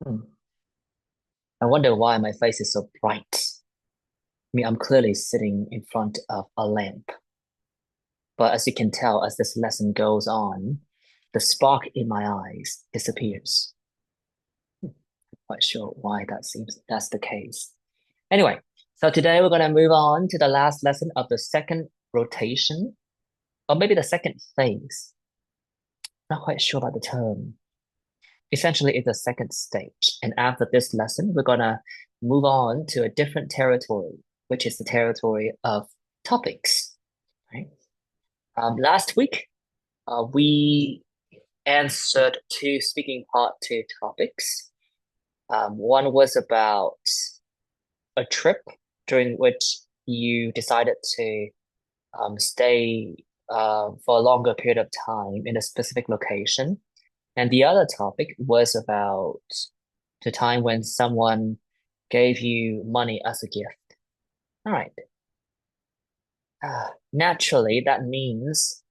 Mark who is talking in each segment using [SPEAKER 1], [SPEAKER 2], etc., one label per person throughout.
[SPEAKER 1] Hmm. I wonder why my face is so bright. I mean, I'm clearly sitting in front of a lamp. But as you can tell, as this lesson goes on, the spark in my eyes disappears. Quite sure why that's the case. Anyway, so today we're going to move on to the last lesson of the second rotation, or maybe the second phase. Not quite sure about the term. Essentially, it's the second stage. And after this lesson, we're going to move on to a different territory, which is the territory of topics, right? Last week, we answered two speaking part two topics. One was about a trip during which you decided to stay for a longer period of time in a specific location. And the other topic was about the time when someone gave you money as a gift. All right. Naturally, that means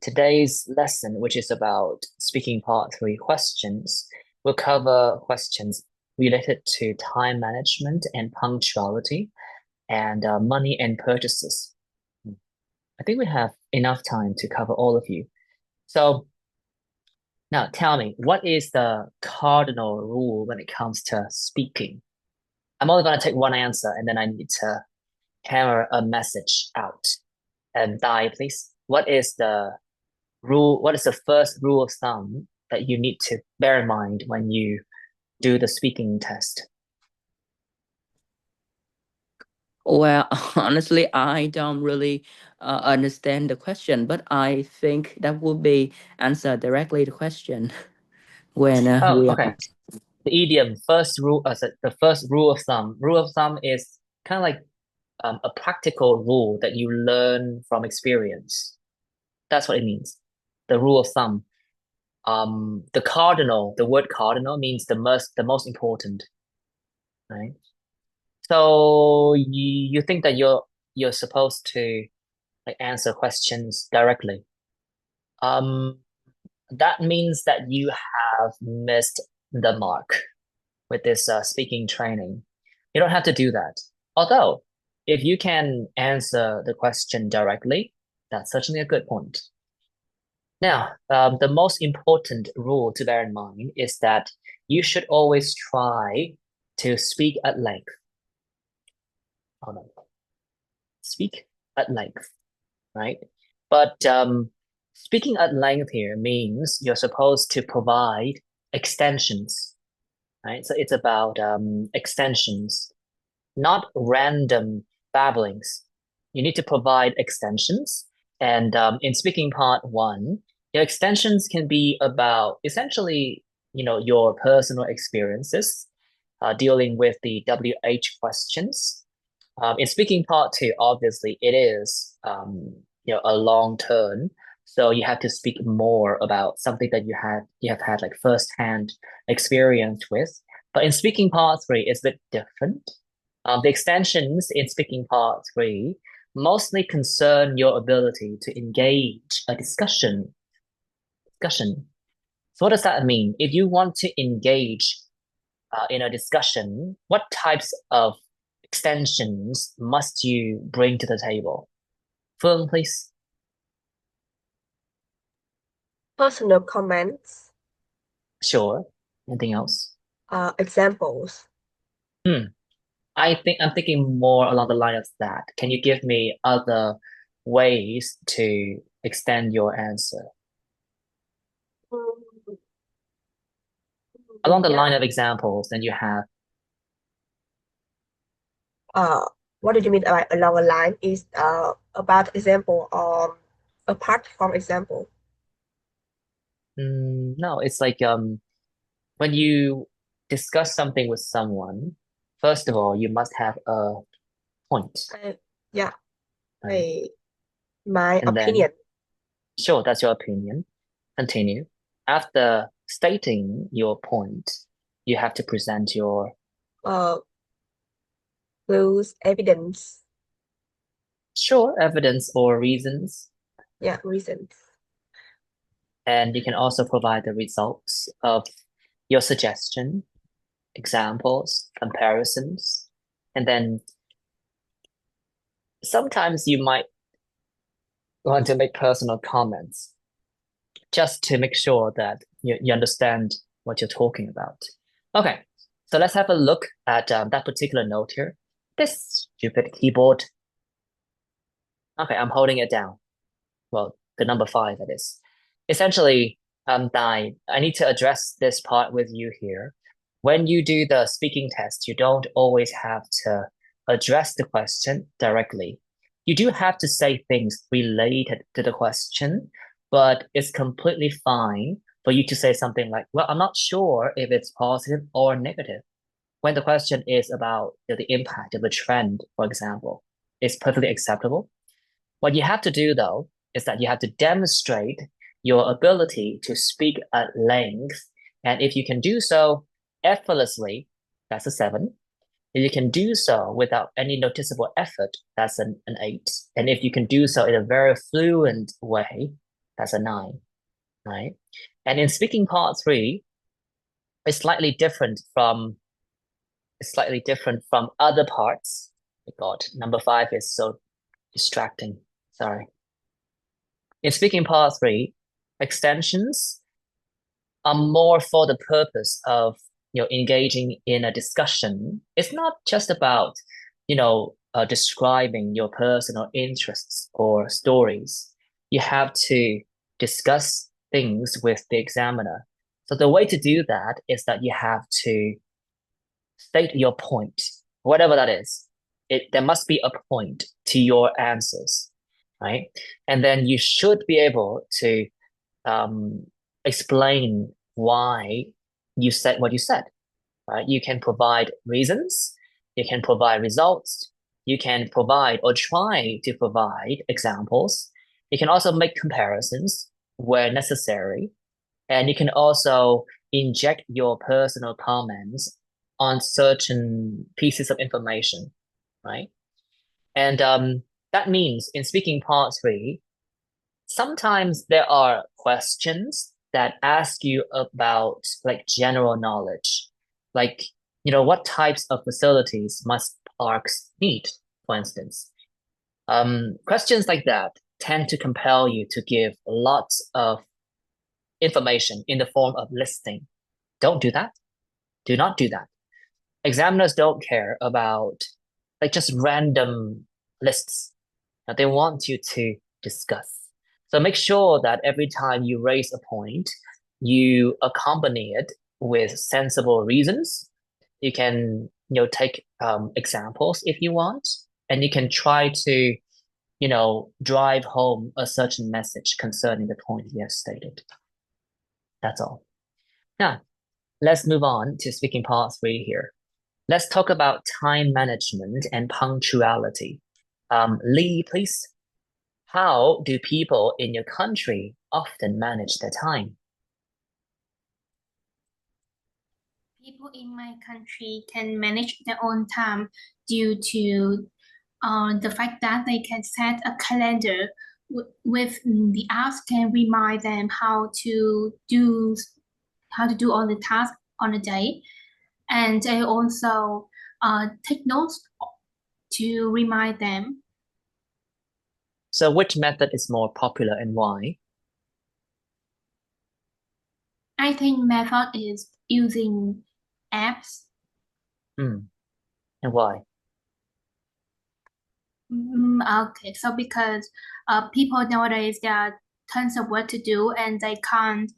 [SPEAKER 1] today's lesson, which is about speaking part three questions, will cover questions related to time management and punctuality and money and purchases. I think we have enough time to cover all of you. So now tell me, what is the cardinal rule when it comes to speaking? I'm only going to take one answer and then I need to hammer a message out. And Dai, please. What is the rule? What is the first rule of thumb that you need to bear in mind when you do the speaking test?
[SPEAKER 2] Well, honestly, I don't really understand the question, but I think that would be answer directly the question when
[SPEAKER 1] Oh,
[SPEAKER 2] we are.
[SPEAKER 1] okay. The idiom first rule, the first rule of thumb. Rule of thumb is kind of like a practical rule that you learn from experience. That's what it means. The rule of thumb. The word cardinal means the most important, right? So you think that you're supposed to like answer questions directly. Um, that means that you have missed the mark with this speaking training. You don't have to do that. Although, if you can answer the question directly, that's certainly a good point. Now, the most important rule to bear in mind is that you should always try to speak at length. Hold on. Speak at length, right? But speaking at length here means you're supposed to provide extensions, right? So it's about extensions, not random babblings. You need to provide extensions. And in speaking part one, your extensions can be about essentially, your personal experiences dealing with the WH questions. In speaking part two, obviously it is a long term. So you have to speak more about something that you have had like firsthand experience with. But in speaking part three, it's a bit different. The extensions in speaking part three mostly concern your ability to engage a discussion. Discussion. So what does that mean? If you want to engage in a discussion, what types of extensions must you bring to the table? Fern, please.
[SPEAKER 3] Personal comments,
[SPEAKER 1] Sure. Anything else?
[SPEAKER 3] examples.
[SPEAKER 1] Hmm. I think I'm thinking more along the line of that. Can you give me other ways to extend your answer?
[SPEAKER 3] Mm,
[SPEAKER 1] Along the
[SPEAKER 3] yeah.
[SPEAKER 1] line of examples, then you have,
[SPEAKER 3] Uh, what did you mean by along a line? Is about example or apart from example?
[SPEAKER 1] no, it's like when you discuss something with someone, first of all, you must have a point,
[SPEAKER 3] Uh, yeah.
[SPEAKER 1] right?
[SPEAKER 3] I, my
[SPEAKER 1] And then,
[SPEAKER 3] opinion.
[SPEAKER 1] sure, that's your opinion. Continue. After stating your point, you have to present your,
[SPEAKER 3] Uh, Clues, evidence.
[SPEAKER 1] sure, evidence or reasons.
[SPEAKER 3] Yeah, reasons.
[SPEAKER 1] And you can also provide the results of your suggestion, examples, comparisons, and then sometimes you might want to make personal comments just to make sure that you understand what you're talking about. Okay, so let's have a look at that particular note here. This stupid keyboard. Okay, I'm holding it down. Well, the number 5, that is. Essentially, Dai, I need to address this part with you here. When you do the speaking test, you don't always have to address the question directly. You do have to say things related to the question, but it's completely fine for you to say something like, well, I'm not sure if it's positive or negative. When the question is about the impact of a trend, for example, it's perfectly acceptable. What you have to do, though, is that you have to demonstrate your ability to speak at length. And if you can do so effortlessly, that's a 7. If you can do so without any noticeable effort, that's an 8. And if you can do so in a very fluent way, that's a 9, right? And in speaking part 3, it's slightly different from other parts. Oh God, number 5 is so distracting. Sorry. In speaking part 3, extensions are more for the purpose of engaging in a discussion. It's not just about describing your personal interests or stories. You have to discuss things with the examiner. So the way to do that is that you have to state your point, whatever that is. There must be a point to your answers, right? And then you should be able to explain why you said what you said, right? You can provide reasons, you can provide results, you can provide or try to provide examples. You can also make comparisons where necessary, and you can also inject your personal comments on certain pieces of information, right? And that means in speaking part 3, sometimes there are questions that ask you about like general knowledge, like what types of facilities must parks need, for instance. Questions like that tend to compel you to give lots of information in the form of listing. Don't do that. Do not do that. Examiners don't care about like just random lists. They want you to discuss. So make sure that every time you raise a point, you accompany it with sensible reasons. You can, take examples if you want, and you can try to, drive home a certain message concerning the point you have stated. That's all. Now, let's move on to speaking part 3 here. Let's talk about time management and punctuality. Lee, please. How do people in your country often manage their time?
[SPEAKER 4] People in my country can manage their own time due to the fact that they can set a calendar with the apps can remind them how to do all the tasks on a day, and they also take notes to remind them.
[SPEAKER 1] So which method is more popular and why?
[SPEAKER 4] I think method is using apps.
[SPEAKER 1] And why?
[SPEAKER 4] Okay, so because people nowadays there are tons of work to do and they can't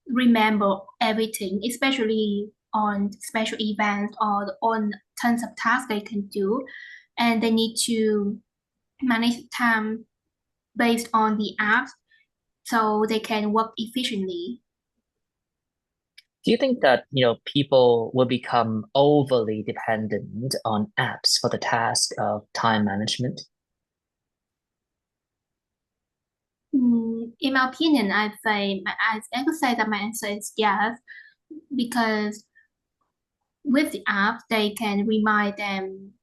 [SPEAKER 4] remember everything, especially on special events or on tons of tasks they can do, and they need to manage time based on the apps so they can work efficiently.
[SPEAKER 1] Do you think that, people will become overly dependent on apps for the task of time management?
[SPEAKER 4] In my opinion, I could say that my answer is yes, because with the app they can remind them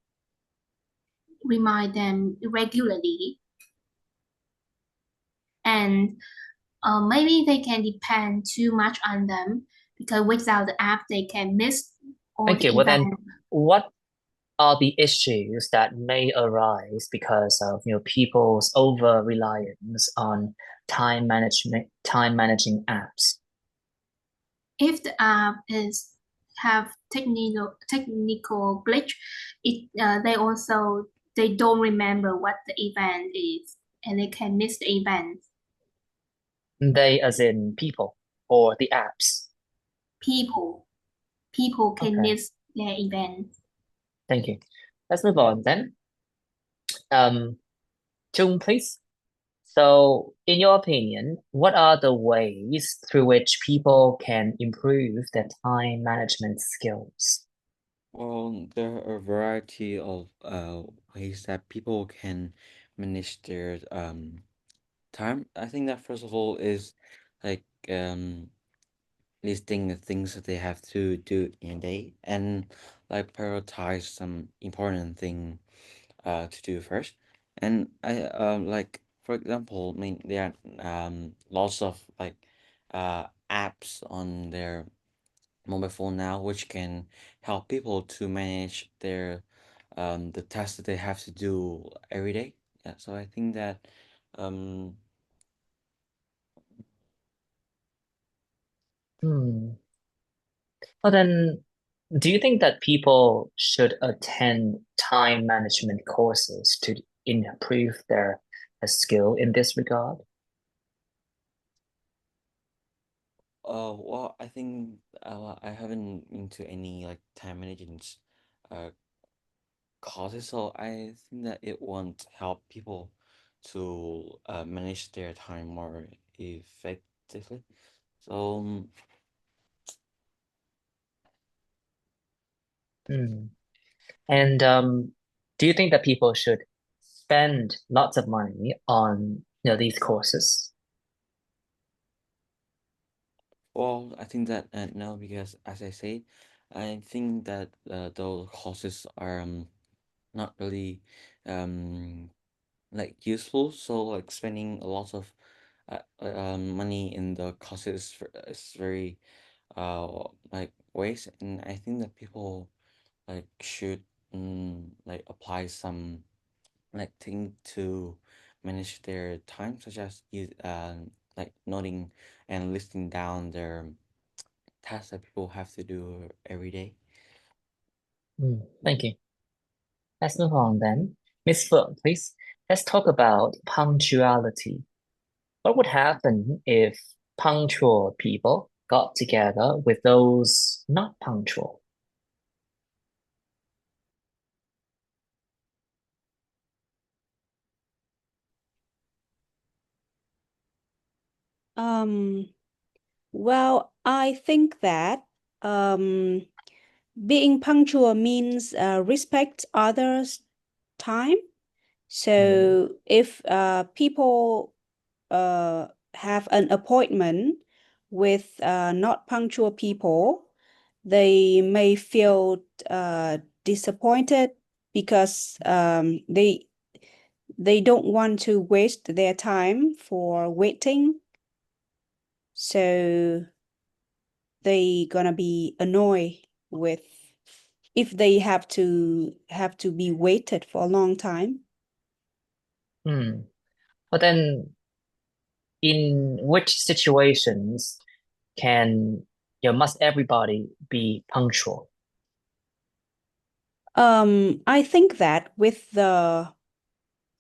[SPEAKER 4] regularly, and maybe they can depend too much on them because without the app, they can miss all
[SPEAKER 1] Thank
[SPEAKER 4] the
[SPEAKER 1] you. Well, then,
[SPEAKER 4] events.
[SPEAKER 1] what are the issues that may arise because of people's over reliance on time managing apps?
[SPEAKER 4] If the app is have technical glitch, they don't remember what the event is, and they can miss the event.
[SPEAKER 1] They, as in people or the apps.
[SPEAKER 4] People can
[SPEAKER 1] Okay,
[SPEAKER 4] miss their event.
[SPEAKER 1] thank you. Let's move on then. Jung, please. So, in your opinion, what are the ways through which people can improve their time management skills?
[SPEAKER 5] Well, there are a variety of ways that people can manage their time. I think that first of all is like listing the things that they have to do in a day and like prioritize some important thing to do first. And I like for example, I mean there are lots of like apps on their mobile phone now which can help people to manage their the tasks that they have to do every day. Yeah, so I think that um
[SPEAKER 1] Hmm. Well, then, do you think that people should attend time management courses to improve their skill in this regard?
[SPEAKER 5] well, I think I haven't into any like time management uh causes, so I think that it won't help people to manage their time more effectively. So
[SPEAKER 1] Hmm. And do you think that people should spend lots of money on these courses?
[SPEAKER 5] well, I think that no, because as I say, I think that those courses are not really um like useful. So like spending a lot of money in the courses is very like waste, and I think that people like should like apply some like thing to manage their time, such as use like noting and listing down their tasks that people have to do every day.
[SPEAKER 1] Hmm. Thank you. Let's move on then. Miss Fern, please. Let's talk about punctuality. What would happen if punctual people got together with those not punctual?
[SPEAKER 6] Um, well, I think that being punctual means respect others' time. So if people have an appointment with not punctual people, they may feel disappointed because they don't want to waste their time for waiting. So they gonna be annoyed with if they have to be waited for a long time.
[SPEAKER 1] Hmm. But then, in which situations can must everybody be punctual?
[SPEAKER 6] I think that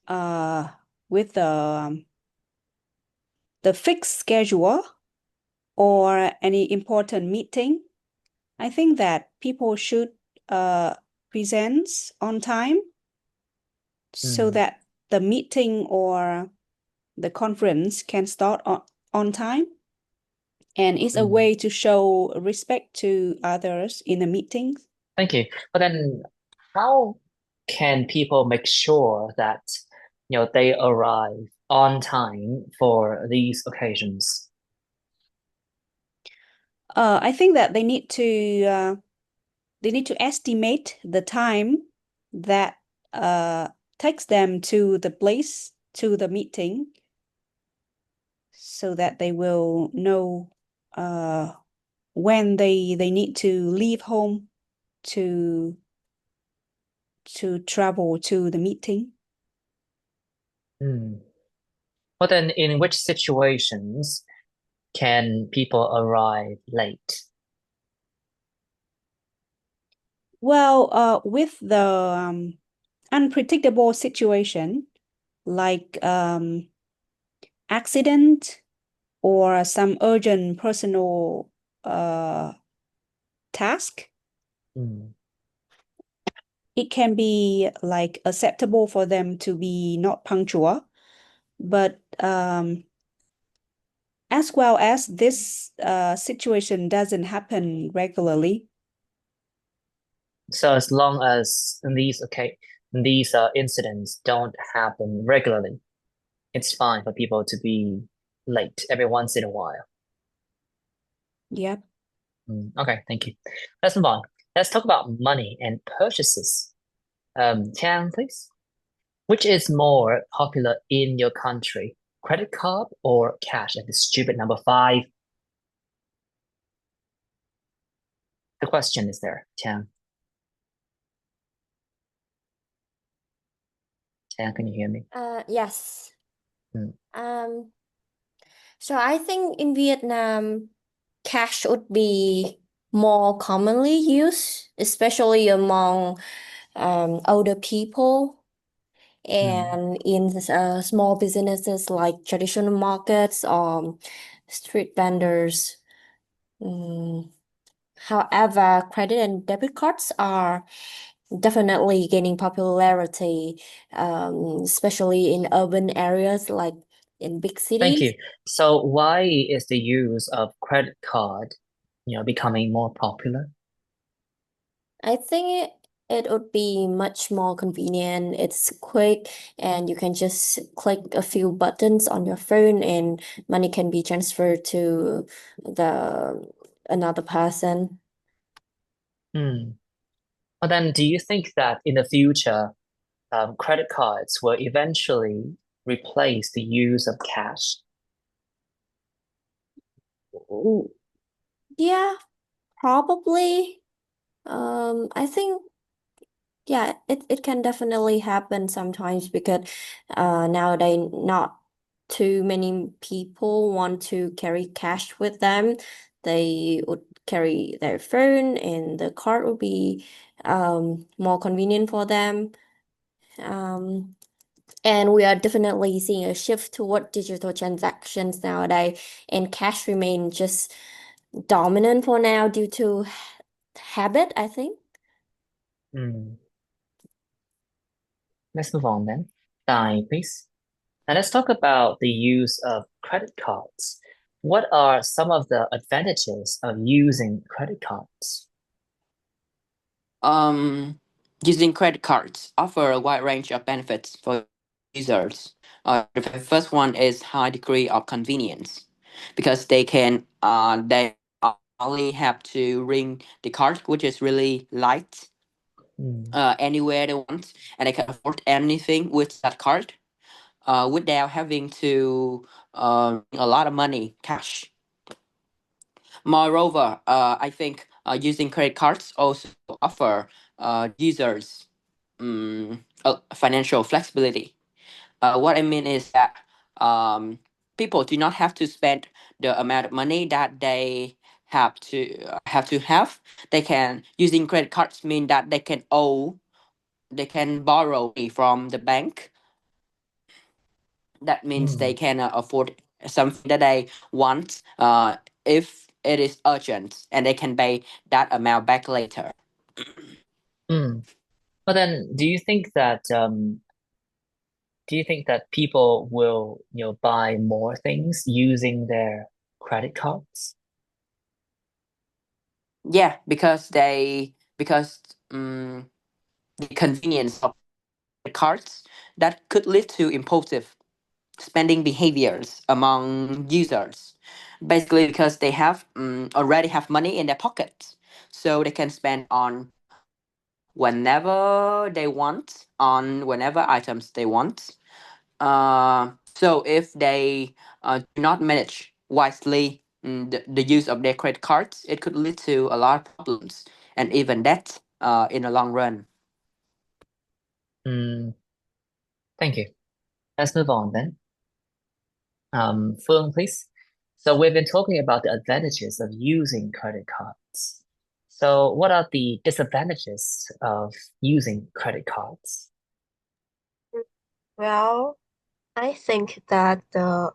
[SPEAKER 6] uh with the fixed schedule or any important meeting, I think that people should uh present on time so
[SPEAKER 1] Hmm.
[SPEAKER 6] that the meeting or the conference can start on time. And it's a
[SPEAKER 1] Hmm.
[SPEAKER 6] way to show respect to others in the meetings.
[SPEAKER 1] Thank you. But then, how can people make sure that they arrive on time for these occasions?
[SPEAKER 6] I think that they need to estimate the time that takes them to the place to the meeting so that they will know when they need to leave home to travel to the meeting.
[SPEAKER 1] Well, then, in which situations can people arrive late?
[SPEAKER 6] Well, with the unpredictable situation like accident or some urgent personal task, it can be like acceptable for them to be not punctual, but as well as this situation doesn't happen regularly.
[SPEAKER 1] So as long as these incidents don't happen regularly, it's fine for people to be late every once in a while.
[SPEAKER 6] Yep.
[SPEAKER 1] Okay, thank you. Let's move on. Let's talk about money and purchases. Tian, please. Which is more popular in your country, credit card or cash? Like the stupid number 5. The question is there, Tian. Tian, can you hear me?
[SPEAKER 7] Yes.
[SPEAKER 1] Mm.
[SPEAKER 7] So I think in Vietnam, cash would be more commonly used, especially among older people and in small businesses like traditional markets or street vendors. However, credit and debit cards are definitely gaining popularity, especially in urban areas like in big
[SPEAKER 1] Thank
[SPEAKER 7] cities.
[SPEAKER 1] you. So why is the use of credit card, becoming more popular?
[SPEAKER 7] I think it would be much more convenient. It's quick, and you can just click a few buttons on your phone, and money can be transferred to the another person.
[SPEAKER 1] Well, then, do you think that in the future, credit cards will eventually replace the use of cash?
[SPEAKER 7] Yeah, probably. I think yeah, it can definitely happen sometimes because nowadays not too many people want to carry cash with them. They would carry their phone and the card would be more convenient for them. Um, and we are definitely seeing a shift toward digital transactions nowadays, and cash remain just dominant for now due to habit, I think.
[SPEAKER 1] Let's move on then. Dai, please. Now let's talk about the use of credit cards. What are some of the advantages of using credit cards?
[SPEAKER 2] Using credit cards offer a wide range of benefits for users. The first one is high degree of convenience because they only have to ring the card, which is really light, anywhere they want, and they can afford anything with that card, without having to a lot of money cash. Moreover, I think using credit cards also offer users financial flexibility. What I mean is that people do not have to spend the amount of money that they have. They can using credit cards mean that they can borrow money from the bank. That means they can afford something that they want if it is urgent, and they can pay that amount back later.
[SPEAKER 1] But then, do you think that people will, buy more things using their credit cards?
[SPEAKER 2] Yeah, because the convenience of credit cards that could lead to impulsive spending behaviors among users. Basically, because they have already have money in their pockets, so they can spend on whenever they want, on whenever items they want. So if they do not manage wisely the use of their credit cards, it could lead to a lot of problems and even death in the long run.
[SPEAKER 1] Thank you. Let's move on then. Phương, please. So we've been talking about the advantages of using credit cards. So what are the disadvantages of using credit cards?
[SPEAKER 3] Well, I think that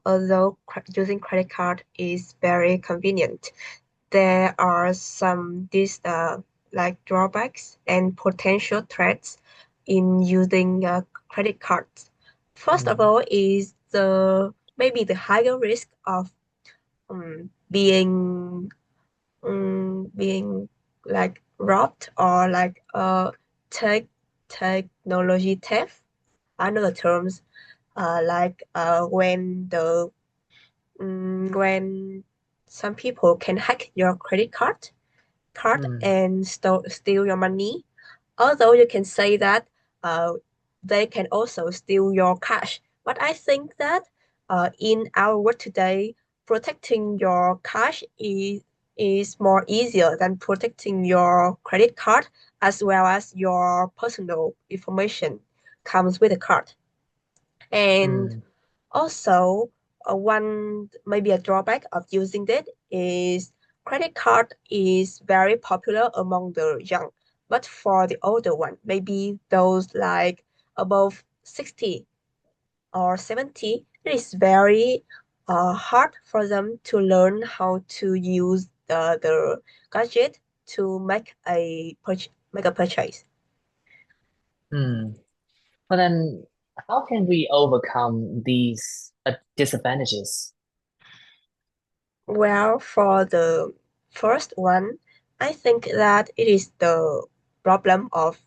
[SPEAKER 3] although using credit card is very convenient, there are some like drawbacks and potential threats in using credit cards. First of all, is maybe the higher risk of being like robbed or like technology theft. Another terms like when some people can hack your credit card and steal your money. Although you can say that uh, they can also steal your cash. But I think that in our world today, protecting your cash is more easier than protecting your credit card as well as your personal information comes with the card. And also, one maybe a drawback of using it is credit card is very popular among the young, but for the older one, maybe those like above 60 or 70, it is very hard for them to learn how to use the gadget to make a purchase.
[SPEAKER 1] But then how can we overcome these disadvantages?
[SPEAKER 3] Well, for the first one, I think that it is the problem of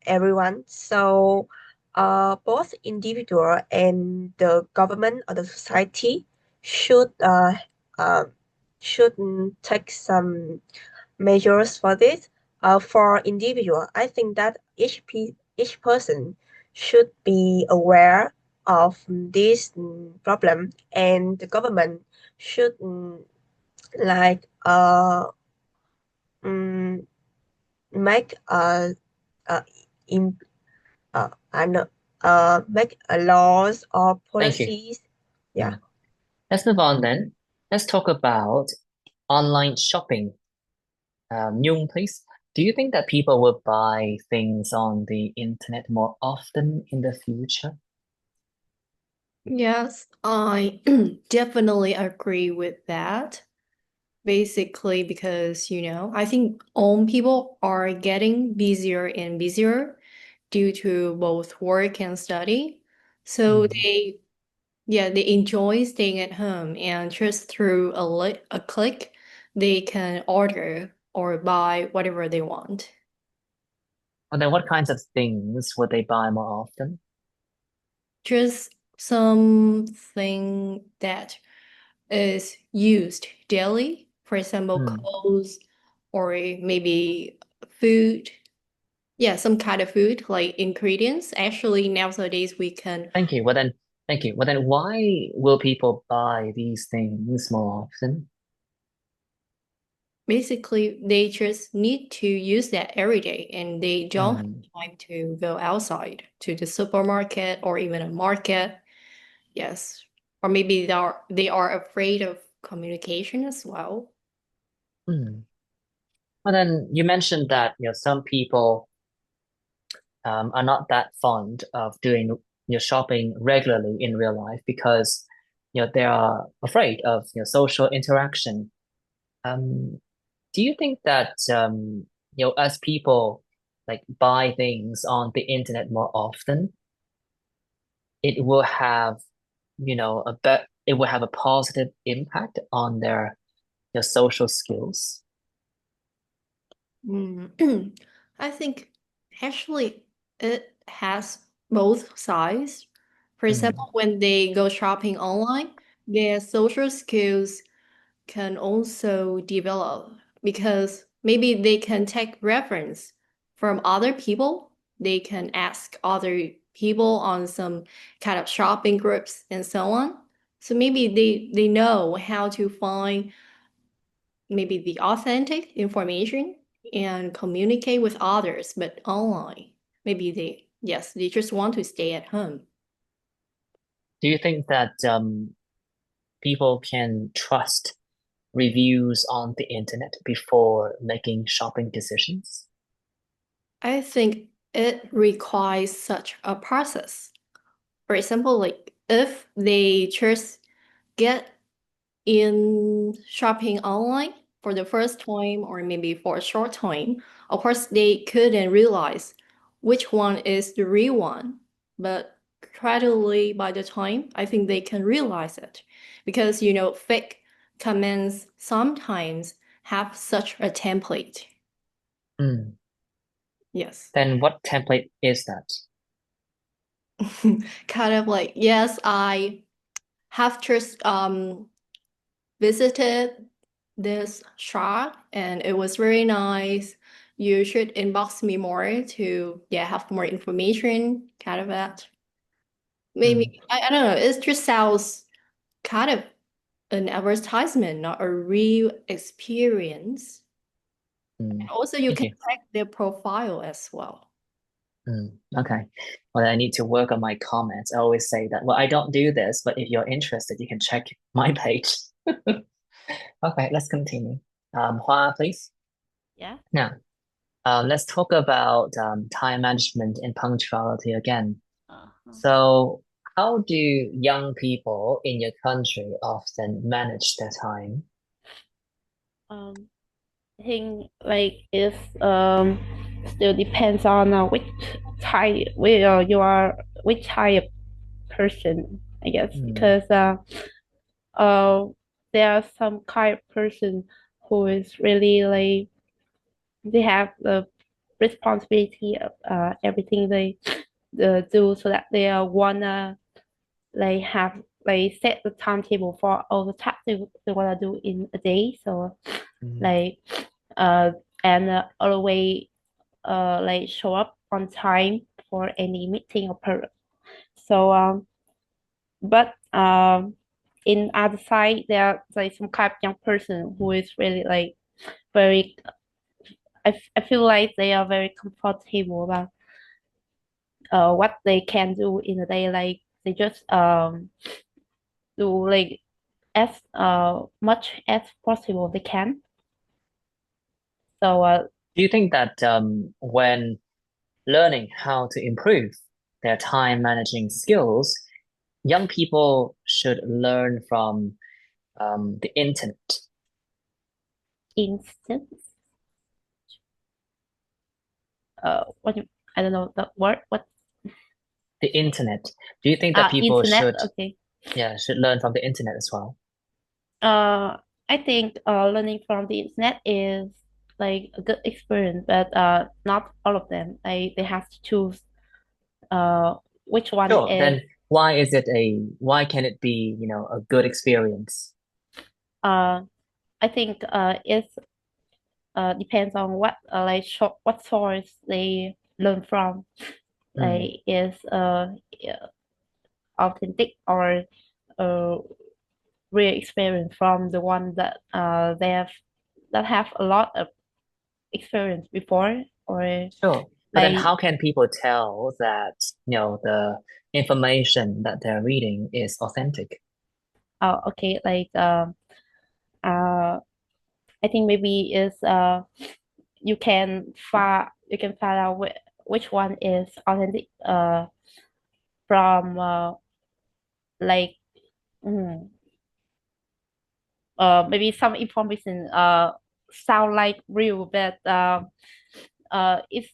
[SPEAKER 3] everyone. So, both individual and the government or the society should uh, should take some measures for this. For individual, I think that each person should be aware of this problem, and the government should like mm, make uh in I know make a laws or
[SPEAKER 1] Thank you.
[SPEAKER 3] policies. Yeah.
[SPEAKER 1] Let's move on then. Let's talk about online shopping. Nhung, please. Do you think that people will buy things on the internet more often in the future?
[SPEAKER 8] Yes, I definitely agree with that. Basically, because, I think all people are getting busier and busier due to both work and study. So they enjoy staying at home and just through a click, they can order or buy whatever they want.
[SPEAKER 1] And then what kinds of things would they buy more often?
[SPEAKER 8] Just something that is used daily, for example, clothes or maybe food. Yeah, some kind of food like ingredients. Actually, nowadays we can
[SPEAKER 1] Thank you. Thank you. Well, then why will people buy these things more often?
[SPEAKER 8] basically they just need to use that every day and they don't have time to go outside to the supermarket or even a market. Yes. Or maybe they are afraid of communication as well.
[SPEAKER 1] Well, then you mentioned that some people are not that fond of doing shopping regularly in real life because they are afraid of social interaction. Do you think that as people like buy things on the internet more often, it will have it will have a positive impact on their social skills?
[SPEAKER 8] I think actually it has both sides. For example, when they go shopping online, their social skills can also develop because maybe they can take reference from other people. They can ask other people on some kind of shopping groups and so on. So maybe they know how to find maybe the authentic information and communicate with others, but online. Maybe they just want to stay at home.
[SPEAKER 1] Do you think that people can trust reviews on the internet before making shopping decisions?
[SPEAKER 8] I think it requires such a process. For example, like if they just get in shopping online for the first time or maybe for a short time, of course they couldn't realize which one is the real one. But gradually by the time, I think they can realize it because fake comments sometimes have such a template.
[SPEAKER 1] Mm.
[SPEAKER 8] Yes.
[SPEAKER 1] Then what template is that?
[SPEAKER 8] Kind of like, yes, I have just visited this shop and it was very nice. You should inbox me more to have more information, kind of that. Maybe I don't know, it just sounds kind of an advertisement, not a real experience.
[SPEAKER 1] Mm.
[SPEAKER 8] And also you
[SPEAKER 1] Thank
[SPEAKER 8] can
[SPEAKER 1] you.
[SPEAKER 8] check their profile as well.
[SPEAKER 1] Okay. Well, I need to work on my comments. I always say that, well, I don't do this, but if you're interested, you can check my page. Okay, let's continue. Hua, please.
[SPEAKER 9] Yeah.
[SPEAKER 1] Now, let's talk about time management and punctuality again.
[SPEAKER 9] Uh-huh.
[SPEAKER 1] So, how do young people in your country often manage their time?
[SPEAKER 9] I think like it's still depends on which type where you are which type person, I guess, because uh there are some kind of person who is really like they have the responsibility of everything they do, so that they wanna like have like set the timetable for all the tasks they wanna do in a day. So like and always like show up on time for any meeting or purpose. So but in other side there are like some kind of young person who is really like very I feel like they are very comfortable about what they can do in a day. Like they just do like as much as possible they can. So
[SPEAKER 1] Do you think that when learning how to improve their time managing skills, young people should learn from the internet?
[SPEAKER 9] instance what I don't know the word what
[SPEAKER 1] The internet. Do you think that people
[SPEAKER 9] internet,
[SPEAKER 1] should,
[SPEAKER 9] okay.
[SPEAKER 1] should learn from the internet as well?
[SPEAKER 9] I think learning from the internet is like a good experience, but not all of them. They have to choose uh which one
[SPEAKER 1] Sure.
[SPEAKER 9] is
[SPEAKER 1] Then why can it be, a good experience?
[SPEAKER 9] I think it depends on what like what source they learn from. Like is yeah, authentic or uh real experience from the one that that have a lot of experience before, or
[SPEAKER 1] Sure. But then
[SPEAKER 9] like
[SPEAKER 1] how can people tell that, the information that they're reading is authentic?
[SPEAKER 9] okay, like I think maybe is you can find out which one is authentic from like mm, maybe some information sound like real, but it's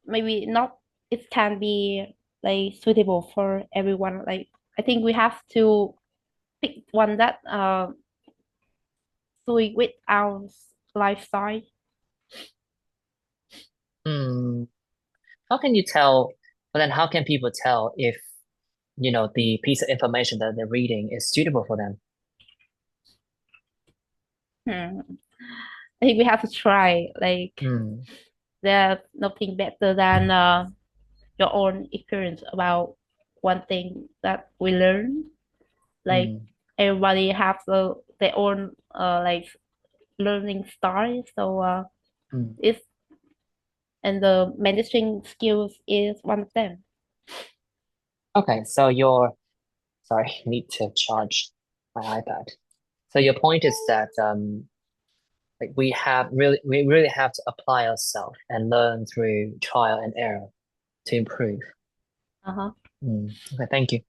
[SPEAKER 9] maybe not, it can be like suitable for everyone. Like I think we have to pick one that suit with our lifestyle.
[SPEAKER 1] Hmm. How can you tell, but then how can people tell if, the piece of information that they're reading is suitable for them?
[SPEAKER 9] Hmm. I think we have to try. Like there's nothing better than your own experience about one thing that we learn. Like everybody has their own like learning style. So it's and the managing skills is one of them.
[SPEAKER 1] Okay, so sorry, I need to charge my iPad. So your point is that like we really have to apply ourselves and learn through trial and error to improve. Okay, thank you.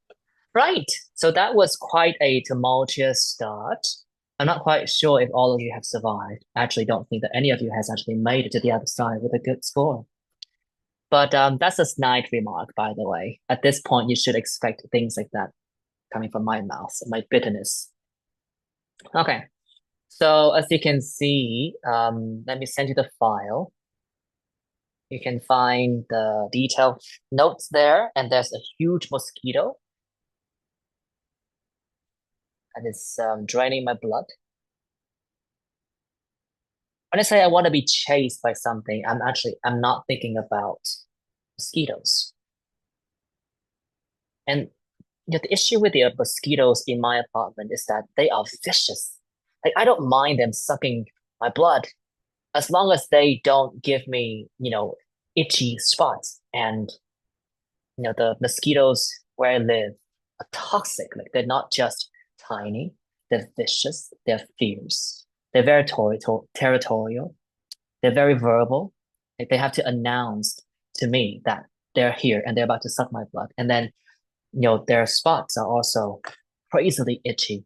[SPEAKER 1] Right, so that was quite a tumultuous start. I'm not quite sure if all of you have survived. I actually don't think that any of you has actually made it to the other side with a good score. But that's a snide remark, by the way. At this point, you should expect things like that coming from my mouth, my bitterness. Okay, so as you can see, let me send you the file. You can find the detailed notes there, and there's a huge mosquito. And it's draining my blood. When I say I want to be chased by something, I'm not thinking about mosquitoes. And the issue with the mosquitoes in my apartment is that they are vicious. Like, I don't mind them sucking my blood as long as they don't give me, itchy spots. And, the mosquitoes where I live are toxic. Like, they're not just tiny, they're vicious, they're fierce, they're very territorial, they're very verbal. Like, they have to announce to me that they're here and they're about to suck my blood. And then, their spots are also crazily itchy.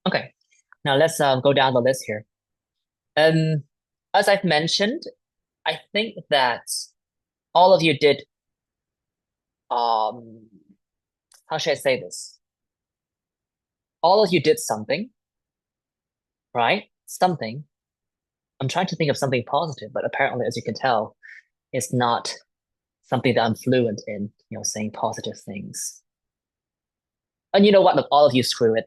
[SPEAKER 1] Okay, now let's go down the list here. As I've mentioned, I think that all of you did, how should I say this? All of you did something, right? Something. I'm trying to think of something positive, but apparently, as you can tell, it's not something that I'm fluent in, saying positive things. And you know what? Look, all of you screw it.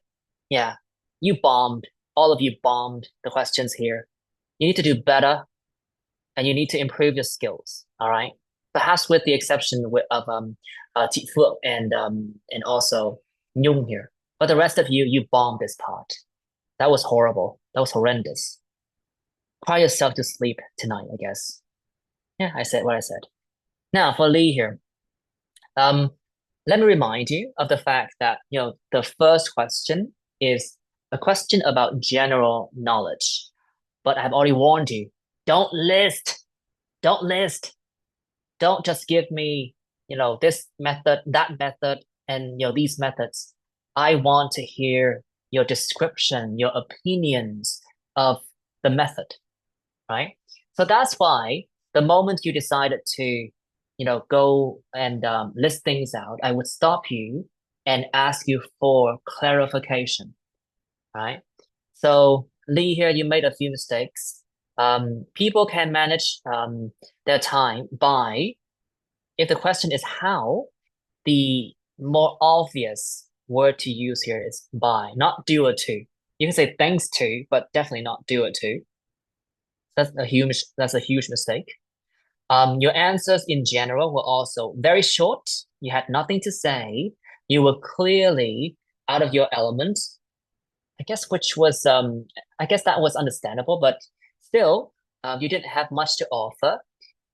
[SPEAKER 1] Yeah, you bombed. All of you bombed the questions here. You need to do better, and you need to improve your skills. All right. Perhaps with the exception of Ti Fu and also Nhung here, but the rest of you bombed this part. That was horrible. That was horrendous. Cry yourself to sleep tonight, I guess. Yeah, I said what I said. Now for Lee here, let me remind you of the fact that the first question is a question about general knowledge, but I've already warned you. Don't list. Don't list. Don't just give me this method, that method, and these methods. I want to hear your description, your opinions of the method, right? So that's why the moment you decided to go and list things out, I would stop you and ask you for clarification, right? So Lee here, you made a few mistakes. People can manage their time by, if the question is how, the more obvious word to use here is by, not due to. You can say thanks to, but definitely not due to. That's a huge mistake. Your answers in general were also very short. You had nothing to say. You were clearly out of your element. I guess that was understandable, but still, you didn't have much to offer.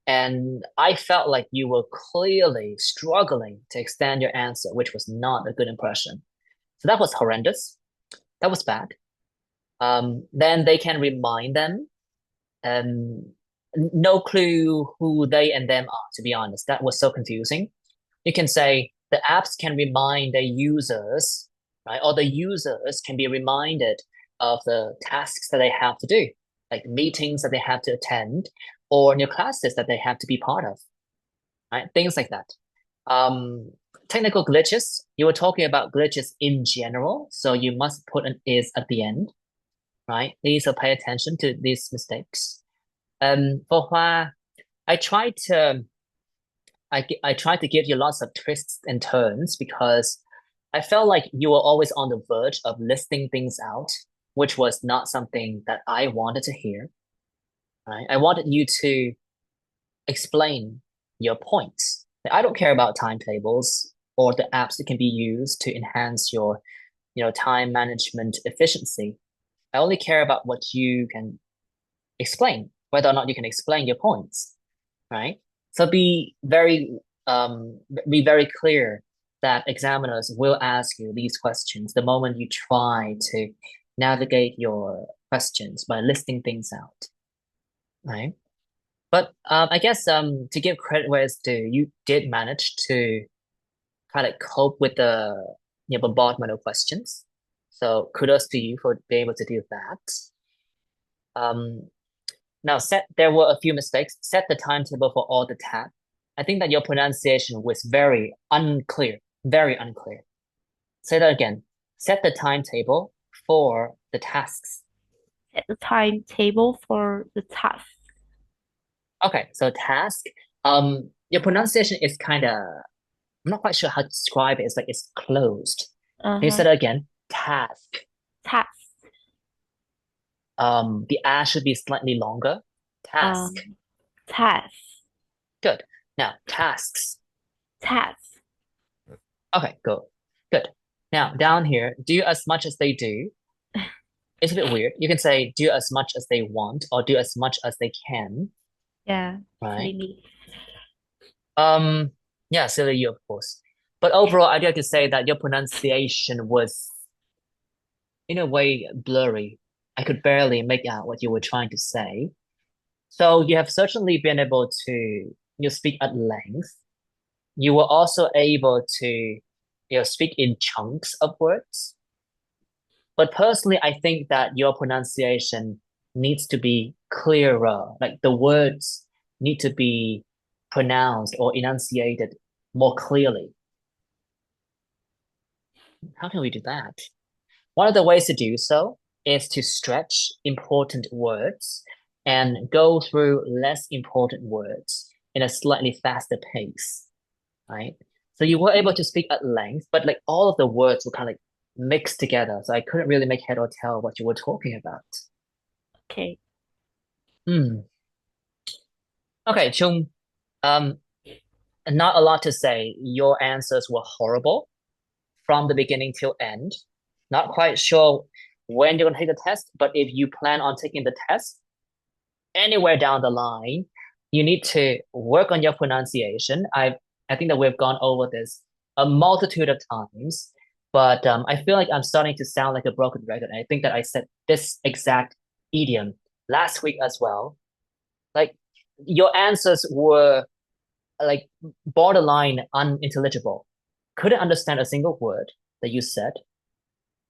[SPEAKER 1] And I felt like you were clearly struggling to extend your answer, which was not a good impression. So that was horrendous. That was bad. Then they can remind them. No clue who they and them are, to be honest. That was so confusing. You can say the apps can remind the users, right? Or the users can be reminded of the tasks that they have to do, like meetings that they have to attend, or new classes that they have to be part of, right? Things like that. Technical glitches, you were talking about glitches in general, so you must put an is at the end, right? Please pay attention to these mistakes. For Hua, I tried to give you lots of twists and turns because I felt like you were always on the verge of listing things out, which was not something that I wanted to hear. Right? I wanted you to explain your points. I don't care about timetables or the apps that can be used to enhance your time management efficiency. I only care about what you can explain, whether or not you can explain your points, right? So be very clear that examiners will ask you these questions the moment you try to navigate your questions by listing things out, right? But I guess to give credit where it's due, you did manage to kind of cope with the bombardment of questions. So kudos to you for being able to do that. Now there were a few mistakes. Set the timetable for all the tasks. I think that your pronunciation was very unclear, very unclear. Say that again. Set the timetable for the tasks.
[SPEAKER 9] Set the timetable for the task.
[SPEAKER 1] Okay, so task. Your pronunciation is kind of, I'm not quite sure how to describe it. It's like it's closed. Can you say that again? Task.
[SPEAKER 9] Task.
[SPEAKER 1] The A should be slightly longer. Task.
[SPEAKER 9] Task.
[SPEAKER 1] Good. Now, tasks.
[SPEAKER 9] Task.
[SPEAKER 1] Okay, go. Good. Now, down here, do as much as they do. It's a bit weird. You can say do as much as they want or do as much as they can.
[SPEAKER 9] Yeah.
[SPEAKER 1] Right.
[SPEAKER 9] Silly.
[SPEAKER 1] Yeah, silly you, of course. But overall, I'd like to say that your pronunciation was, in a way, blurry. I could barely make out what you were trying to say. So you have certainly been able to speak at length. You were also able to speak in chunks of words. But personally, I think that your pronunciation needs to be clearer. Like the words need to be pronounced or enunciated more clearly. How can we do that? One of the ways to do so is to stretch important words and go through less important words in a slightly faster pace, right? So you were able to speak at length, but like all of the words were kind of like mixed together. So I couldn't really make head or tail what you were talking about.
[SPEAKER 9] Okay.
[SPEAKER 1] Okay, Chung, not a lot to say. Your answers were horrible from the beginning till end. Not quite sure when you're gonna take the test, but if you plan on taking the test anywhere down the line, you need to work on your pronunciation. I think that we've gone over this a multitude of times, but I feel like I'm starting to sound like a broken record. And I think that I said this exact idiom last week as well. Like your answers were like borderline unintelligible. Couldn't understand a single word that you said.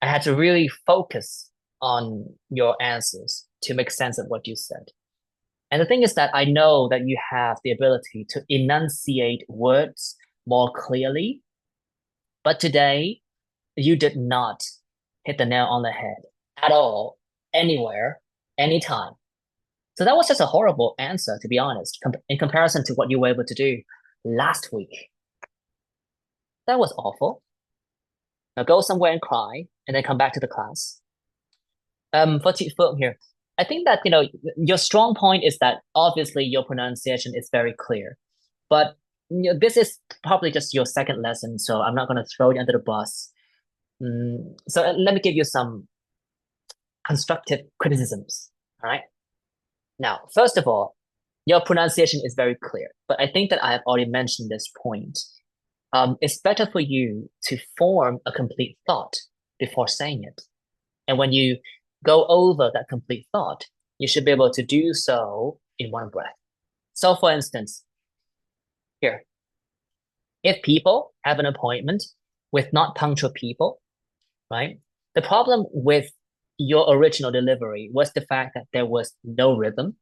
[SPEAKER 1] I had to really focus on your answers to make sense of what you said. And the thing is that I know that you have the ability to enunciate words more clearly, but today you did not hit the nail on the head at all, anywhere, anytime. So that was just a horrible answer, to be honest, in comparison to what you were able to do last week. That was awful. Now go somewhere and cry, and then come back to the class. For Philip here, I think that your strong point is that obviously your pronunciation is very clear, but this is probably just your second lesson, so I'm not going to throw you under the bus. So let me give you some constructive criticisms. All right. Now, first of all, your pronunciation is very clear, but I think that I have already mentioned this point. It's better for you to form a complete thought before saying it. And when you go over that complete thought, you should be able to do so in one breath. So for instance, here, if people have an appointment with not punctual people, right? The problem with your original delivery was the fact that there was no rhythm.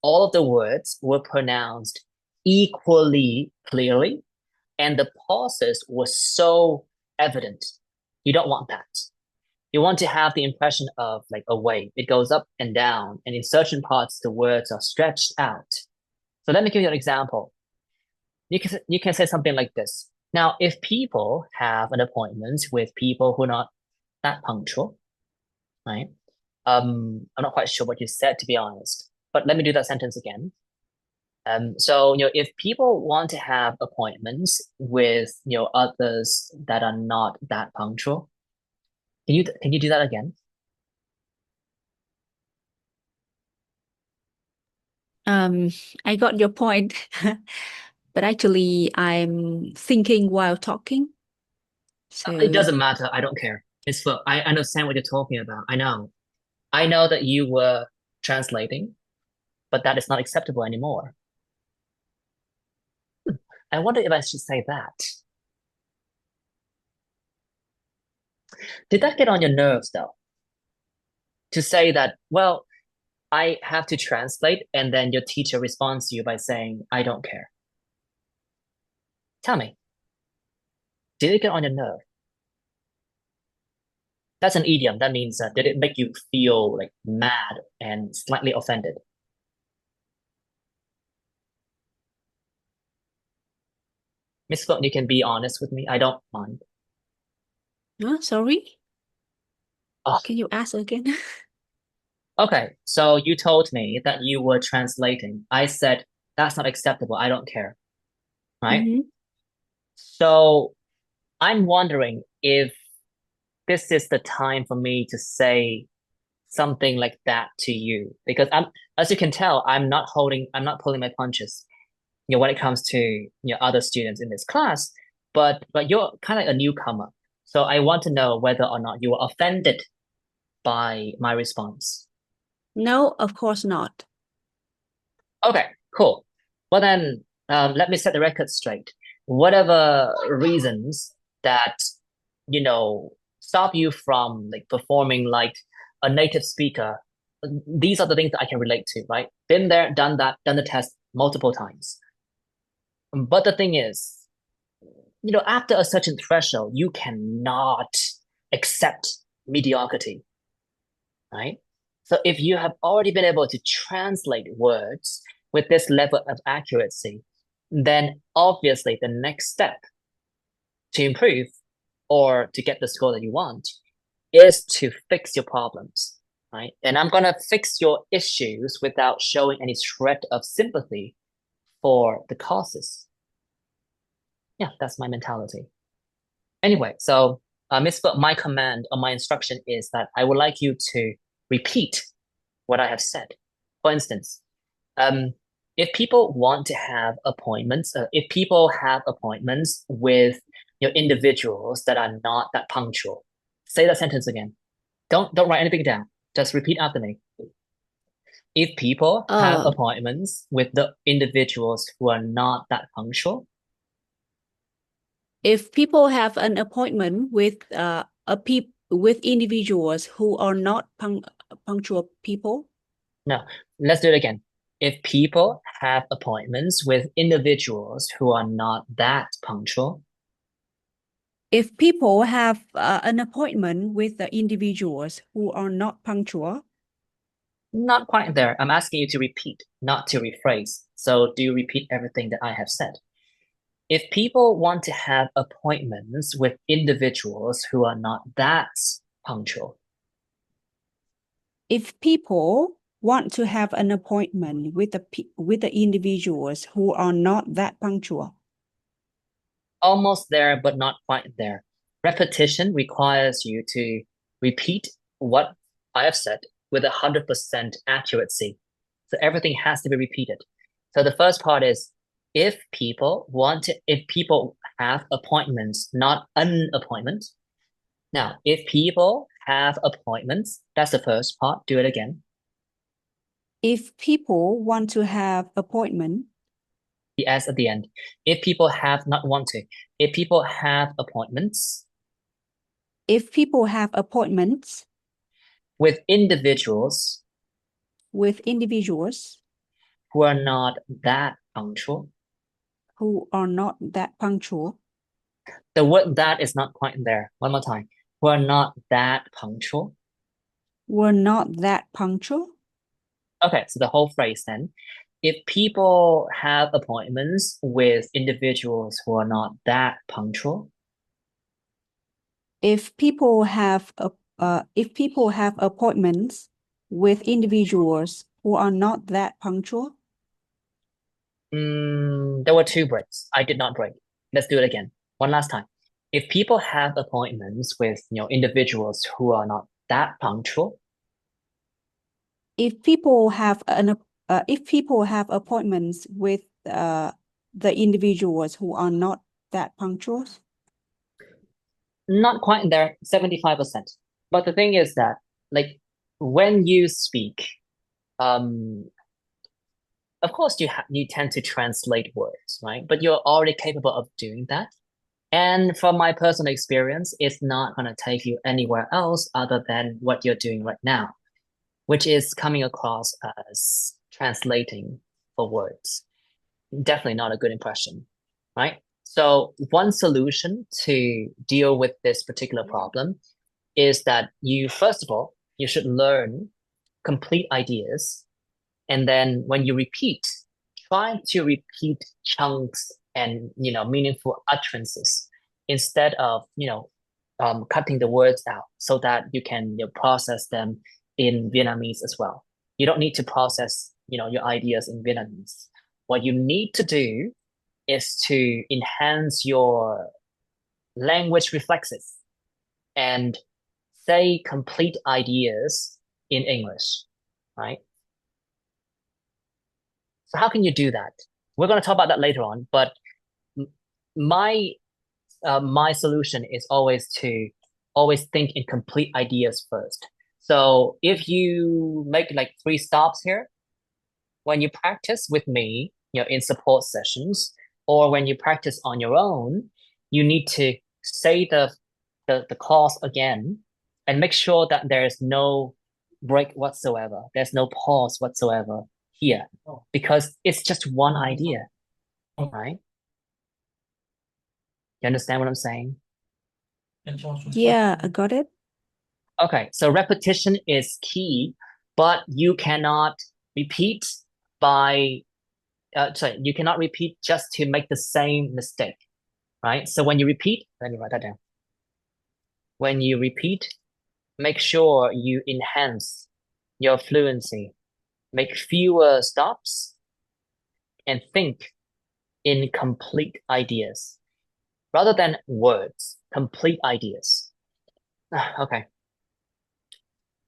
[SPEAKER 1] All of the words were pronounced equally clearly, and the pauses were so evident. You don't want that. You want to have the impression of like a wave. It goes up and down, and in certain parts, the words are stretched out. So let me give you an example. You can say something like this. Now, if people have an appointment with people who are not that punctual, right? I'm not quite sure what you said, to be honest, but let me do that sentence again. So if people want to have appointments with others that are not that punctual, Can you do that again?
[SPEAKER 6] I got your point, but actually I'm thinking while talking. So
[SPEAKER 1] It doesn't matter. I don't care. It's for I understand what you're talking about. I know. I know that you were translating, but that is not acceptable anymore. I wonder if I should say that. Did that get on your nerves though? To say that, well, I have to translate, and then your teacher responds to you by saying, I don't care. Tell me, did it get on your nerve? That's an idiom. That means, did it make you feel like mad and slightly offended? Miss Phượng, you can be honest with me. I don't mind.
[SPEAKER 6] Sorry.
[SPEAKER 1] Oh.
[SPEAKER 6] Can you ask again?
[SPEAKER 1] Okay, so you told me that you were translating. I said, that's not acceptable. I don't care. Right?
[SPEAKER 6] Mhm.
[SPEAKER 1] So I'm wondering if this is the time for me to say something like that to you, because as you can tell, I'm not pulling my punches, when it comes to other students in this class, but you're kind of a newcomer. So I want to know whether or not you were offended by my response.
[SPEAKER 6] No, of course not.
[SPEAKER 1] Okay, cool. Well then, let me set the record straight. Whatever reasons that, stop you from like performing like a native speaker, these are the things that I can relate to, right? Been there, done that, done the test multiple times. But the thing is, after a certain threshold, you cannot accept mediocrity, right? So if you have already been able to translate words with this level of accuracy, then obviously the next step to improve or to get the score that you want is to fix your problems, right? And I'm going to fix your issues without showing any shred of sympathy for the causes. Yeah, that's my mentality. Anyway, so Miss Foot, my command or my instruction is that I would like you to repeat what I have said. For instance, if people want to have appointments, if people have appointments with individuals that are not that punctual, say that sentence again. Don't write anything down. Just repeat after me. If people have appointments with the individuals who are not that punctual.
[SPEAKER 6] If people have an appointment with with individuals who are not punctual people.
[SPEAKER 1] No, let's do it again. If people have appointments with individuals who are not that punctual.
[SPEAKER 6] If people have an appointment with the individuals who are not punctual.
[SPEAKER 1] Not quite there. I'm asking you to repeat, not to rephrase. So do you repeat everything that I have said? If people want to have appointments with individuals who are not that punctual.
[SPEAKER 6] If people want to have an appointment with the individuals who are not that punctual.
[SPEAKER 1] Almost there, but not quite there. Repetition requires you to repeat what I have said with 100% accuracy. So everything has to be repeated. So the first part is, if people have appointments, not an appointment. Now, if people have appointments, that's the first part. Do it again.
[SPEAKER 6] If people want to have appointment.
[SPEAKER 1] The S at the end. If people have, not want to. If people have appointments.
[SPEAKER 6] If people have appointments.
[SPEAKER 1] With individuals.
[SPEAKER 6] With individuals.
[SPEAKER 1] Who are not that punctual.
[SPEAKER 6] Who are not that punctual.
[SPEAKER 1] The word that is not quite there. One more time. Who are not that punctual.
[SPEAKER 6] Were not that punctual.
[SPEAKER 1] Okay, so the whole phrase then. If people have appointments with individuals who are not that punctual.
[SPEAKER 6] If people have appointments with individuals who are not that punctual.
[SPEAKER 1] There were two breaks. I did not break. Let's do it again. One last time. if people have appointments with individuals who are not that punctual,
[SPEAKER 6] if people have appointments with the individuals who are not that punctual,
[SPEAKER 1] not quite there, 75%. But the thing is that, like, when you speak, of course you tend to translate words, right? But you're already capable of doing that. And from my personal experience, it's not going to take you anywhere else other than what you're doing right now, which is coming across as translating for words. Definitely not a good impression, right? So one solution to deal with this particular problem is that first of all, you should learn complete ideas. And then when you repeat, try to repeat chunks and, meaningful utterances instead of, cutting the words out so that you can process them in Vietnamese as well. You don't need to process, your ideas in Vietnamese. What you need to do is to enhance your language reflexes and say complete ideas in English, right? So how can you do that? We're going to talk about that later on, but my my solution is always to think in complete ideas first. So if you make like 3 stops here, when you practice with me, in support sessions, or when you practice on your own, you need to say the clause again and make sure that there's no break whatsoever. There's no pause whatsoever here because it's just one idea, right? You understand what I'm saying?
[SPEAKER 6] Yeah, I got it.
[SPEAKER 1] Okay, so repetition is key, but you cannot repeat you cannot repeat just to make the same mistake, right? So when you repeat, let me write that down. When you repeat, make sure you enhance your fluency, make fewer stops, and think in complete ideas rather than words, complete ideas. Okay.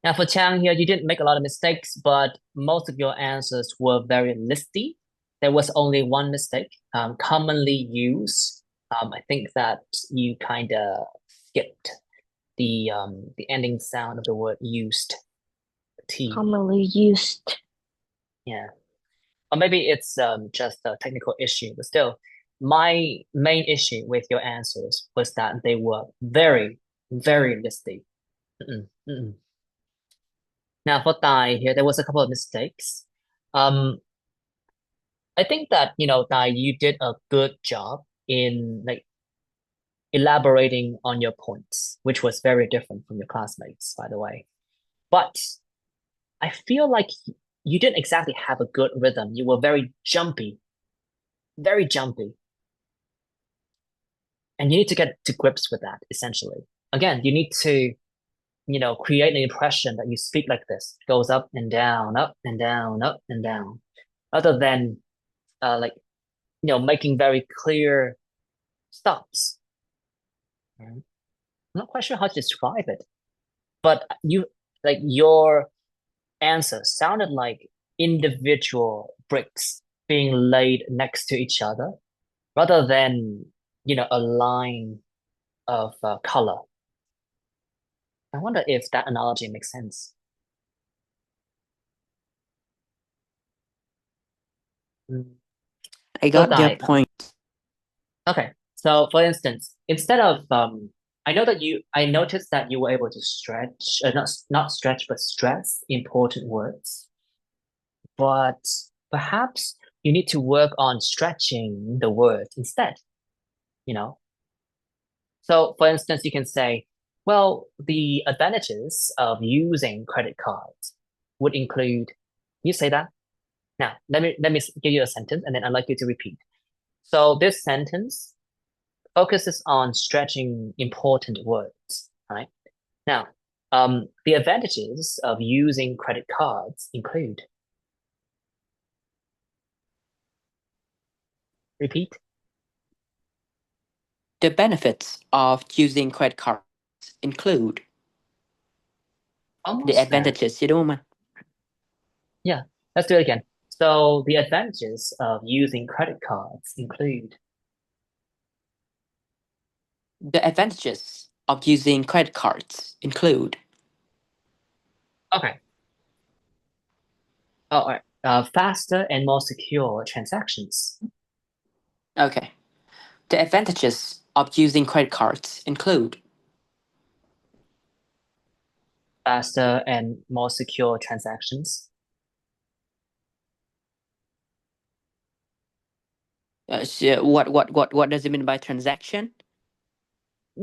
[SPEAKER 1] Now for Chang here, you didn't make a lot of mistakes, but most of your answers were very listy. There was only one mistake, commonly used. I think that you kind of skipped the ending sound of the word used. T.
[SPEAKER 7] Commonly used.
[SPEAKER 1] Yeah. Or maybe it's just a technical issue, but still, my main issue with your answers was that they were very, very listy. Mm-mm, mm-mm. Now for Tai here, there was a couple of mistakes. I think that, Tai, you did a good job in like elaborating on your points, which was very different from your classmates, by the way. But I feel like you didn't exactly have a good rhythm. You were very jumpy, very jumpy. And you need to get to grips with that, essentially. Again, you need to, create an impression that you speak like this. It goes up and down, up and down, up and down. Other than like, making very clear stops. Right? I'm not quite sure how to describe it, but your answer sounded like individual bricks being laid next to each other rather than, a line of color. I wonder if that analogy makes sense.
[SPEAKER 2] I got your
[SPEAKER 1] Tai,
[SPEAKER 2] point.
[SPEAKER 1] okay. So for instance, instead of I noticed that you were able to stretch, not stretch, but stress important words. But perhaps you need to work on stretching the words instead, you know? So for instance, you can say, well, the advantages of using credit cards would include, you say that? Now, let me give you a sentence and then I'd like you to repeat. So this sentence focuses on stretching important words, right? Now, the advantages of using credit cards include. Repeat.
[SPEAKER 2] The benefits of using credit cards include
[SPEAKER 1] Almost
[SPEAKER 2] the
[SPEAKER 1] there.
[SPEAKER 2] advantages, you know, man.
[SPEAKER 1] Yeah, let's do it again. So the advantages of using credit cards include.
[SPEAKER 2] The advantages of using credit cards include.
[SPEAKER 1] Okay. Oh, all right. Faster and more secure transactions.
[SPEAKER 2] Okay. The advantages of using credit cards include.
[SPEAKER 1] Faster and more secure transactions.
[SPEAKER 2] So what does it mean by transaction?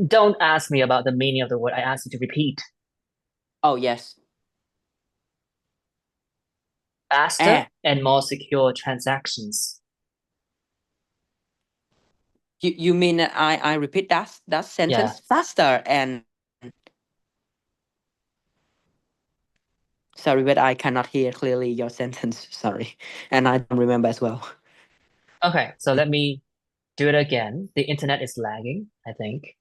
[SPEAKER 1] Don't ask me about the meaning of the word. I asked you to repeat.
[SPEAKER 2] Oh, yes.
[SPEAKER 1] Faster and more secure transactions.
[SPEAKER 2] You mean I repeat that sentence?
[SPEAKER 1] Yeah.
[SPEAKER 2] Faster and. Sorry, but I cannot hear clearly your sentence. Sorry, and I don't remember as well.
[SPEAKER 1] Okay, so let me do it again. The internet is lagging, I think.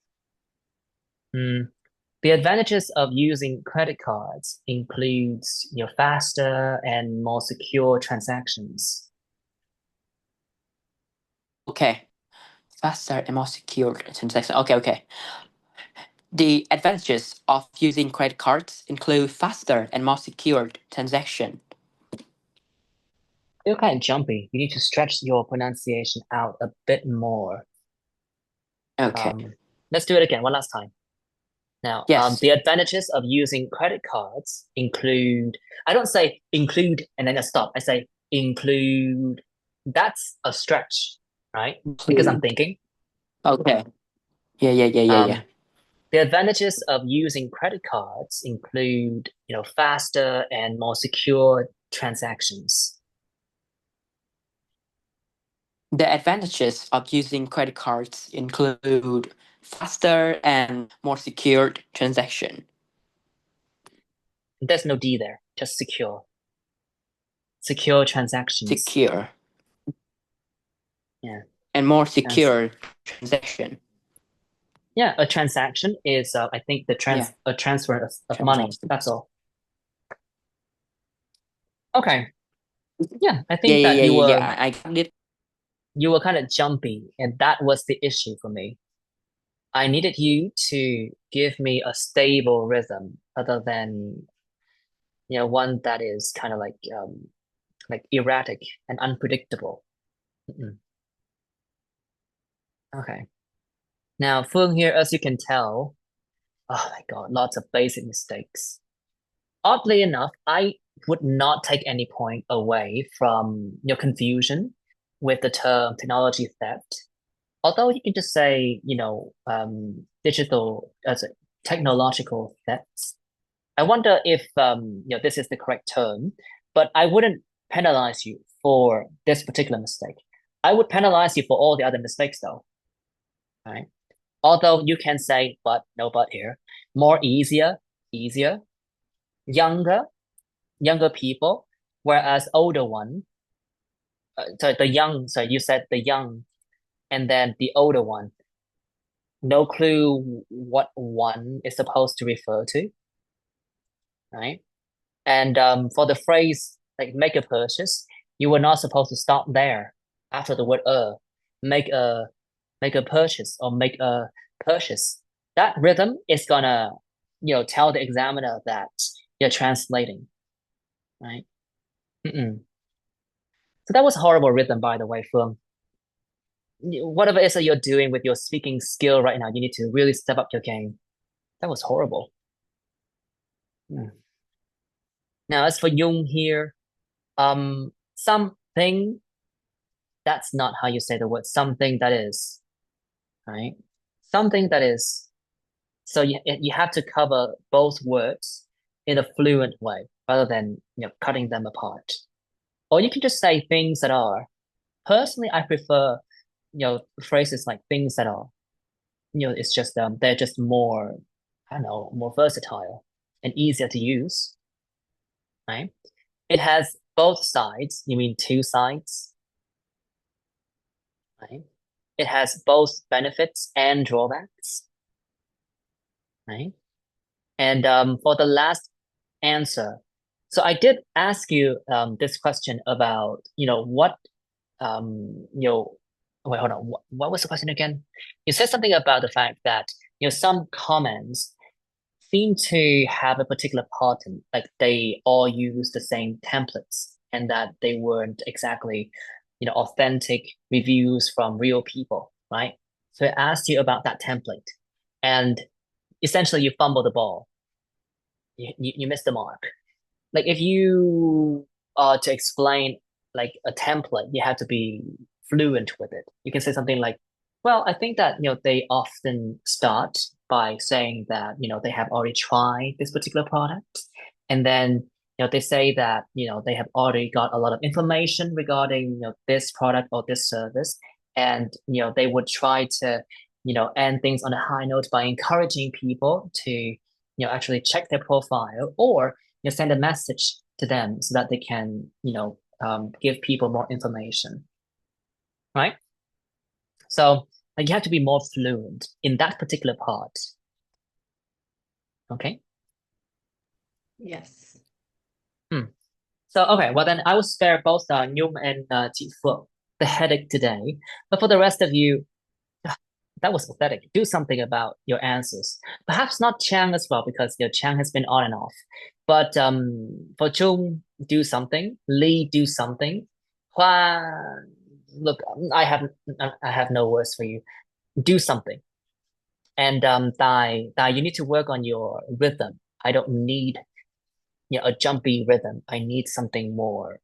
[SPEAKER 1] The advantages of using credit cards includes faster and more secure transactions.
[SPEAKER 2] Okay, faster and more secure transaction. Okay. The advantages of using credit cards include faster and more secure transaction.
[SPEAKER 1] You're kind of jumpy. You need to stretch your pronunciation out a bit more.
[SPEAKER 2] Okay.
[SPEAKER 1] Let's do it again one last time. Now,
[SPEAKER 2] yes.
[SPEAKER 1] The advantages of using credit cards include, I don't say include and then I stop. I say include. That's a stretch, right? Because I'm thinking.
[SPEAKER 2] Okay. Yeah.
[SPEAKER 1] The advantages of using credit cards include, faster and more secure transactions.
[SPEAKER 2] The advantages of using credit cards include faster and more secure transaction.
[SPEAKER 1] There's no D there, just secure. Secure transactions.
[SPEAKER 2] Secure.
[SPEAKER 1] Yeah.
[SPEAKER 2] And more secure transaction.
[SPEAKER 1] Yeah, a transaction is, I think, a transfer of money. That's all. Okay. Yeah, I think that you were.
[SPEAKER 2] Yeah, I got it.
[SPEAKER 1] You were kind of jumpy, and that was the issue for me. I needed you to give me a stable rhythm other than, one that is kind of like erratic and unpredictable. Okay. Now, Phương here, as you can tell, oh my God, lots of basic mistakes. Oddly enough, I would not take any point away from your confusion with the term technology theft. Although you can just say, digital as a technological thefts. I wonder if this is the correct term, but I wouldn't penalize you for this particular mistake. I would penalize you for all the other mistakes though. Right? Although you can say, but no but here, more easier, younger people, whereas older one, you said the young, and then the older one, no clue what one is supposed to refer to, right? And for the phrase like make a purchase, you were not supposed to stop there after the word make a purchase or make a purchase. That rhythm is gonna, tell the examiner that you're translating, right? So that was horrible rhythm, by the way, Phương. Whatever it is that you're doing with your speaking skill right now, you need to really step up your game. That was horrible. Now, as for Jung here, something, that's not how you say the word, something that is, right? Something that is. So you have to cover both words in a fluent way rather than, cutting them apart. Or you can just say things that are. Personally, I prefer, phrases like things that are. It's just they're just more, I don't know, more versatile and easier to use, right? It has both sides. You mean two sides, right? it has both benefits and drawbacks, right? And for the last answer, so I did ask you this question about, what, wait, hold on. What was the question again? You said something about the fact that, some comments seem to have a particular pattern, like they all use the same templates and that they weren't exactly, authentic reviews from real people, right? So I asked you about that template and essentially you fumbled the ball. You missed the mark. Like if you are to explain like a template, you have to be fluent with it. You can say something like, well, I think that, they often start by saying that, they have already tried this particular product. And then, they say that, they have already got a lot of information regarding, this product or this service. And, they would try to, end things on a high note by encouraging people to, actually check their profile or, send a message to them so that they can, give people more information, right? So like you have to be more fluent in that particular part. Okay.
[SPEAKER 8] Yes.
[SPEAKER 1] So okay, well then I will spare both Nhung and Ji Fu the headache today. But for the rest of you, that was pathetic. Do something about your answers. Perhaps not Chang as well, because Chang has been on and off. But for Chung, do something. Lee, do something. Hua, look, I have no words for you. Do something. And Dai, you need to work on your rhythm. I don't need a jumpy rhythm. I need something more,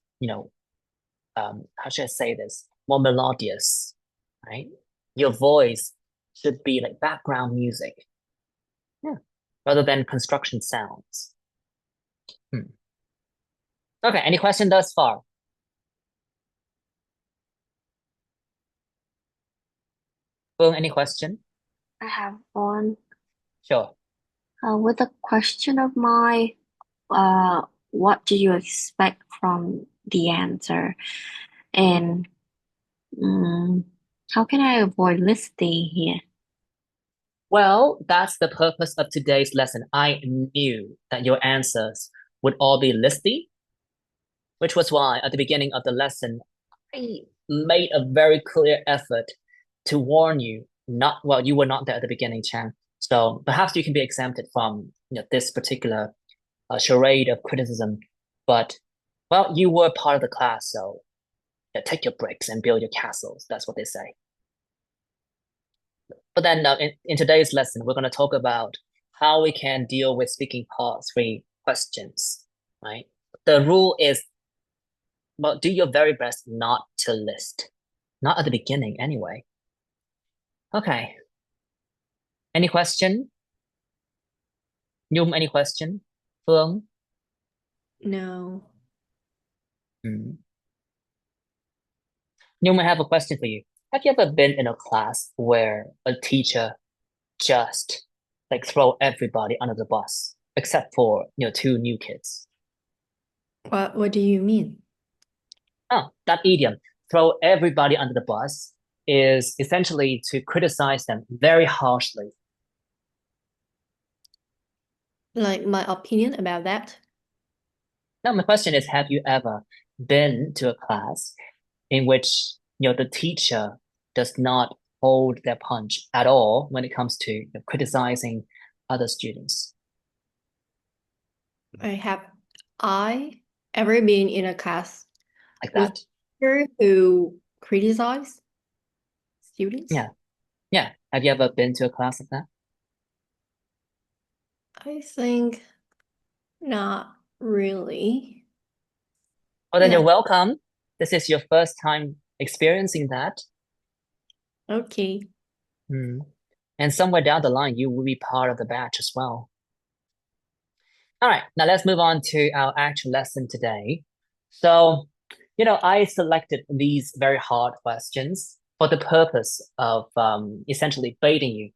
[SPEAKER 1] how should I say this? More melodious, right? Your voice should be like background music, yeah, rather than construction sounds. Okay, any question thus far? Boom, any question?
[SPEAKER 7] I have one.
[SPEAKER 1] Sure.
[SPEAKER 7] With a question of mine, what do you expect from the answer? And how can I avoid listing here?
[SPEAKER 1] Well, that's the purpose of today's lesson. I knew that your answers would all be listy, which was why at the beginning of the lesson, I made a very clear effort to warn you. You were not there at the beginning, Chang. So perhaps you can be exempted from this particular charade of criticism. But well, you were part of the class, so take your bricks and build your castles. That's what they say. But then in today's lesson, we're going to talk about how we can deal with speaking part 3 questions, right? The rule is, well, do your very best not to list. Not at the beginning, anyway. Okay. Any question? Nhung, any question? Phương?
[SPEAKER 8] No.
[SPEAKER 1] Nhung, I have a question for you. Have you ever been in a class where a teacher just like throw everybody under the bus except for 2 new kids?
[SPEAKER 8] What do you mean?
[SPEAKER 1] Oh, that idiom, throw everybody under the bus, is essentially to criticize them very harshly.
[SPEAKER 8] Like my opinion about that?
[SPEAKER 1] Now, my question is, have you ever been to a class in which, the teacher does not hold their punch at all when it comes to criticizing other students?
[SPEAKER 8] Have I ever been in a class
[SPEAKER 1] Like
[SPEAKER 8] with
[SPEAKER 1] that?
[SPEAKER 8] teacher who criticize students?
[SPEAKER 1] Yeah. Yeah. Have you ever been to a class like that?
[SPEAKER 8] I think not really.
[SPEAKER 1] Oh, then
[SPEAKER 8] Yeah.
[SPEAKER 1] you're welcome. This is your first time experiencing that.
[SPEAKER 8] Okay.
[SPEAKER 1] And somewhere down the line, you will be part of the batch as well. All right, now let's move on to our actual lesson today. So, I selected these very hard questions for the purpose of essentially baiting you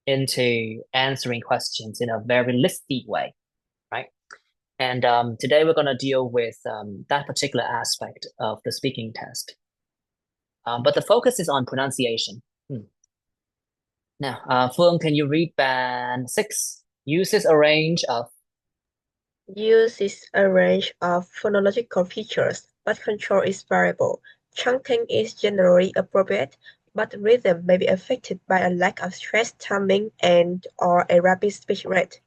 [SPEAKER 1] into answering questions in a very listy way, right? And today we're going to deal with that particular aspect of the speaking test. But the focus is on pronunciation, Now, Phương, can you read band 6? Uses a range of
[SPEAKER 3] Uses a range of phonological features, but control is variable. Chunking is generally appropriate, but rhythm may be affected by a lack of stress timing and/or a rapid speech rate.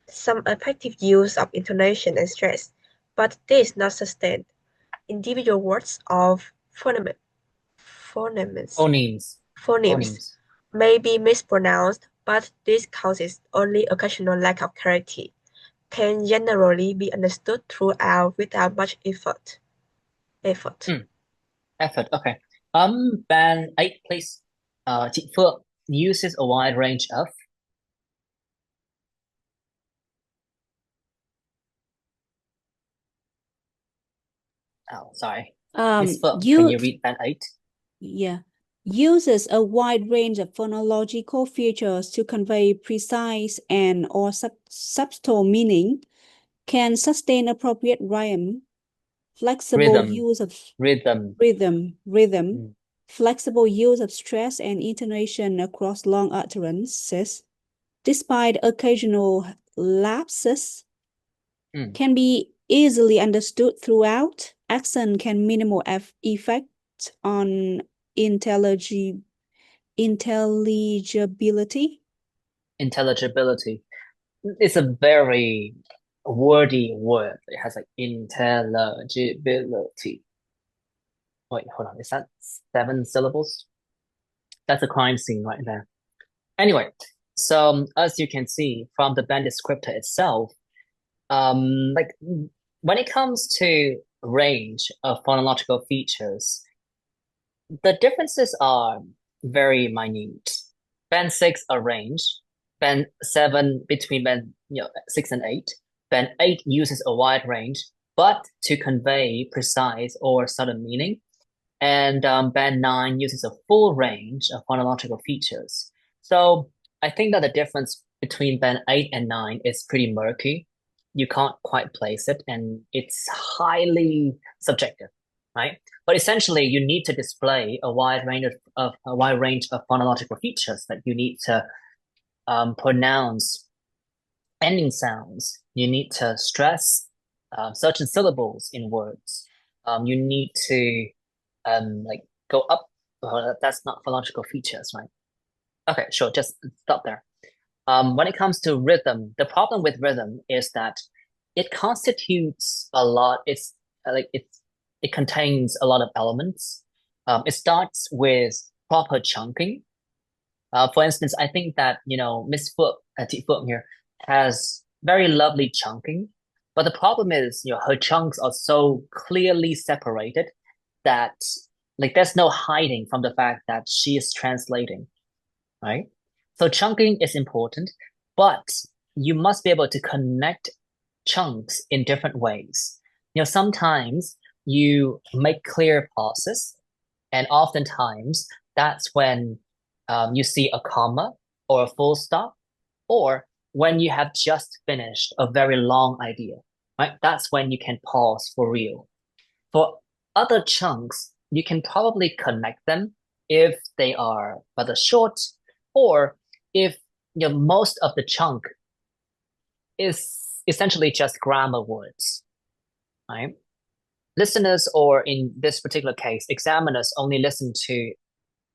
[SPEAKER 3] Some effective use of intonation and stress, but this is not sustained. Individual words of
[SPEAKER 1] phonemes.
[SPEAKER 3] phonemes may be mispronounced, but this causes only occasional lack of clarity. Can generally be understood throughout without much effort.
[SPEAKER 1] Effort, okay. Band 8, please. Chị Phượng uses a wide range of sorry. Miss Phượng, can you read band 8?
[SPEAKER 6] Yeah. Uses a wide range of phonological features to convey precise and or subtle meaning, can sustain appropriate rhyme, flexible use of
[SPEAKER 1] Rhythm.
[SPEAKER 6] flexible use of stress and intonation across long utterances, despite occasional lapses, can be easily understood throughout. Accent can minimal effect on intelligibility.
[SPEAKER 1] It's a very wordy word. It has like intelligibility. Wait, hold on. Is that 7 syllables? That's a crime scene right there. Anyway, so as you can see from the band descriptor itself, like when it comes to range of phonological features, the differences are very minute. Band 6 a range, band 7 between band 6 and 8. Band 8 uses a wide range, but to convey precise or subtle meaning. And band 9 uses a full range of phonological features. So I think that the difference between band 8 and 9 is pretty murky. You can't quite place it, and it's highly subjective, right? But essentially, you need to display a wide range of phonological features that you need to pronounce ending sounds. You need to stress certain syllables in words. You need to like go up. That's not phonological features, right? Okay, sure. Just stop there. When it comes to rhythm, the problem with rhythm is that it constitutes a lot. It contains a lot of elements. It starts with proper chunking. For instance, I think that Miss Phượng, Thị Phượng here, has very lovely chunking, but the problem is her chunks are so clearly separated that like there's no hiding from the fact that she is translating, right? So chunking is important, but you must be able to connect chunks in different ways. Sometimes you make clear pauses, and oftentimes that's when you see a comma or a full stop, or when you have just finished a very long idea, right? That's when you can pause for real. For other chunks, you can probably connect them if they are rather short, or if most of the chunk is essentially just grammar words, right? Listeners, or in this particular case, examiners only listen to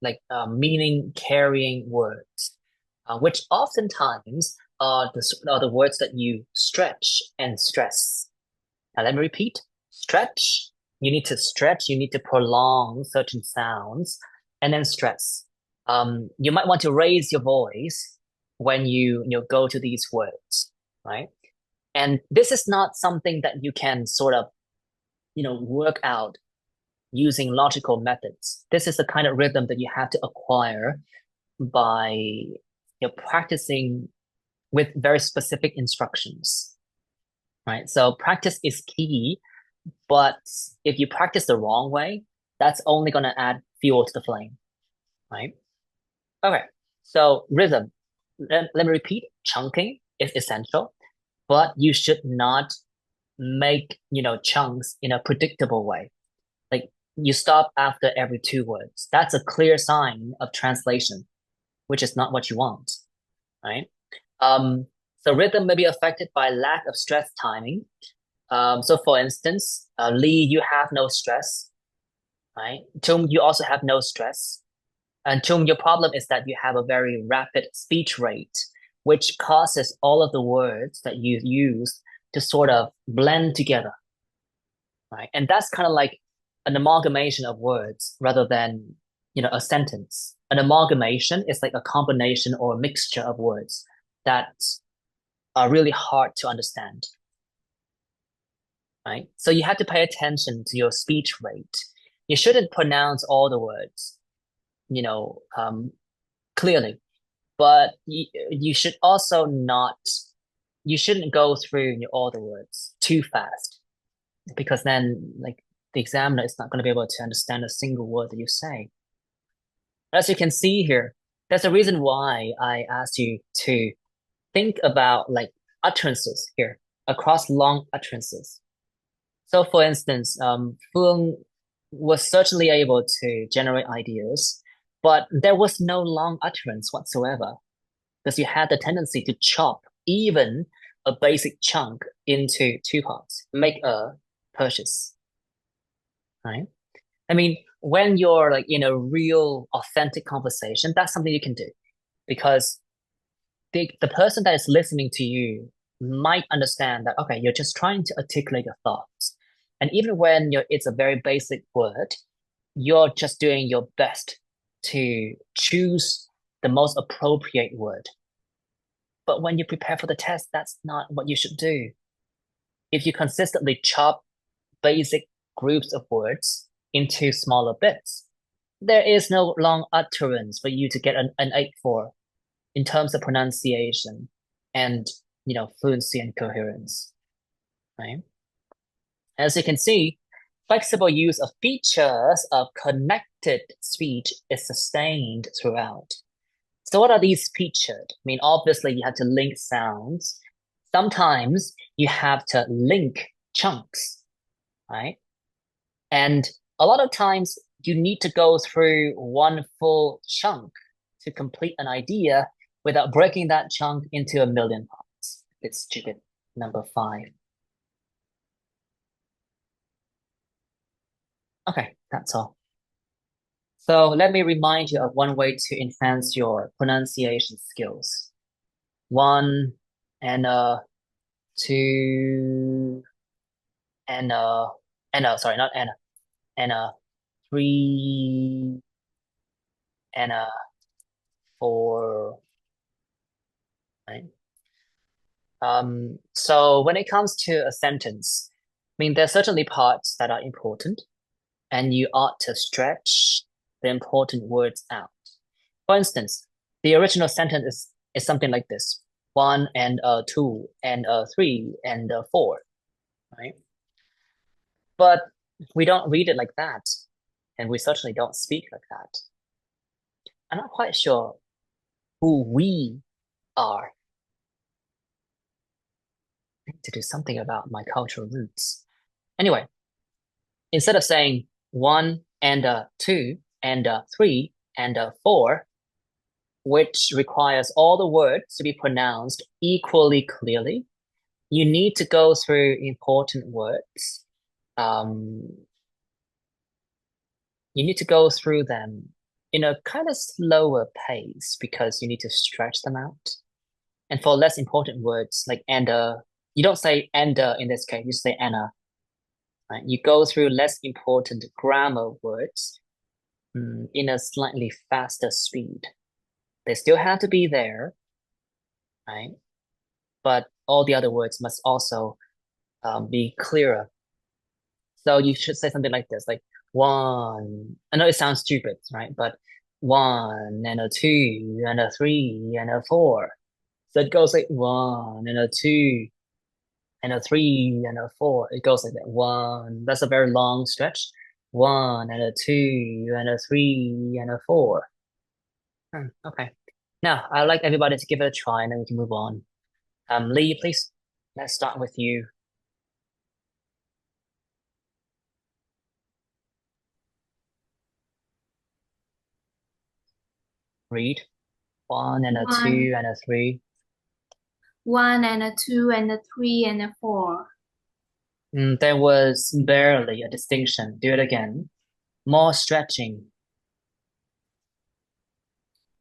[SPEAKER 1] like meaning carrying words, which oftentimes are the words that you stretch and stress. Now let me repeat: stretch. You need to stretch. You need to prolong certain sounds, and then stress. You might want to raise your voice when you go to these words, right? And this is not something that you can sort of work out using logical methods. This is the kind of rhythm that you have to acquire by practicing with very specific instructions, right? So practice is key, but if you practice the wrong way, that's only going to add fuel to the flame, right? Okay, so rhythm. Let me repeat: chunking is essential, but you should not make chunks in a predictable way. Like you stop after every 2 words. That's a clear sign of translation, which is not what you want, right? So rhythm may be affected by lack of stress timing. So for instance, Lee, you have no stress, right? Chung, you also have no stress. And Chung, your problem is that you have a very rapid speech rate, which causes all of the words that you use to sort of blend together, right? And that's kind of like an amalgamation of words rather than, a sentence. An amalgamation is like a combination or a mixture of words that are really hard to understand, right? So you have to pay attention to your speech rate. You shouldn't pronounce all the words, clearly, but you should also not, you shouldn't go through all the words too fast, because then like the examiner is not going to be able to understand a single word that you say. As you can see here, there's a reason why I asked you to think about like utterances here across long utterances. So for instance, Phương was certainly able to generate ideas, but there was no long utterance whatsoever, because you had the tendency to chop even a basic chunk into 2 parts, make a purchase, right? I mean, when you're like in a real authentic conversation, that's something you can do, because the person that is listening to you might understand that, okay, you're just trying to articulate your thoughts. And even when it's a very basic word, you're just doing your best to choose the most appropriate word. But when you prepare for the test, that's not what you should do. If you consistently chop basic groups of words into smaller bits, there is no long utterance for you to get an 8 for in terms of pronunciation and, fluency and coherence, right? As you can see, flexible use of features of connected speech is sustained throughout. So what are these featured? I mean, obviously you have to link sounds. Sometimes you have to link chunks, right? And a lot of times you need to go through one full chunk to complete an idea without breaking that chunk into a million parts. It's stupid. Number 5. Okay, that's all. So let me remind you of one way to enhance your pronunciation skills. 1 and 2 and sorry, not and 3 and 4, right? So when it comes to a sentence, I mean, there's certainly parts that are important, and you ought to stretch the important words out. For instance, the original sentence is something like this: 1 and 2 and 3 and 4, right? But we don't read it like that, and we certainly don't speak like that. I'm not quite sure who we are. I need to do something about my cultural roots. Anyway, instead of saying 1 and 2 and 3 and 4, which requires all the words to be pronounced equally clearly, you need to go through important words. You need to go through them in a kind of slower pace, because you need to stretch them out. And for less important words like and, you don't say and in this case, you say anna, right? You go through less important grammar words in a slightly faster speed. They still have to be there, right? But all the other words must also be clearer. So you should say something like this, like 1. I know it sounds stupid, right? But 1 and 2 and 3 and 4. So it goes like 1 and 2 and 3 and 4. It goes like that. 1. That's a very long stretch. 1 and 2 and 3 and 4. Okay. Now I'd like everybody to give it a try, and then we can move on. Lee, please. Let's start with you. Read. 1 and a
[SPEAKER 4] One.
[SPEAKER 1] 2 and a 3.
[SPEAKER 4] 1 and a 2 and a 3 and a 4.
[SPEAKER 1] There was barely a distinction. Do it again. More stretching.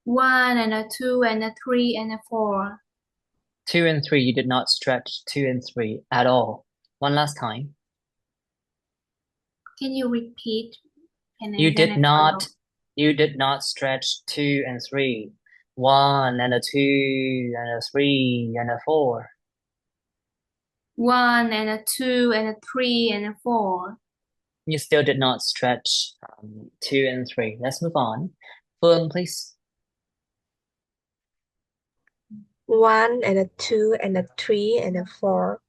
[SPEAKER 4] 1 and a 2 and a 3 and a 4.
[SPEAKER 1] 2 and 3, you did not stretch 2 and 3 at all. One last time.
[SPEAKER 4] Can you repeat?
[SPEAKER 1] You did not stretch 2 and 3. 1 and a 2 and a 3 and a 4.
[SPEAKER 4] 1 and a 2 and a 3 and a 4.
[SPEAKER 1] You still did not stretch 2 and 3. Let's move on. Phương, please.
[SPEAKER 3] 1 and a 2 and a 3 and a 4.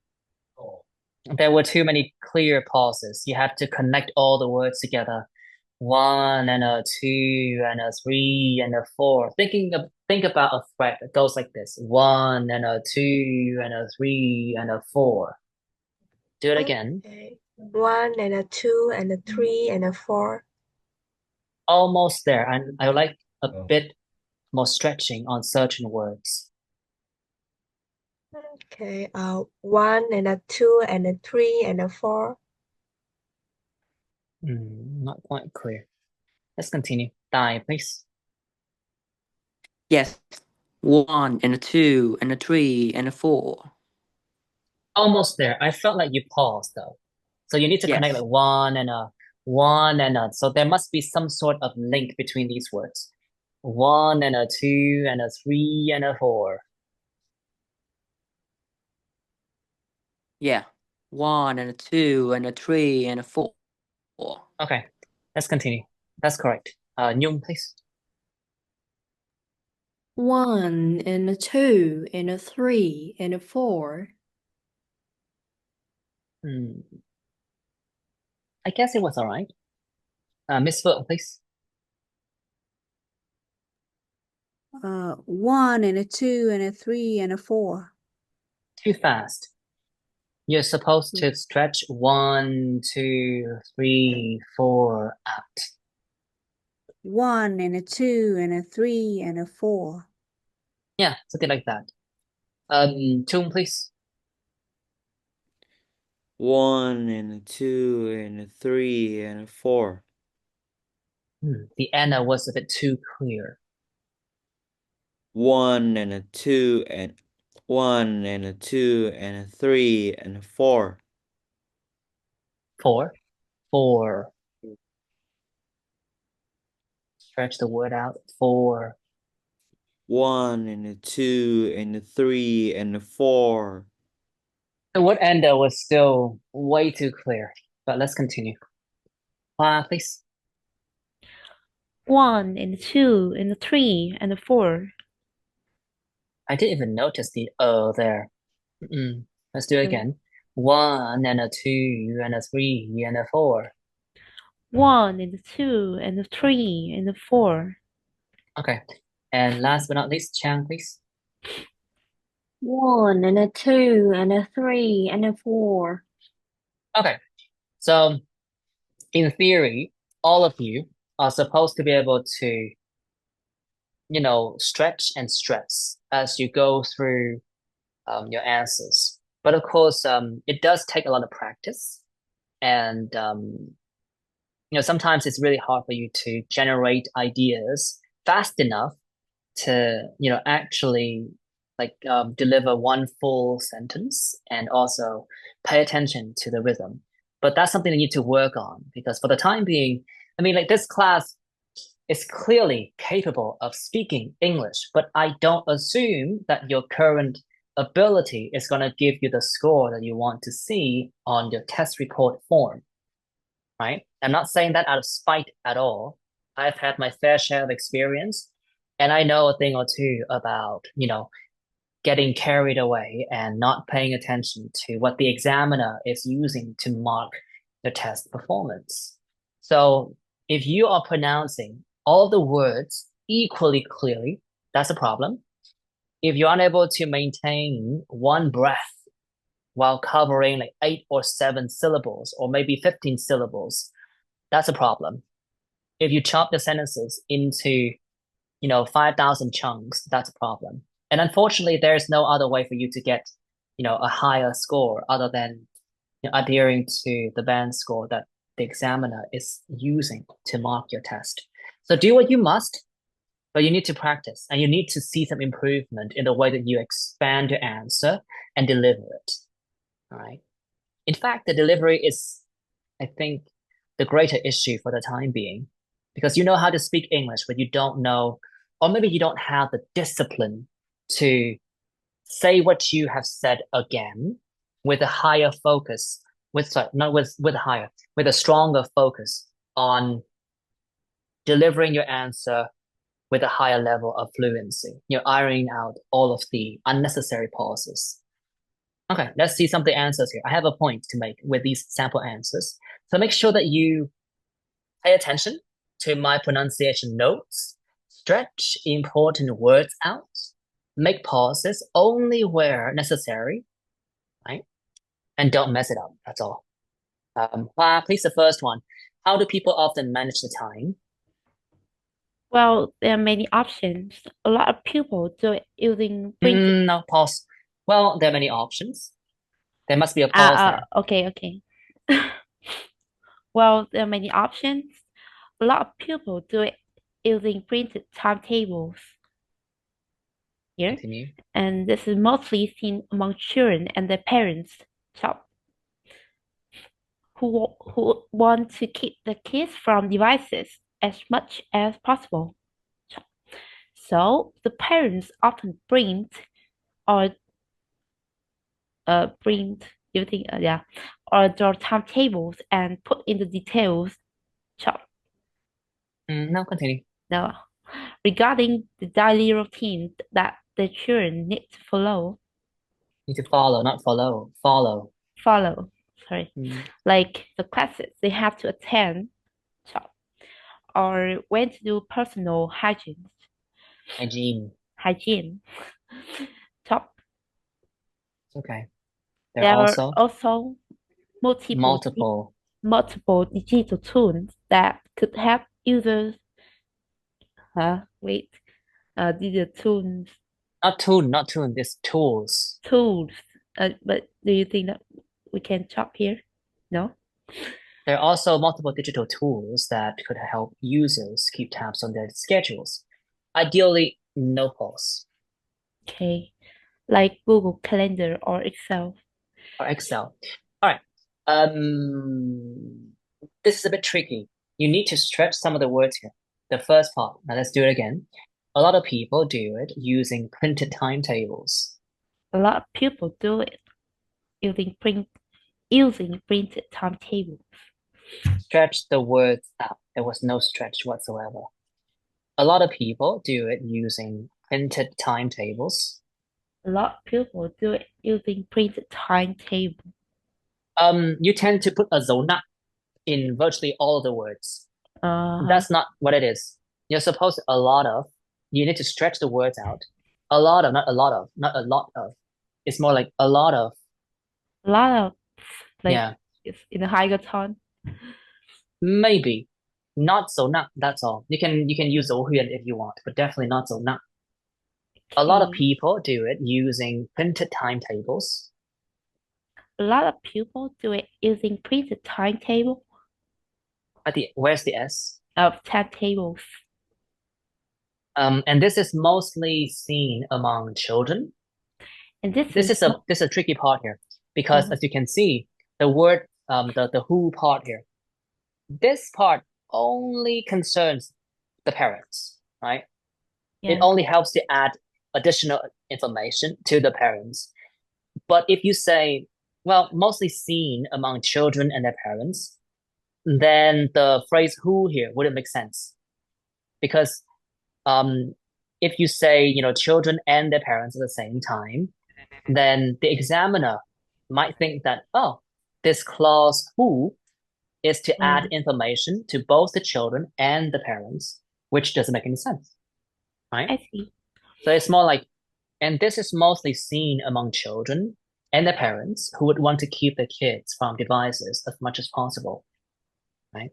[SPEAKER 1] There were too many clear pauses. You have to connect all the words together. 1 and a 2 and a 3 and a 4. Think about a thread that goes like this. 1 and a 2 and a 3 and a 4. Do it again.
[SPEAKER 3] Okay. 1 and a 2 and a 3 and a 4.
[SPEAKER 1] Almost there. And I would like a bit more stretching on certain words.
[SPEAKER 3] Okay. 1 and a 2 and a 3 and a 4.
[SPEAKER 1] Not quite clear. Let's continue. Dai, please.
[SPEAKER 2] Yes. 1 and a 2 and a 3 and a 4.
[SPEAKER 1] Almost there. I felt like you paused though. So you need to connect like 1 and a 1 and a. So there must be some sort of link between these words. 1 and a 2 and a 3 and a 4.
[SPEAKER 2] Yeah. 1 and a 2 and a 3 and a 4.
[SPEAKER 1] Okay. Let's continue. That's correct. Nhung, please.
[SPEAKER 8] 1 and a 2 and a 3 and a 4.
[SPEAKER 1] I guess it was all right. Miss Phượng, please.
[SPEAKER 6] 1 and a 2 and a 3 and a 4.
[SPEAKER 1] Too fast. You're supposed to stretch 1, 2, 3, 4 out.
[SPEAKER 6] 1 and a 2 and a 3 and a 4.
[SPEAKER 1] Yeah, something like that. Chung, please.
[SPEAKER 5] 1 and a 2 and a 3 and a 4.
[SPEAKER 1] The Anna was a bit too clear.
[SPEAKER 5] 1 and a 2 and 1 and a 2 and a 3 and a 4.
[SPEAKER 1] 4. 4. Stretch the word out. 4.
[SPEAKER 5] 1 and a 2 and a 3 and a 4.
[SPEAKER 1] The word ender was still way too clear, but let's continue. Please.
[SPEAKER 9] 1 and 2 and 3 and 4.
[SPEAKER 1] I didn't even notice the there. Let's do it again. 1 and a 2 and a 3 and a 4.
[SPEAKER 9] 1 and 2 and 3 and 4.
[SPEAKER 1] Okay. And last but not least, Chang, please.
[SPEAKER 7] 1 and a 2 and a 3 and a 4.
[SPEAKER 1] Okay. So in theory, all of you are supposed to be able to, stretch and stress as you go through your answers. But of course, it does take a lot of practice. And, sometimes it's really hard for you to generate ideas fast enough to, actually deliver one full sentence and also pay attention to the rhythm. But that's something you need to work on because for the time being, this class is clearly capable of speaking English, but I don't assume that your current ability is going to give you the score that you want to see on your test report form, right? I'm not saying that out of spite at all. I've had my fair share of experience and I know a thing or two about, getting carried away and not paying attention to what the examiner is using to mark the test performance. So if you are pronouncing all the words equally clearly, that's a problem. If you're unable to maintain one breath while covering like 8 or 7 syllables or maybe 15 syllables, that's a problem. If you chop the sentences into 5,000 chunks, that's a problem. And unfortunately, there's no other way for you to get, a higher score other than adhering to the band score that the examiner is using to mark your test. So do what you must, but you need to practice and you need to see some improvement in the way that you expand your answer and deliver it. All right. In fact, the delivery is, I think, the greater issue for the time being, because you know how to speak English, but you don't know, or maybe you don't have the discipline to say what you have said again with a higher focus, with a stronger focus on delivering your answer with a higher level of fluency. You're ironing out all of the unnecessary pauses. Okay, let's see some of the answers here. I have a point to make with these sample answers. So make sure that you pay attention to my pronunciation notes, stretch important words out, make pauses only where necessary, right? And don't mess it up, that's all. Please, the first one. How do people often manage the time?
[SPEAKER 9] Well, there are many options. A lot of people do it using printed.
[SPEAKER 1] No, pause. Well, there are many options. There must be a pause there.
[SPEAKER 9] Okay. Well, there are many options. A lot of people do it using printed timetables. Here,
[SPEAKER 1] Continue.
[SPEAKER 9] and this is mostly seen among children and their parents, who want to keep the kids from devices as much as possible. So the parents often print or or draw timetables and put in the details.
[SPEAKER 1] Now continue.
[SPEAKER 9] Now, regarding the daily routine that the children need to follow.
[SPEAKER 1] Need to follow, not follow. Follow.
[SPEAKER 9] Follow. Sorry. Like the classes they have to attend, or when to do personal hygiene. Hygiene. Top.
[SPEAKER 1] Okay.
[SPEAKER 9] There are also multiple digital tools that could help users. Digital tools.
[SPEAKER 1] Not tune. This tools.
[SPEAKER 9] Tools. But do you think that we can chop here? No.
[SPEAKER 1] There are also multiple digital tools that could help users keep tabs on their schedules. Ideally, no pause.
[SPEAKER 9] Okay, like Google Calendar or Excel.
[SPEAKER 1] All right. This is a bit tricky. You need to stretch some of the words here. The first part. Now let's do it again. A lot of people do it using printed timetables.
[SPEAKER 9] A lot of people do it using printed timetables.
[SPEAKER 1] Stretch the words out. There was no stretch whatsoever. A lot of people do it using printed timetables.
[SPEAKER 9] A lot of people do it using printed timetable.
[SPEAKER 1] You tend to put a zona in virtually all of the words. That's not what it is. You're supposed to, you need to stretch the words out. A lot of, not a lot of, not a lot of. It's more like a lot of.
[SPEAKER 9] A lot of, like,
[SPEAKER 1] yeah.
[SPEAKER 9] It's in a higher tone.
[SPEAKER 1] Maybe. Not so not, that's all. You can use 走huy if you want, but definitely not so not. A lot of people do it using printed timetables.
[SPEAKER 9] A lot of people do it using printed timetable.
[SPEAKER 1] Where's the S?
[SPEAKER 9] Of timetables.
[SPEAKER 1] And this is mostly seen among children.
[SPEAKER 9] And
[SPEAKER 1] this is a tricky part here, because as you can see, the word the who part here, this part only concerns the parents, right? Yeah. It only helps to add additional information to the parents. But if you say, well, mostly seen among children and their parents, then the phrase who here wouldn't make sense. Because if you say, children and their parents at the same time, then the examiner might think that, oh, this clause who is to add information to both the children and the parents, which doesn't make any sense, right?
[SPEAKER 9] I see.
[SPEAKER 1] So it's more like, and this is mostly seen among children and their parents who would want to keep their kids from devices as much as possible, right?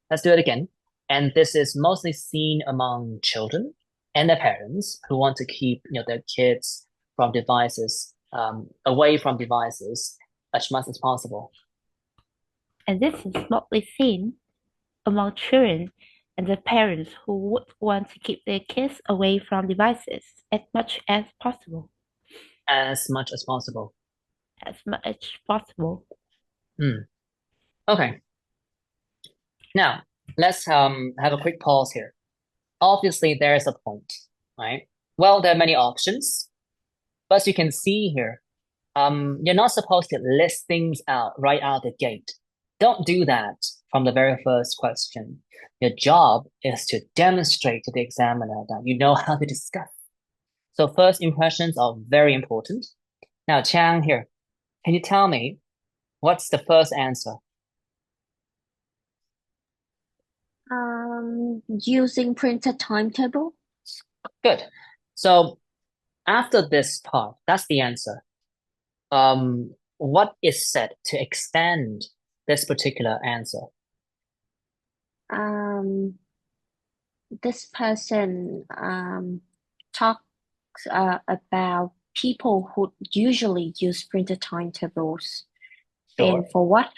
[SPEAKER 1] Let's do it again. And this is mostly seen among children and their parents who want to keep their kids from devices, away from devices as much as possible.
[SPEAKER 9] And this is mostly seen among children and the parents who would want to keep their kids away from devices as much as possible.
[SPEAKER 1] As much as possible.
[SPEAKER 9] As much as possible.
[SPEAKER 1] Okay. Now, let's have a quick pause here. Obviously, there is a point, right? Well, there are many options, but as you can see here, you're not supposed to list things out right out the gate. Don't do that from the very first question. Your job is to demonstrate to the examiner that you know how to discuss. So first impressions are very important. Now, Chang here, can you tell me what's the first answer?
[SPEAKER 7] Using printed timetable.
[SPEAKER 1] Good. So after this part, that's the answer. What is said to extend this particular answer?
[SPEAKER 7] This person talks about people who usually use printed timetables.
[SPEAKER 1] Sure.
[SPEAKER 7] And for what?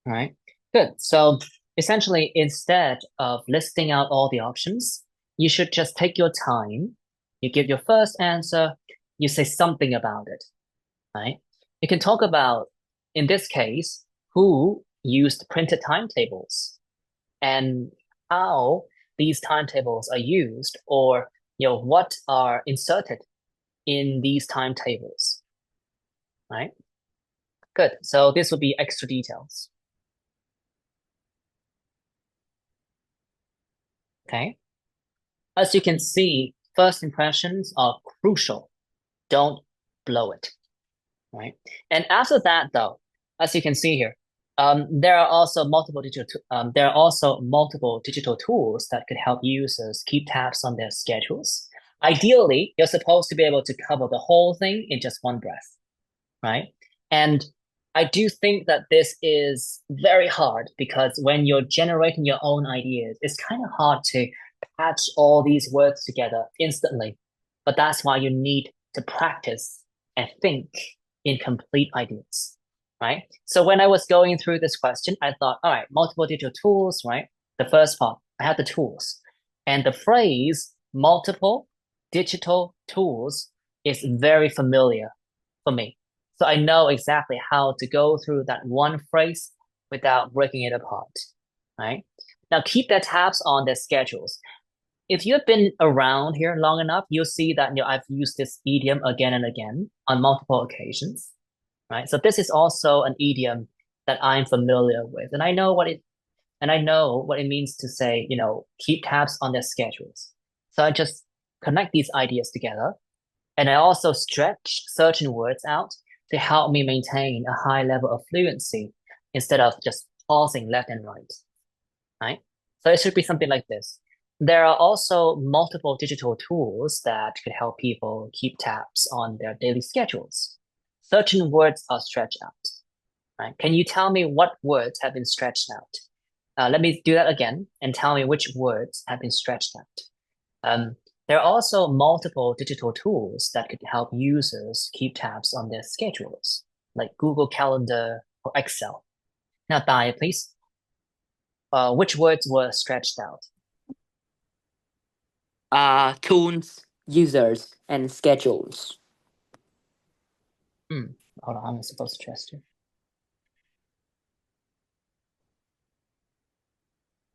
[SPEAKER 1] All right, good. So essentially, instead of listing out all the options, you should just take your time. You give your first answer, you say something about it, right? You can talk about, in this case, who used printed timetables and how these timetables are used, or what are inserted in these timetables, right? Good. So this would be extra details. Okay. As you can see, first impressions are crucial. Don't blow it, right? And after that, though, as you can see here, there are also multiple digital tools that could help users keep tabs on their schedules. Ideally, you're supposed to be able to cover the whole thing in just one breath, right? And I do think that this is very hard because when you're generating your own ideas, it's kind of hard to patch all these words together instantly. But that's why you need to practice and think in complete ideas, right? So when I was going through this question, I thought, all right, multiple digital tools, right? The first part, I had the tools. And the phrase multiple digital tools is very familiar for me. So I know exactly how to go through that one phrase without breaking it apart, right? Now keep their tabs on their schedules. If you've been around here long enough, you'll see that I've used this idiom again and again on multiple occasions, right? So this is also an idiom that I'm familiar with, and I know what it means to say, keep tabs on their schedules. So I just connect these ideas together, and I also stretch certain words out to help me maintain a high level of fluency instead of just pausing left and right? So it should be something like this. There are also multiple digital tools that could help people keep tabs on their daily schedules. Certain words are stretched out, right? Can you tell me what words have been stretched out? Let me do that again and tell me which words have been stretched out. There are also multiple digital tools that could help users keep tabs on their schedules, like Google Calendar or Excel. Now, Dai, please. Which words were stretched out?
[SPEAKER 2] Tools, users, and schedules.
[SPEAKER 1] Hold on, I'm supposed to trust you.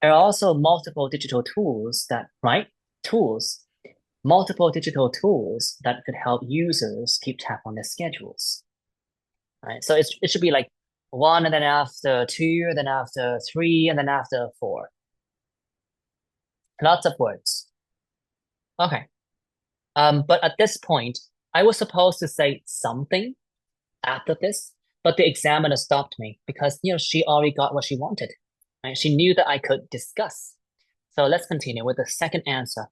[SPEAKER 1] There are also multiple digital tools multiple digital tools that could help users keep tab on their schedules. Right? So it should be like 1, and then after 2, and then after 3, and then after 4. Lots of words. Okay. But at this point, I was supposed to say something after this, but the examiner stopped me because she already got what she wanted. Right? She knew that I could discuss. So let's continue with the second answer.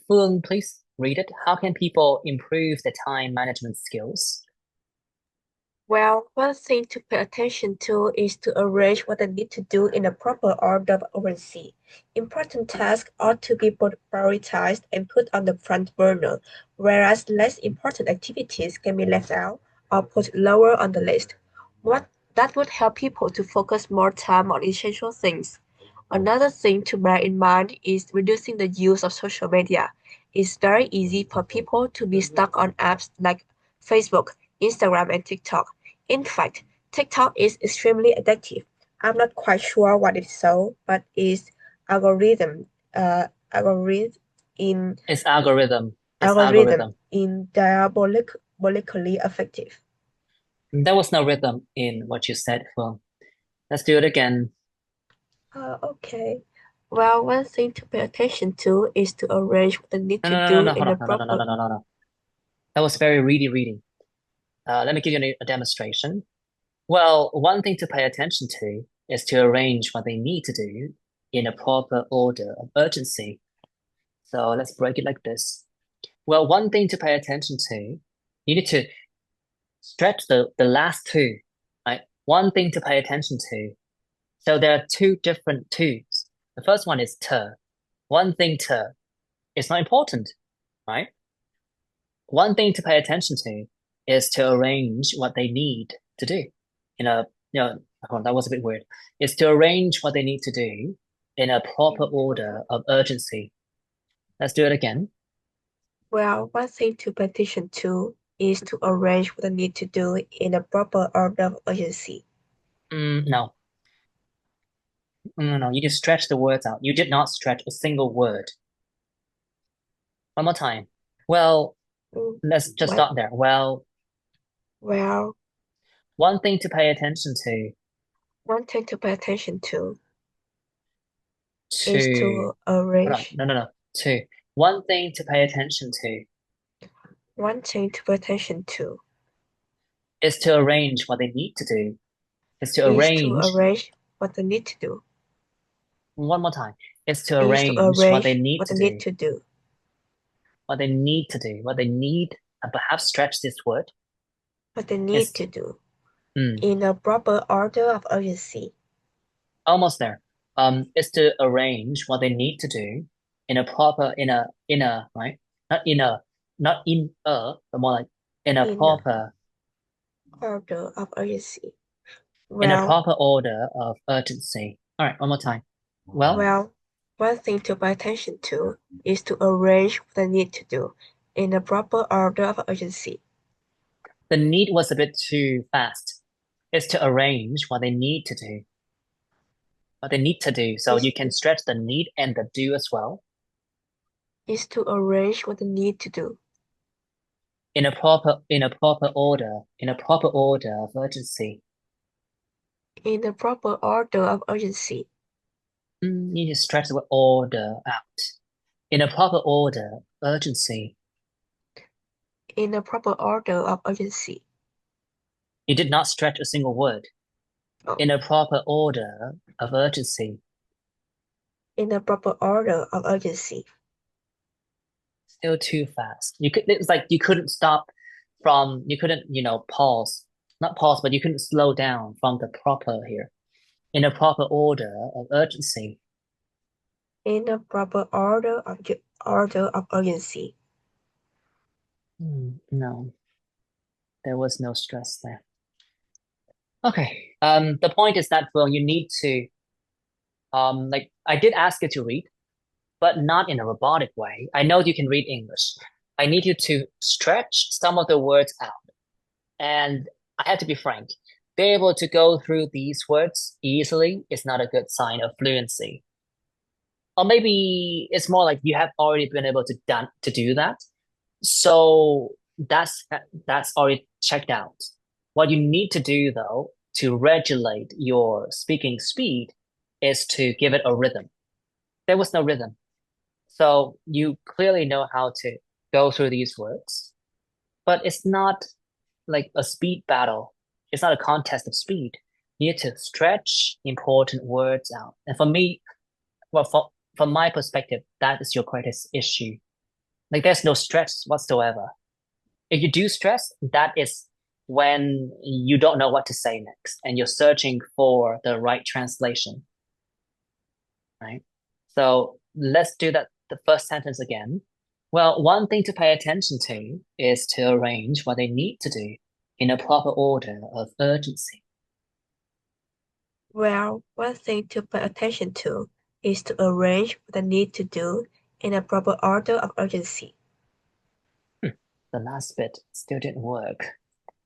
[SPEAKER 1] Phương, please read it. How can people improve their time management skills?
[SPEAKER 3] Well, one thing to pay attention to is to arrange what I need to do in a proper order of urgency. Important tasks ought to be prioritized and put on the front burner, whereas less important activities can be left out or put lower on the list. That would help people to focus more time on essential things. Another thing to bear in mind is reducing the use of social media. It's very easy for people to be stuck on apps like Facebook, Instagram, and TikTok. In fact, TikTok is extremely addictive. I'm not quite sure what it's so, but its algorithm in
[SPEAKER 1] It's algorithm. It's
[SPEAKER 3] algorithm
[SPEAKER 1] algorithm.
[SPEAKER 3] in diabolically effective.
[SPEAKER 1] There was no rhythm in what you said, Phương. Let's do it again.
[SPEAKER 3] Okay. Well, one thing to pay attention to is to arrange what I need to do
[SPEAKER 1] Hold
[SPEAKER 3] in a
[SPEAKER 1] on.
[SPEAKER 3] proper.
[SPEAKER 1] No. That was very reading. Let me give you a demonstration. Well, one thing to pay attention to is to arrange what they need to do in a proper order of urgency. So let's break it like this. Well, one thing to pay attention to, you need to stretch the last two, right? One thing to pay attention to. So there are two different twos. The first one is to. One thing to. It's not important, right? One thing to pay attention to is to arrange what they need to do in a, hold on, that was a bit weird. Is to arrange what they need to do in a proper order of urgency. Let's do it again.
[SPEAKER 3] Well, one thing to pay attention to is to arrange what I need to do in a proper order of urgency.
[SPEAKER 1] No. No. You just stretch the words out. You did not stretch a single word. One more time. Well, let's just start there. Well, one thing to pay attention to.
[SPEAKER 3] One thing to pay attention to
[SPEAKER 1] To
[SPEAKER 3] is to arrange.
[SPEAKER 1] No. To one thing to pay attention to
[SPEAKER 3] One thing to pay attention to
[SPEAKER 1] is to arrange what they need to do. Is to
[SPEAKER 3] is to
[SPEAKER 1] arrange
[SPEAKER 3] arrange what I need to do.
[SPEAKER 1] One more time. Is to
[SPEAKER 3] Is to
[SPEAKER 1] arrange what
[SPEAKER 3] arrange
[SPEAKER 1] they need
[SPEAKER 3] what
[SPEAKER 1] to
[SPEAKER 3] I
[SPEAKER 1] do.
[SPEAKER 3] need to do.
[SPEAKER 1] What they need to do. What they need, and perhaps stretch this word.
[SPEAKER 3] What they need
[SPEAKER 1] Is
[SPEAKER 3] to do in a proper order of urgency.
[SPEAKER 1] almost there. Is to arrange what they need to do in a proper, right? Not in a, but more like in a proper
[SPEAKER 3] order of urgency.
[SPEAKER 1] in a
[SPEAKER 3] Well,
[SPEAKER 1] proper order of urgency. All right, one more time.
[SPEAKER 3] well, one thing to pay attention to is to arrange what I need to do in a proper order of urgency.
[SPEAKER 1] The need was a bit too fast. Is to arrange what they need to do. What they need to do. So you can stretch the need and the do as well.
[SPEAKER 3] Is to arrange what I need to do
[SPEAKER 1] in a proper order of urgency.
[SPEAKER 3] In a proper order of urgency.
[SPEAKER 1] You just stretch the word order out. In a proper order, urgency.
[SPEAKER 3] In a proper order of urgency.
[SPEAKER 1] You did not stretch a single word. In a proper order of urgency.
[SPEAKER 3] In a proper order of urgency.
[SPEAKER 1] Still too fast. It's like you couldn't pause. Not pause, but you couldn't slow down from the proper here. In a proper order of urgency.
[SPEAKER 3] In a proper order of urgency.
[SPEAKER 1] No. There was no stress there. Okay. The point is that, well, you need to, like, I did ask you to read, but not in a robotic way. I know you can read English. I need you to stretch some of the words out. And I have to be frank, be able to go through these words easily is not a good sign of fluency. Or maybe it's more like you have already been able to do that. So that's already checked out. What you need to do, though, to regulate your speaking speed is to give it a rhythm. There was no rhythm. So you clearly know how to go through these words, but it's not like a speed battle. It's not a contest of speed. You need to stretch important words out. And for me, well, from my perspective, that is your greatest issue. Like there's no stress whatsoever. If you do stress, that is when you don't know what to say next and you're searching for the right translation, right? So let's do that, the first sentence again. Well, one thing to pay attention to is to arrange what they need to do in a proper order of urgency.
[SPEAKER 3] Well, one thing to pay attention to is to arrange what they need to do in a proper order of urgency.
[SPEAKER 1] The last bit still didn't work.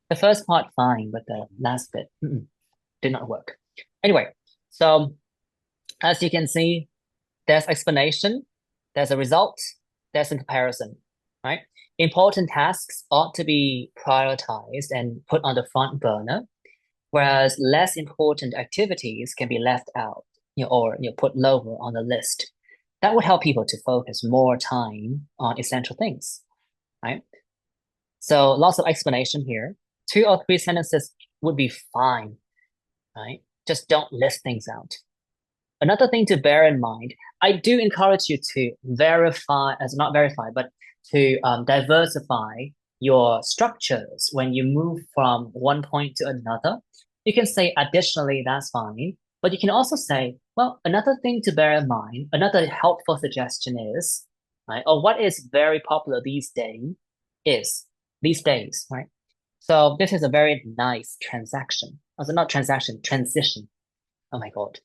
[SPEAKER 1] The first part fine, but the last bit did not work. Anyway, so as you can see, there's explanation, there's a result, there's a comparison, right? Important tasks ought to be prioritized and put on the front burner, whereas less important activities can be left out, or put lower on the list. That would help people to focus more time on essential things, right? So lots of explanation here. 2 or 3 sentences would be fine, right? Just don't list things out. Another thing to bear in mind, I do encourage you to not verify, but to diversify your structures when you move from one point to another. You can say additionally, that's fine, but you can also say, well, another thing to bear in mind, another helpful suggestion is, right, or what is very popular these days, right? So this is a very nice transaction. Also, not transaction, transition. Oh my God.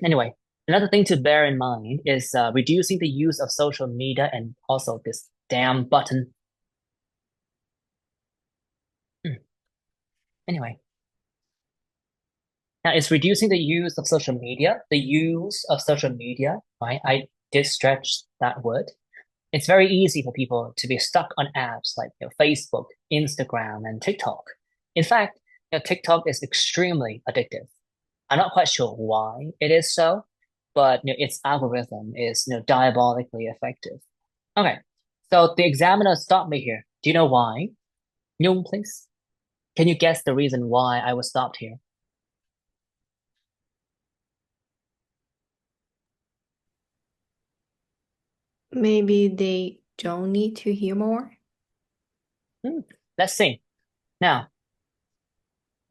[SPEAKER 1] Anyway, another thing to bear in mind is reducing the use of social media and also this damn button. Anyway, now it's reducing the use of social media. The use of social media, right? I did stretch that word. It's very easy for people to be stuck on apps like Facebook, Instagram, and TikTok. In fact, TikTok is extremely addictive. I'm not quite sure why it is so, but its algorithm is diabolically effective. Okay, so the examiner stopped me here. Do you know why? Nhung, please. Can you guess the reason why I was stopped here?
[SPEAKER 8] Maybe they don't need to hear more.
[SPEAKER 1] Let's see. Now,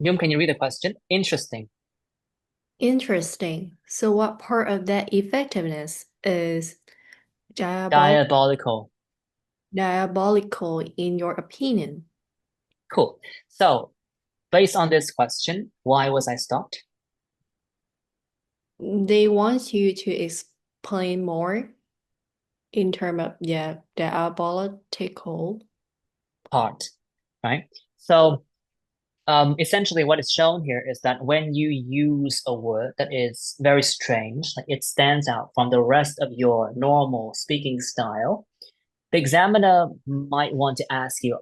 [SPEAKER 1] Nhung, can you read the question? Interesting.
[SPEAKER 8] Interesting. So what part of that effectiveness is
[SPEAKER 1] Diabolical.
[SPEAKER 8] diabolical in your opinion?
[SPEAKER 1] Cool. So, based on this question, why was I stopped?
[SPEAKER 8] They want you to explain more in terms of diabolical
[SPEAKER 1] Part, right? So, essentially what is shown here is that when you use a word that is very strange, like it stands out from the rest of your normal speaking style, the examiner might want to ask you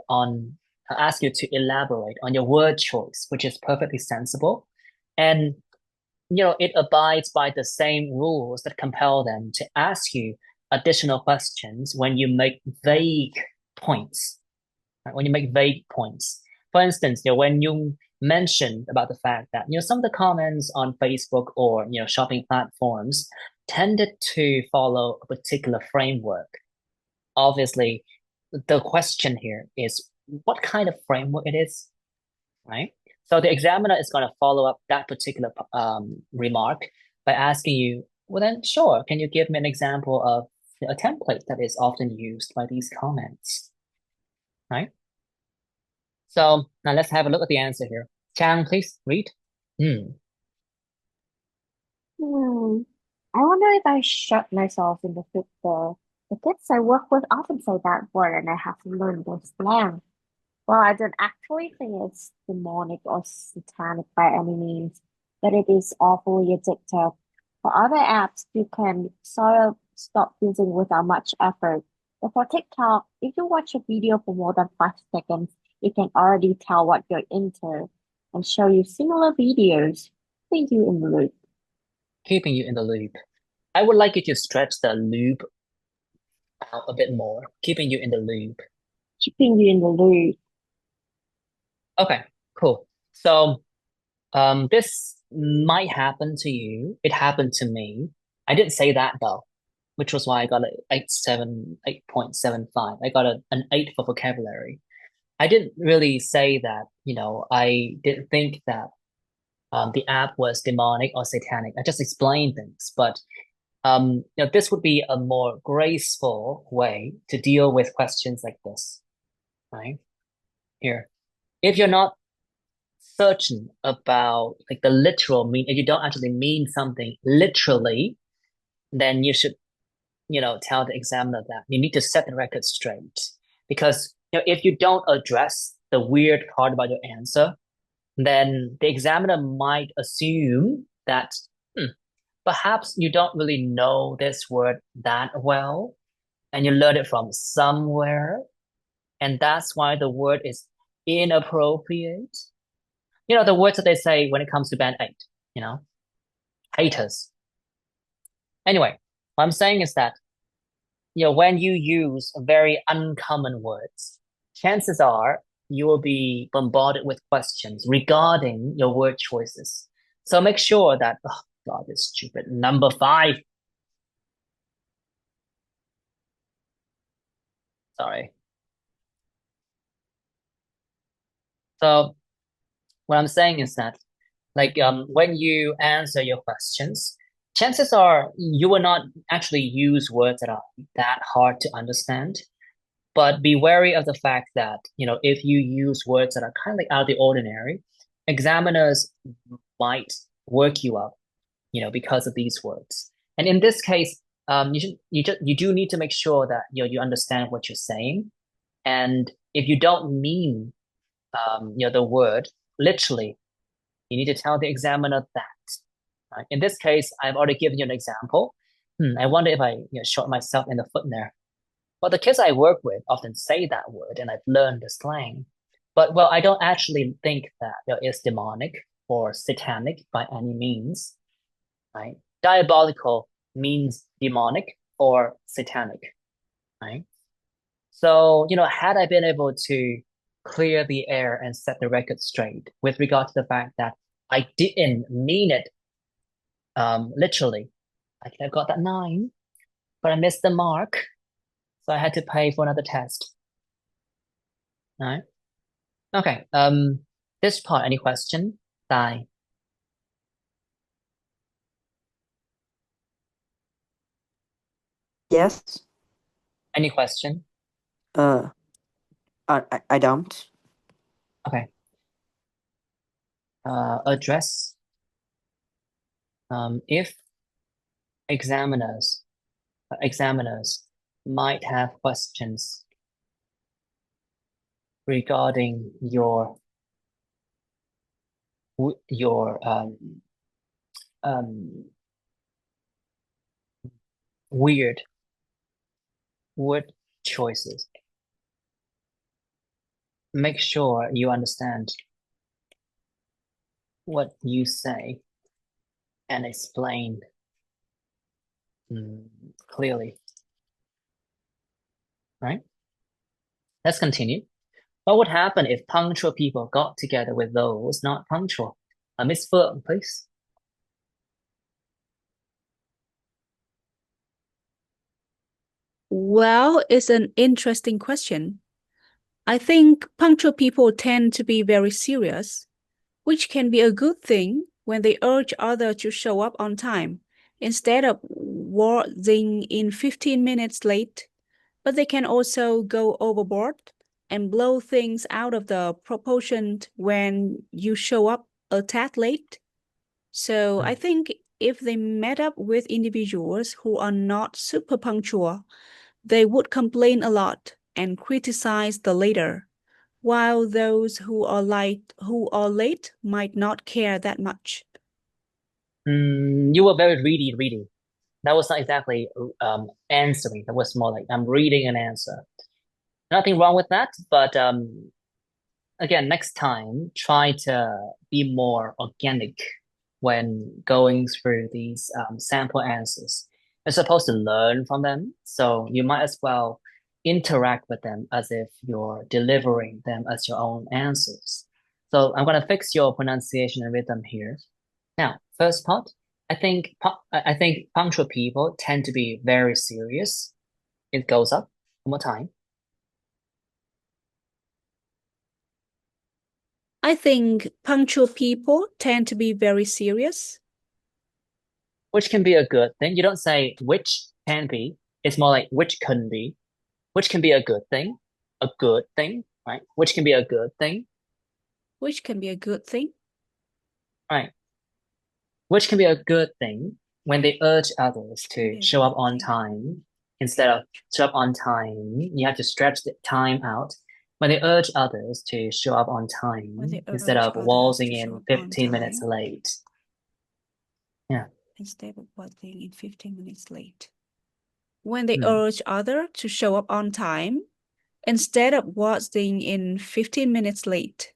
[SPEAKER 1] to elaborate on your word choice, which is perfectly sensible. And it abides by the same rules that compel them to ask you additional questions when you make vague points. Right? When you make vague points. For instance, when you mentioned about the fact that some of the comments on Facebook or shopping platforms tended to follow a particular framework. Obviously, the question here is what kind of framework it is, right? So the examiner is going to follow up that particular remark by asking you, well then, sure, can you give me an example of a template that is often used by these comments, right? So now let's have a look at the answer here. Chang, please read.
[SPEAKER 10] I wonder if I shot myself in the foot there. The kids I work with often say that word and I have to learn the slang. Well, I don't actually think it's demonic or satanic by any means, but it is awfully addictive. For other apps, you can sort of stop using without much effort. But for TikTok, if you watch a video for more than 5 seconds, it can already tell what you're into and show you similar videos, putting you in the loop.
[SPEAKER 1] Keeping you in the loop. I would like you to stretch the loop out a bit more. Keeping you in the loop.
[SPEAKER 10] Keeping you in the loop.
[SPEAKER 1] Okay, cool. So this might happen to you. It happened to me. I didn't say that though, which was why I got an 8.75. I got an 8 for vocabulary. I didn't really say that, I didn't think that the app was demonic or satanic. I just explained things, but this would be a more graceful way to deal with questions like this, right? Here, if you're not certain about like the literal mean, if you don't actually mean something literally, then you should, tell the examiner that you need to set the record straight. Because if you don't address the weird part about your answer, then the examiner might assume that perhaps you don't really know this word that well, and you learned it from somewhere, and that's why the word is inappropriate. The words that they say when it comes to band 8, haters. Anyway, what I'm saying is that, when you use very uncommon words, chances are you will be bombarded with questions regarding your word choices. So make sure that, oh God, this stupid number 5. Sorry. So what I'm saying is that, like, when you answer your questions, chances are you will not actually use words that are that hard to understand. But be wary of the fact that, if you use words that are kind of like out of the ordinary, examiners might work you up, because of these words. And in this case, you do need to make sure that, you understand what you're saying. And if you don't mean, the word literally, you need to tell the examiner that. Right? In this case, I've already given you an example. I wonder if I, shot myself in the foot there. Well, the kids I work with often say that word, and I've learned the slang. But, well, I don't actually think that it's demonic or satanic by any means, right? Diabolical means demonic or satanic, right? So, had I been able to clear the air and set the record straight with regard to the fact that I didn't mean it literally, I could have got that 9, but I missed the mark. So I had to pay for another test. All right. Okay. This part, any question? Dai.
[SPEAKER 2] Yes.
[SPEAKER 1] Any question?
[SPEAKER 2] I don't.
[SPEAKER 1] Okay. Address. If examiners might have questions regarding your weird word choices, make sure you understand what you say and explain clearly. Right? Let's continue. What would happen if punctual people got together with those not punctual? Miss Phượng, please.
[SPEAKER 6] Well, it's an interesting question. I think punctual people tend to be very serious, which can be a good thing when they urge others to show up on time instead of waltzing in 15 minutes late. But they can also go overboard and blow things out of the proportion when you show up a tad late. So I think if they met up with individuals who are not super punctual, they would complain a lot and criticize the later, while those who are late might not care that much.
[SPEAKER 1] You were very ready. That was not exactly answering. That was more like I'm reading an answer. Nothing wrong with that, but again, next time, try to be more organic when going through these sample answers. You're supposed to learn from them, so you might as well interact with them as if you're delivering them as your own answers. So I'm going to fix your pronunciation and rhythm here. Now, first part, I think punctual people tend to be very serious. It goes up one more time.
[SPEAKER 6] I think punctual people tend to be very serious.
[SPEAKER 1] Which can be a good thing. You don't say which can be. It's more like which couldn't be. Which can be a good thing. A good thing, right? Which can be a good thing.
[SPEAKER 6] Which can be a good thing.
[SPEAKER 1] Right. Which can be a good thing when they urge others to show up on time instead of show up on time. You have to stretch the time out. When they urge others to show up on time instead of waltzing in 15 minutes late. Yeah.
[SPEAKER 6] Instead of waltzing in 15 minutes late. When they urge others to show up on time instead of waltzing in 15 minutes late.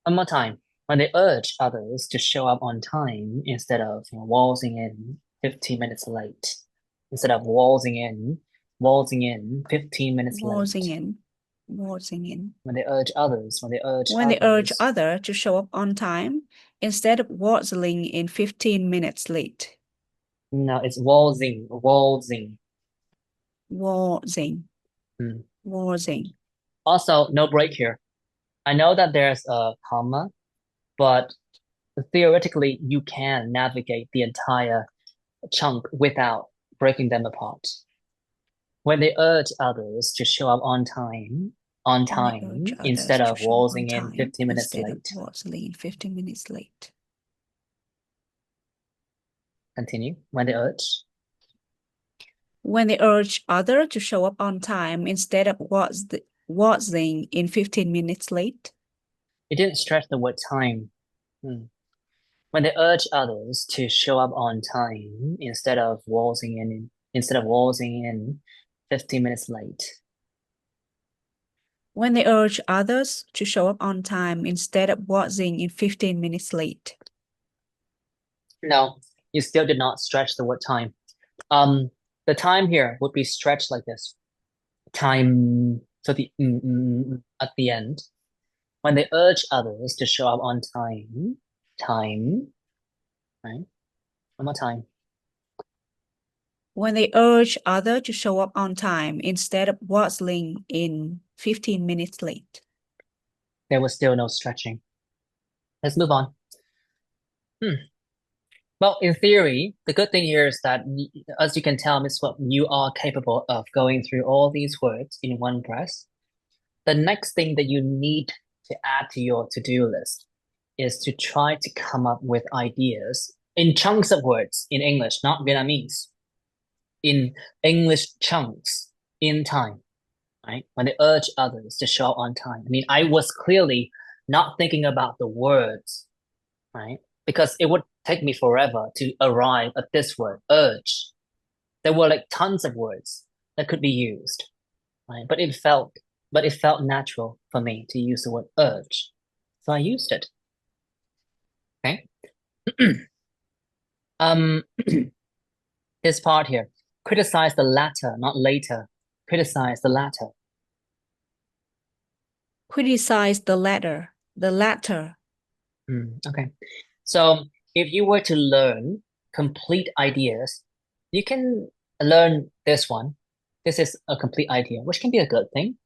[SPEAKER 1] One more time. When they urge others to show up on time instead of waltzing in 15 minutes late. Instead of waltzing in 15 minutes late.
[SPEAKER 6] Waltzing in.
[SPEAKER 1] When they urge others,
[SPEAKER 6] they urge others to show up on time instead of waltzing in 15 minutes late.
[SPEAKER 1] No, it's waltzing.
[SPEAKER 6] Waltzing.
[SPEAKER 1] Also, no break here. I know that there's a comma, but theoretically, you can navigate the entire chunk without breaking them apart. When they urge others to show up on time instead of waltzing in 15 minutes late. Continue. When they urge.
[SPEAKER 6] When they urge others to show up on time instead of waltzing in 15 minutes late.
[SPEAKER 1] It didn't stress the word time. When they urge others to show up on time instead of waltzing in 15 minutes late.
[SPEAKER 6] When they urge others to show up on time instead of waltzing in 15 minutes late.
[SPEAKER 1] No, you still did not stretch the word time. The time here would be stretched like this. Time, so the at the end. When they urge others to show up on time, right? One more time.
[SPEAKER 6] When they urge others to show up on time instead of waltzing in 15 minutes late.
[SPEAKER 1] There was still no stretching. Let's move on. Well, in theory, the good thing here is that, as you can tell, Miss Swap, you are capable of going through all these words in one breath. The next thing that you need to add to your to-do list is to try to come up with ideas in chunks of words in English, not Vietnamese. In English chunks in time, right? When they urge others to show up on time. I mean, I was clearly not thinking about the words, right? Because it would take me forever to arrive at this word, urge. There were like tons of words that could be used, right? But it felt natural for me to use the word urge. So I used it. Okay. This part here, criticize the latter, not later. Criticize the latter.
[SPEAKER 6] Criticize the latter.
[SPEAKER 1] Okay. So if you were to learn complete ideas, you can learn this one. This is a complete idea, which can be a good thing.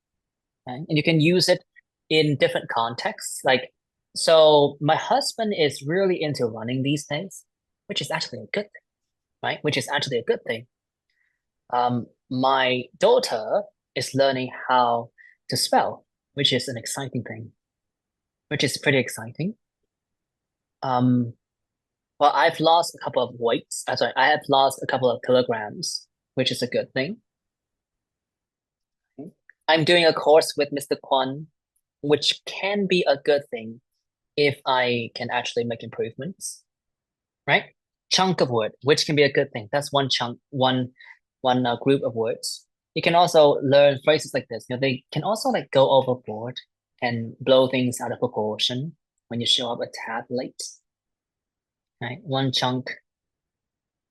[SPEAKER 1] Right? And you can use it in different contexts. Like, so my husband is really into running these days, which is actually a good thing, right? Which is actually a good thing. My daughter is learning how to spell, which is an exciting thing, which is pretty exciting. Well, I've lost a couple of weights. Sorry, I have lost a couple of kilograms, which is a good thing. I'm doing a course with Mr. Kwan, which can be a good thing if I can actually make improvements, right? Chunk of word, which can be a good thing. That's one chunk, one group of words. You can also learn phrases like this. They can also like go overboard and blow things out of proportion when you show up a tad late. Right? One chunk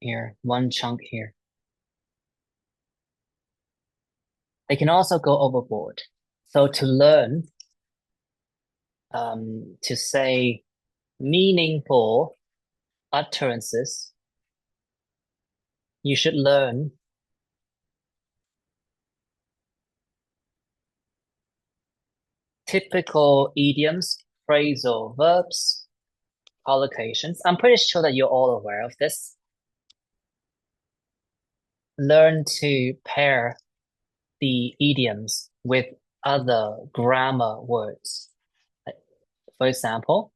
[SPEAKER 1] here, one chunk here. They can also go overboard. So to learn to say meaningful utterances, you should learn typical idioms phrasal verbs, collocations. I'm pretty sure that you're all aware of this. Learn to pair the idioms with other grammar words. For example,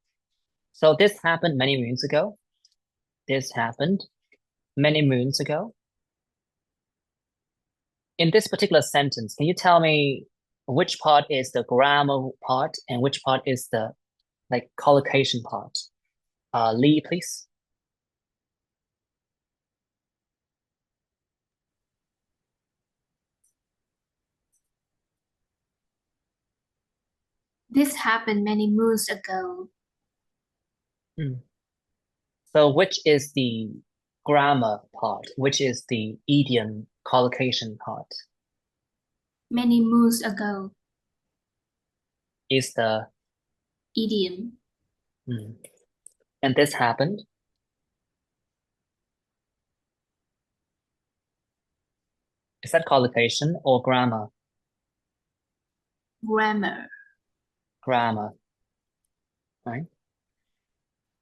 [SPEAKER 1] so this happened many moons ago. This happened many moons ago. In this particular sentence, can you tell me which part is the grammar part and which part is the collocation part? Lee, please.
[SPEAKER 4] This happened many moons ago.
[SPEAKER 1] So which is the grammar part? Which is the idiom collocation part?
[SPEAKER 4] Many moons ago.
[SPEAKER 1] Is the
[SPEAKER 4] idiom.
[SPEAKER 1] And this happened? Is that collocation or grammar?
[SPEAKER 4] Grammar.
[SPEAKER 1] Grammar. Right?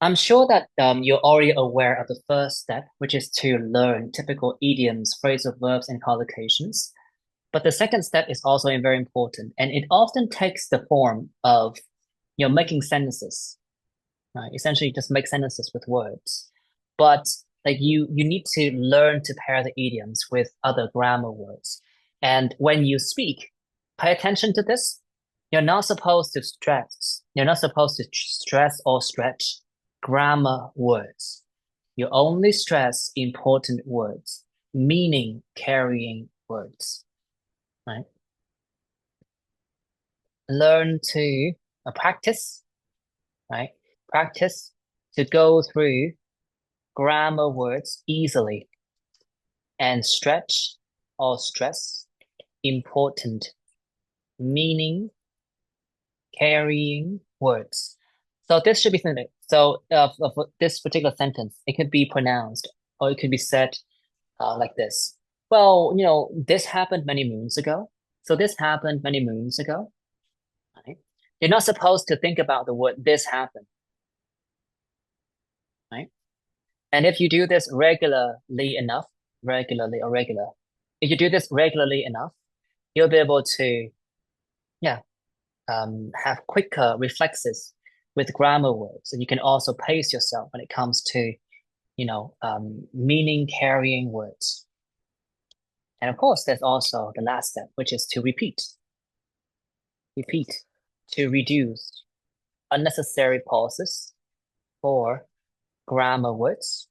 [SPEAKER 1] I'm sure that you're already aware of the first step, which is to learn typical idioms, phrasal verbs, and collocations. But the second step is also very important, and it often takes the form of making sentences, right? Essentially, just make sentences with words. But you need to learn to pair the idioms with other grammar words. And when you speak, pay attention to this. You're not supposed to stress. You're not supposed to stress or stretch grammar words. You only stress important words, meaning carrying words, right? Learn to practice, right? Practice to go through grammar words easily and stretch or stress important, meaning carrying words. So this should be something. So for this particular sentence, it could be pronounced or it could be said like this. Well, this happened many moons ago. So this happened many moons ago. Right? You're not supposed to think about the word this happened. Right? And if you do this regularly enough, if you do this regularly enough, you'll be able to, have quicker reflexes with grammar words. And you can also pace yourself when it comes to, meaning carrying words. And of course, there's also the last step, which is to repeat. Repeat to reduce unnecessary pauses for grammar words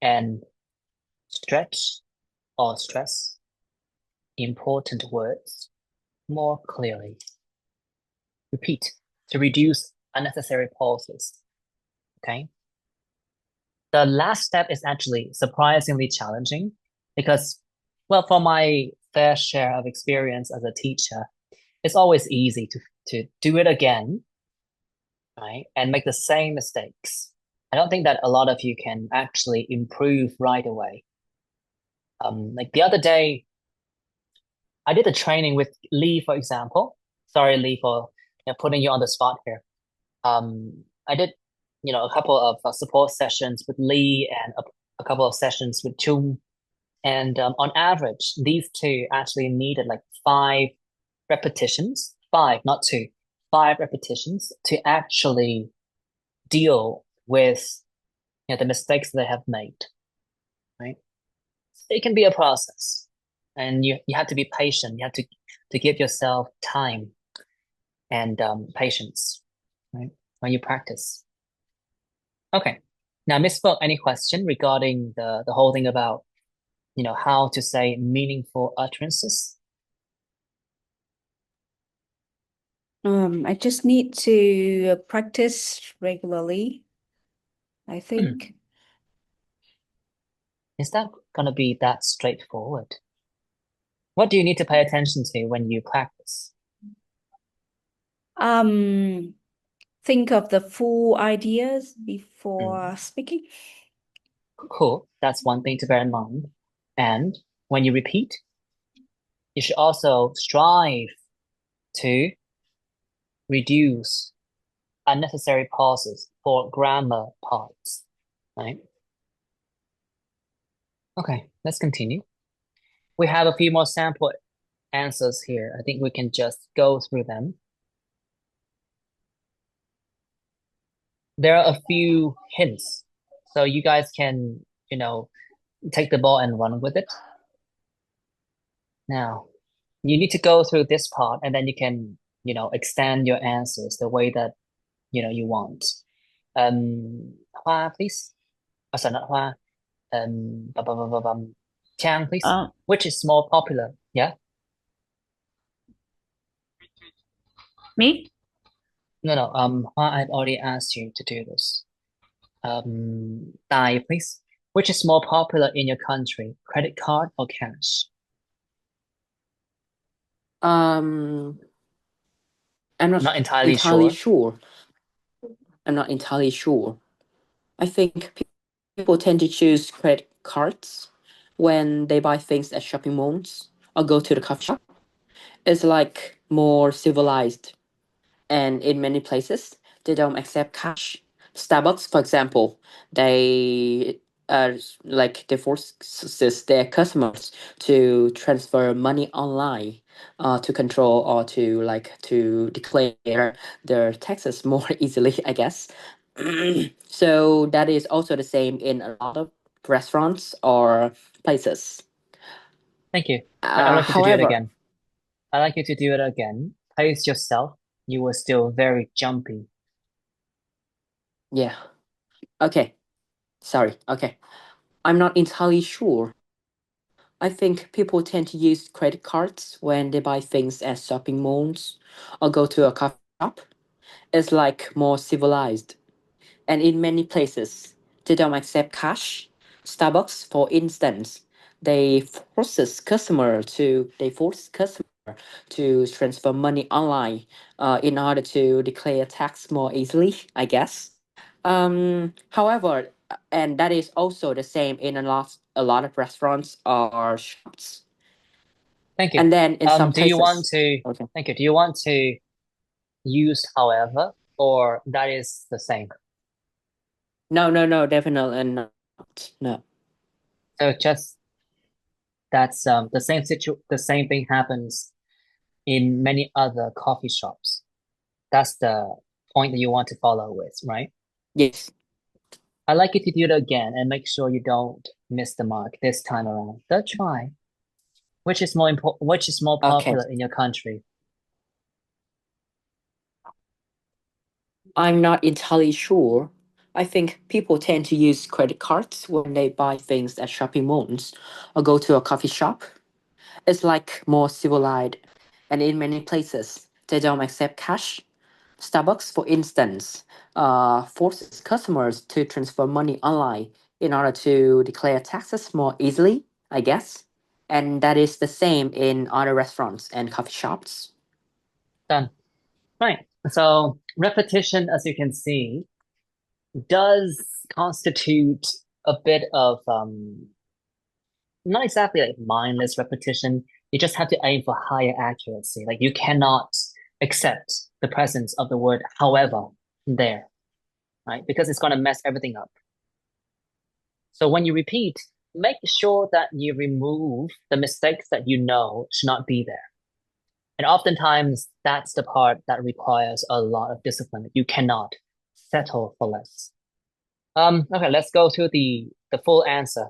[SPEAKER 1] and stretch or stress important words more clearly. Repeat to reduce unnecessary pauses. Okay. The last step is actually surprisingly challenging because, well, for my fair share of experience as a teacher, it's always easy to do it again, right? And make the same mistakes. I don't think that a lot of you can actually improve right away. Like the other day, I did a training with Lee, for example. Sorry, Lee, for putting you on the spot here. I did, a couple of support sessions with Lee and a couple of sessions with Chung. And on average, these two actually needed like 5 repetitions, 5, not 2, 5 repetitions to actually deal with the mistakes they have made, right? So it can be a process, and you have to be patient. You have to give yourself time and patience, right, when you practice. Okay, now Miss Book, any question regarding the whole thing about how to say meaningful utterances?
[SPEAKER 6] I just need to practice regularly, I think.
[SPEAKER 1] Is that gonna be that straightforward? What do you need to pay attention to when you practice?
[SPEAKER 6] Think of the full ideas before speaking.
[SPEAKER 1] Cool. That's one thing to bear in mind. And when you repeat, you should also strive to reduce unnecessary pauses for grammar parts, right? Okay, let's continue. We have a few more sample answers here. I think we can just go through them. There are a few hints, so you guys can, take the ball and run with it. Now, you need to go through this part and then you can, extend your answers the way that, you want. Hoa, please. Oh, sorry, not Hoa. Chang, please. Which is more popular? Yeah?
[SPEAKER 9] Me?
[SPEAKER 1] No. Hoa, I've already asked you to do this. Dai, please. Which is more popular in your country, credit card or cash?
[SPEAKER 2] I'm not
[SPEAKER 1] Not entirely
[SPEAKER 2] entirely
[SPEAKER 1] sure.
[SPEAKER 2] sure. I'm not entirely sure. I think people tend to choose credit cards when they buy things at shopping malls or go to the coffee shop. It's like more civilized, and in many places they don't accept cash. Starbucks, for example, they they forces their customers to transfer money online, to control or to declare their taxes more easily, I guess. So that is also the same in a lot of restaurants or places.
[SPEAKER 1] Thank you. I'd like you to do it
[SPEAKER 2] However,
[SPEAKER 1] again. I'd like you to do it again. Pace yourself. You were still very jumpy.
[SPEAKER 2] yeah. Okay. Sorry. Okay. I'm not entirely sure. I think people tend to use credit cards when they buy things at shopping malls or go to a coffee shop. It's like more civilized. And in many places, they don't accept cash. Starbucks, for instance, they force customer to transfer money online, in order to declare tax more easily, I guess. However, and that is also the same in a lot of restaurants or shops.
[SPEAKER 1] Thank you.
[SPEAKER 2] And then in some
[SPEAKER 1] Do you want
[SPEAKER 2] places,
[SPEAKER 1] to,
[SPEAKER 2] okay.
[SPEAKER 1] thank you. Do you want to use however, or that is the same?
[SPEAKER 2] No, definitely not. No.
[SPEAKER 1] So just that's the same thing happens in many other coffee shops. That's the point that you want to follow with, right?
[SPEAKER 2] Yes.
[SPEAKER 1] I'd like you to do it again and make sure you don't miss the mark this time around. Third try. Which is more important? Which is more
[SPEAKER 2] Okay.
[SPEAKER 1] popular in your country?
[SPEAKER 2] I'm not entirely sure. I think people tend to use credit cards when they buy things at shopping malls or go to a coffee shop. It's like more civilized, and in many places, they don't accept cash. Starbucks, for instance, forces customers to transfer money online in order to declare taxes more easily, I guess. And that is the same in other restaurants and coffee shops.
[SPEAKER 1] Done. Right. So repetition, as you can see, does constitute a bit of not exactly like mindless repetition. You just have to aim for higher accuracy. Like you cannot accept the presence of the word however there, right? Because it's gonna mess everything up. So when you repeat, make sure that you remove the mistakes that you know should not be there. And oftentimes that's the part that requires a lot of discipline. You cannot settle for less. Okay, let's go to the full answer.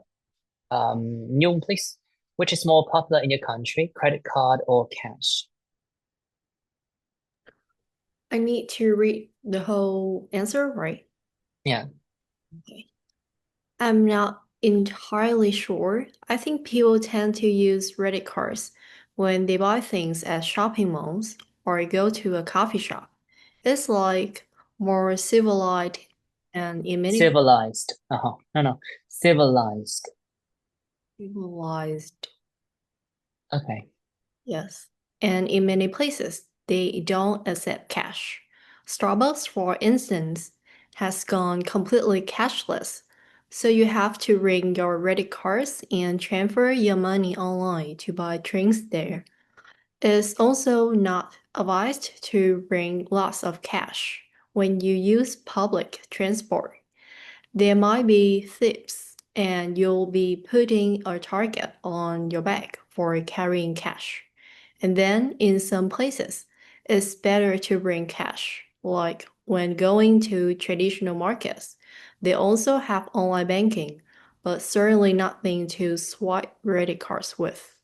[SPEAKER 1] Nyung, please. Which is more popular in your country, credit card or cash?
[SPEAKER 8] I need to read the whole answer, right?
[SPEAKER 1] Yeah.
[SPEAKER 8] Okay. I'm not entirely sure. I think people tend to use credit cards when they buy things at shopping malls or go to a coffee shop. It's like more civilized and in many
[SPEAKER 1] Civilized. No. Civilized.
[SPEAKER 8] civilized.
[SPEAKER 1] Okay.
[SPEAKER 8] Yes. And in many places, they don't accept cash. Starbucks, for instance, has gone completely cashless. So you have to ring your credit cards and transfer your money online to buy drinks there. It's also not advised to bring lots of cash when you use public transport, there might be thieves, and you'll be putting a target on your back for carrying cash. And then in some places, it's better to bring cash, like when going to traditional markets. They also have online banking, but certainly nothing to swipe credit cards with.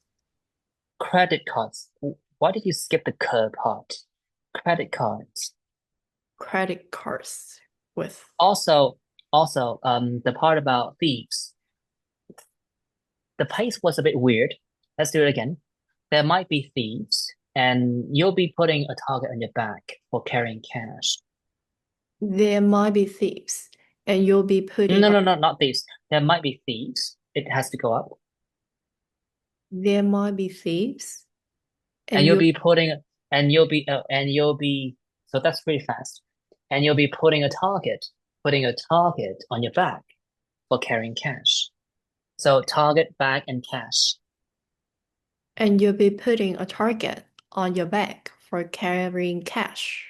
[SPEAKER 1] Credit cards. Why did you skip the part? Credit cards.
[SPEAKER 8] Credit cards with.
[SPEAKER 1] Also, the part about thieves. The pace was a bit weird. Let's do it again. There might be thieves, and you'll be putting a target on your back for carrying cash.
[SPEAKER 8] There might be thieves, and you'll be putting.
[SPEAKER 1] No, not thieves. There might be thieves. It has to go up.
[SPEAKER 8] There might be thieves,
[SPEAKER 1] And you'll be putting, so that's pretty fast. And you'll be putting a target on your back for carrying cash. So target, bag, and cash.
[SPEAKER 8] And you'll be putting a target on your back for carrying cash.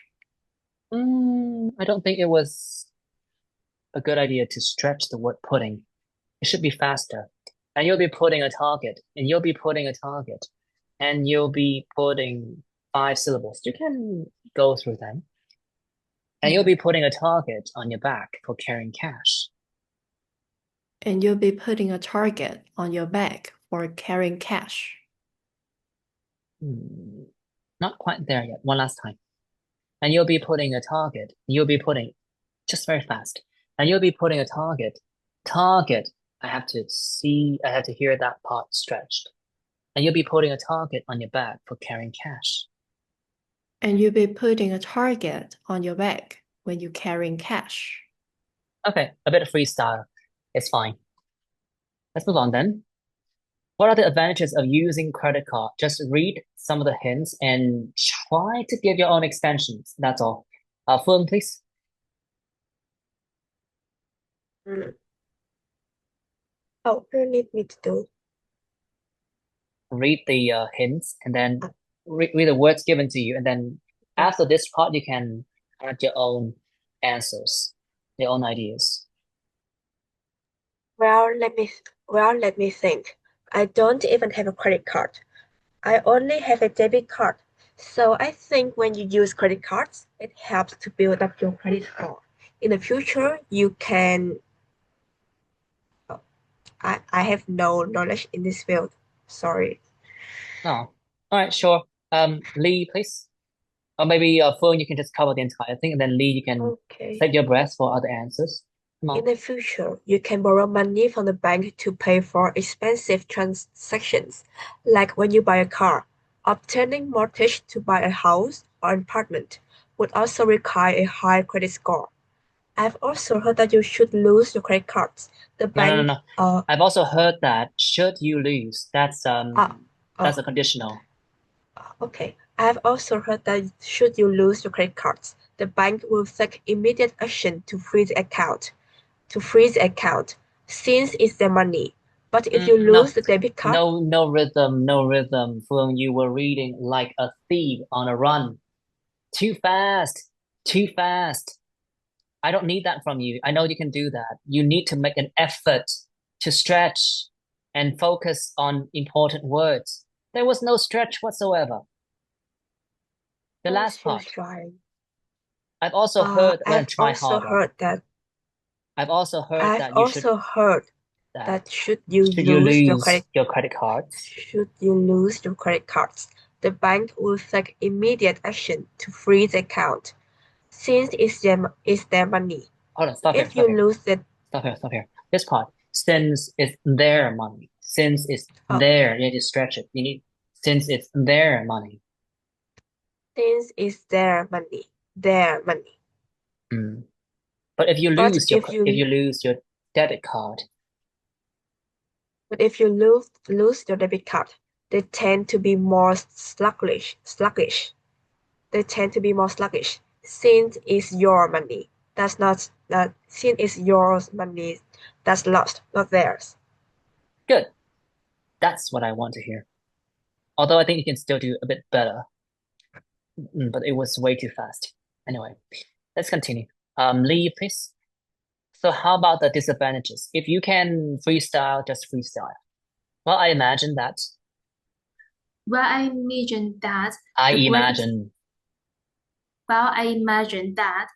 [SPEAKER 1] I don't think it was a good idea to stretch the word putting. It should be faster. And you'll be putting a target, and you'll be putting 5 syllables. You can go through them. And you'll be putting a target on your back for carrying cash.
[SPEAKER 8] And you'll be putting a target on your back for carrying cash.
[SPEAKER 1] Not quite there yet. One last time. And you'll be putting a target. Just very fast. And you'll be putting a target. Target. I have to hear that part stretched. And you'll be putting a target on your back for carrying cash.
[SPEAKER 8] And you'll be putting a target on your back when you're carrying cash.
[SPEAKER 1] Okay, a bit of freestyle. It's fine. Let's move on then. What are the advantages of using credit card? Just read some of the hints and try to give your own extensions. That's all. Phương, please.
[SPEAKER 3] Oh, what do you need me to do?
[SPEAKER 1] Read the hints and then read the words given to you, and then after this part, you can add your own answers, your own ideas.
[SPEAKER 3] Well, let me think. I don't even have a credit card. I only have a debit card. So I think when you use credit cards, it helps to build up your credit score. In the future, you can. I have no knowledge in this field. Sorry.
[SPEAKER 1] Oh, all right, sure. Lee, please. Or maybe Phương, you can just cover the entire thing, and then Lee, you can take your breath for other answers. Come on.
[SPEAKER 3] In the future, you can borrow money from the bank to pay for expensive transactions, like when you buy a car. Obtaining mortgage to buy a house or an apartment would also require a high credit score. I've also heard that you should lose your credit cards. The bank.
[SPEAKER 1] No. I've also heard that should you lose, that's a conditional.
[SPEAKER 3] Okay. I've also heard that should you lose your credit cards, the bank will take immediate action to freeze the account. Since it's their money. But if you lose the debit card.
[SPEAKER 1] No rhythm. Phương, you were reading like a thief on a run. Too fast. I don't need that from you. I know you can do that. You need to make an effort to stretch and focus on important words. There was no stretch whatsoever. The last part. I've also heard try harder. I've also heard that should you lose your credit cards.
[SPEAKER 3] Should you lose your credit cards, the bank will take immediate action to freeze the account, since it's their money.
[SPEAKER 1] Hold on, stop here.
[SPEAKER 3] If you lose it.
[SPEAKER 1] Stop here. This part, since it's their money. Since it's their, you need to stretch it. Since it's their money.
[SPEAKER 3] Since it's their money.
[SPEAKER 1] But if you lose your debit card.
[SPEAKER 3] But if you lose your debit card, they tend to be more sluggish. Since it's your money. Since it's your money, that's lost, not theirs.
[SPEAKER 1] Good. That's what I want to hear. Although I think you can still do a bit better. But it was way too fast. Anyway. let's continue. Lee, please. So how about the disadvantages? If you can freestyle, just freestyle. Well, I imagine that.
[SPEAKER 4] Well, I imagine that
[SPEAKER 1] I
[SPEAKER 4] the
[SPEAKER 1] imagine.
[SPEAKER 4] Well, I imagine that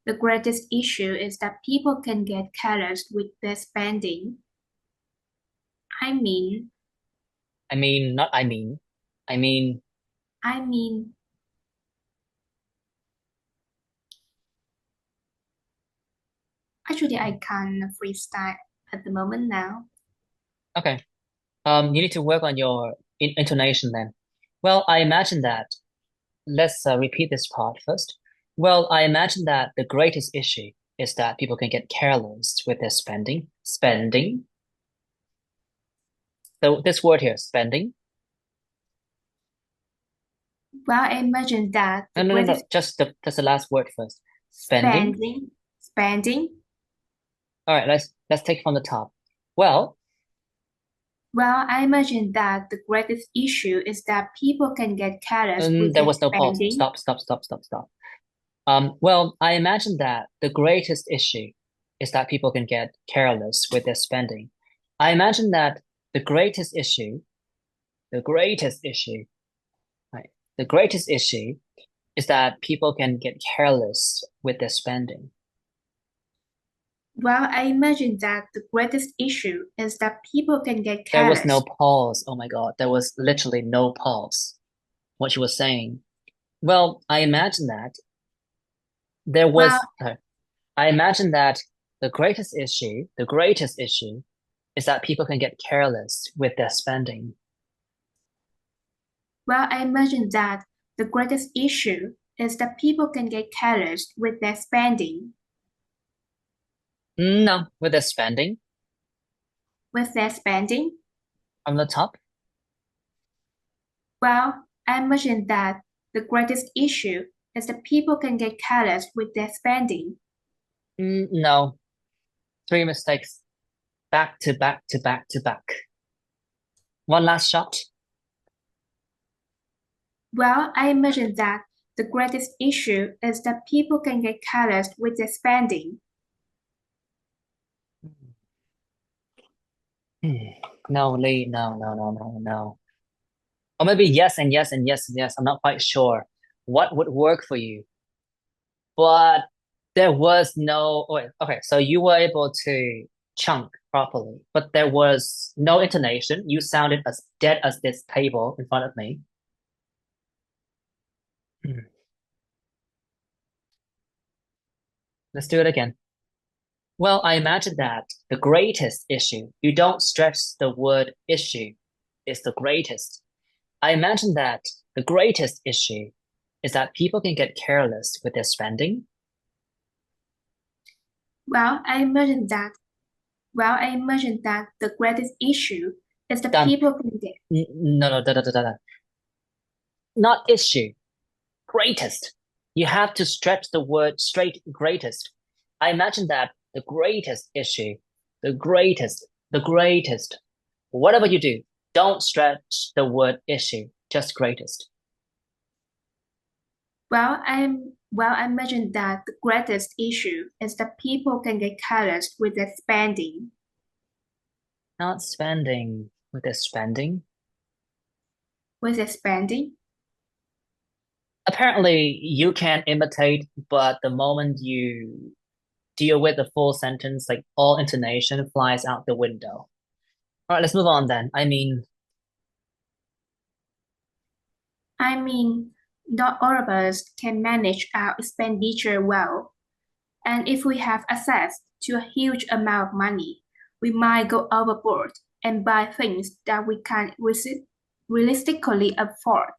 [SPEAKER 4] the greatest issue is that people can get careless with their spending. I mean,
[SPEAKER 1] Not I mean. I mean,
[SPEAKER 4] I mean, actually, I can't freestyle at the moment now.
[SPEAKER 1] okay. You need to work on your intonation then. Well, I imagine that. Let's repeat this part first. Well, I imagine that the greatest issue is that people can get careless with their spending. Spending. So this word here, spending.
[SPEAKER 4] Well, I imagine that the
[SPEAKER 1] No.
[SPEAKER 4] greatest
[SPEAKER 1] Just the last word first. Spending.
[SPEAKER 4] spending.
[SPEAKER 1] All right, let's take it from the top. Well,
[SPEAKER 4] I imagine that the greatest issue is that people can get careless with
[SPEAKER 1] there
[SPEAKER 4] their
[SPEAKER 1] was no pause.
[SPEAKER 4] spending.
[SPEAKER 1] Stop. Well, I imagine that the greatest issue is that people can get careless with their spending. I imagine that the greatest issue, right? The greatest issue is that people can get careless with their spending.
[SPEAKER 4] Well, I imagine that the greatest issue is that people can get
[SPEAKER 1] There was
[SPEAKER 4] careless.
[SPEAKER 1] no pause. Oh my God, there was literally no pause. What you were saying. Well, I imagine that there was, I imagine that the greatest issue is that people can get careless with their spending.
[SPEAKER 4] Well, I imagine that the greatest issue is that people can get careless with their spending.
[SPEAKER 1] No, with their spending.
[SPEAKER 4] With their spending?
[SPEAKER 1] From the top?
[SPEAKER 4] Well, I imagine that the greatest issue is that people can get careless with their spending.
[SPEAKER 1] No. 3 mistakes. Back to back to back to back. One last shot.
[SPEAKER 4] Well, I imagine that the greatest issue is that people can get careless with their spending.
[SPEAKER 1] No, Lee, no. Or maybe yes and yes and yes and yes. I'm not quite sure what would work for you. But there was no, oh, wait, okay, so you were able to chunk properly, but there was no intonation. You sounded as dead as this table in front of me. Let's do it again. Well, I imagine that the greatest issue, you don't stretch the word issue, is the greatest. I imagine that the greatest issue is that people can get careless with their spending.
[SPEAKER 4] Well, I imagine that the greatest issue is that
[SPEAKER 1] Done.
[SPEAKER 4] people can get.
[SPEAKER 1] No. Not issue, greatest. You have to stretch the word straight greatest. I imagine that the greatest issue, the greatest, whatever you do, don't stretch the word issue, just greatest.
[SPEAKER 4] Well, I imagine that the greatest issue is that people can get careless with their spending.
[SPEAKER 1] Not spending, with their spending.
[SPEAKER 4] With their spending?
[SPEAKER 1] Apparently, you can imitate, but the moment you deal with the full sentence, like all intonation flies out the window. All right, let's move on then. I mean,
[SPEAKER 4] not all of us can manage our expenditure well. And if we have access to a huge amount of money, we might go overboard and buy things that we can't realistically afford.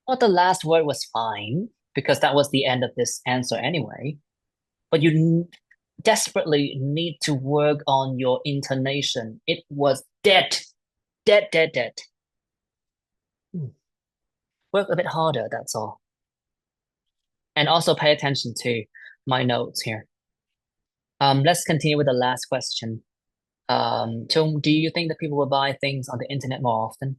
[SPEAKER 1] well, the last word was fine, because that was the end of this answer anyway. But you desperately need to work on your intonation. It was dead. Work a bit harder, that's all. And also pay attention to my notes here. Let's continue with the last question. Chung, do you think that people will buy things on the internet more often?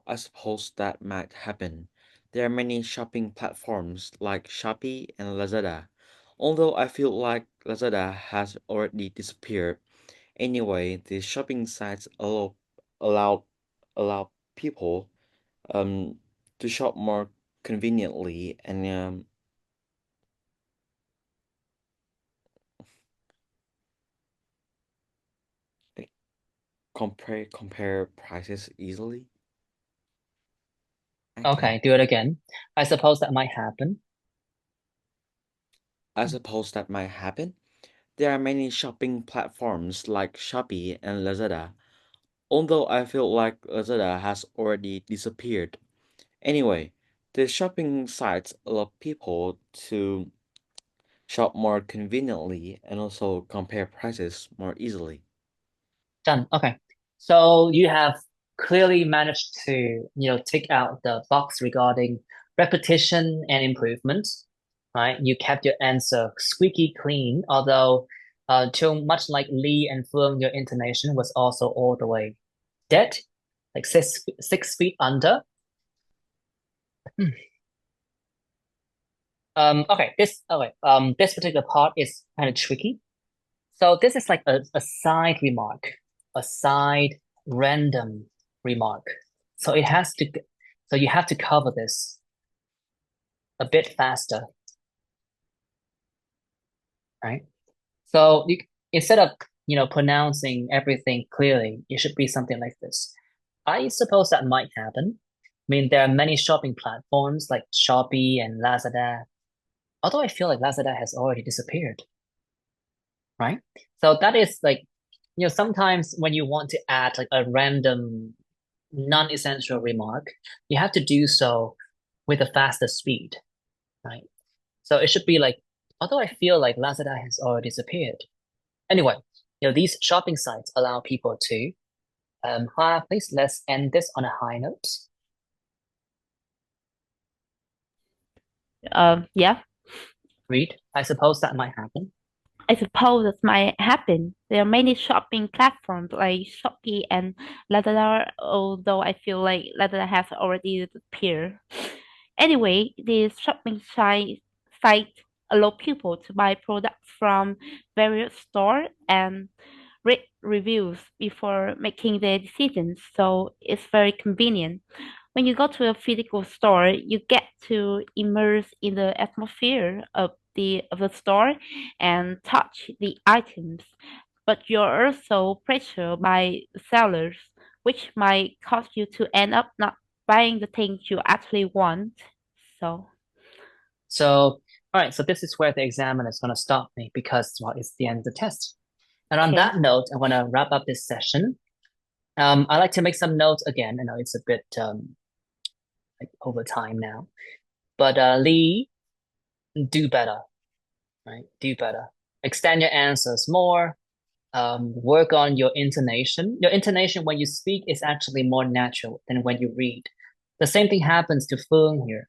[SPEAKER 5] I suppose that might happen, There are many shopping platforms like Shopee and Lazada. Although I feel like Lazada has already disappeared. Anyway, these shopping sites allow allow people um to shop more conveniently and like, compare prices easily.
[SPEAKER 1] Okay, do it again. I suppose that might happen.
[SPEAKER 5] I suppose that might happen. There are many shopping platforms like Shopee and Lazada. Although I feel like Lazada has already disappeared. Anyway, the shopping sites allow people to shop more conveniently and also compare prices more easily.
[SPEAKER 1] Done. Okay. So you have clearly managed to, take out the box regarding repetition and improvement, right? You kept your answer squeaky clean, although too much like Lee and Fung, your intonation was also all the way dead, like 6 feet under. This particular part is kind of tricky. So this is like a side remark, a side random remark. So you have to cover this a bit faster, right? So instead of, pronouncing everything clearly, it should be something like this. I suppose that might happen. I mean, there are many shopping platforms like Shopee and Lazada, although I feel like Lazada has already disappeared, right? So that is like, sometimes when you want to add like a random non-essential remark, you have to do so with a faster speed, right? So it should be like, although I feel like Lazada has already disappeared. Anyway, these shopping sites allow people to, please let's end this on a high note.
[SPEAKER 9] Yeah.
[SPEAKER 1] Read. I suppose that might happen.
[SPEAKER 9] I suppose that might happen. There are many shopping platforms like Shopee and Lazada, although I feel like Lazada has already disappeared. Anyway, these shopping sites allow people to buy products from various stores and read reviews before making their decisions, so it's very convenient. When you go to a physical store, you get to immerse in the atmosphere of the store and touch the items, but you're also pressured by the sellers, which might cause you to end up not buying the things you actually want. So
[SPEAKER 1] So, all right, so this is where the examiner is going to stop me because, well, it's the end of the test. And on
[SPEAKER 9] okay.
[SPEAKER 1] that note, I want to wrap up this session. I like to make some notes again. I know it's a bit like over time now, but Lee, do better, right? Do better. Extend your answers more. Work on your intonation. Your intonation when you speak is actually more natural than when you read. The same thing happens to Fung here.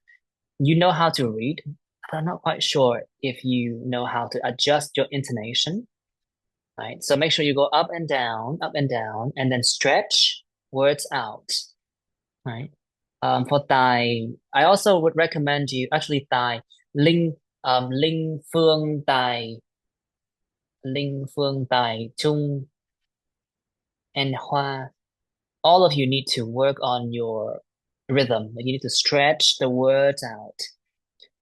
[SPEAKER 1] You know how to read, but I'm not quite sure if you know how to adjust your intonation, right? So make sure you go up and down, and then stretch words out, right? For Tài, I also would recommend you actually Tài, Linh Phương Tài, Linh Phương Tài, Trung, and Hoa. All of you need to work on your rhythm. You need to stretch the words out.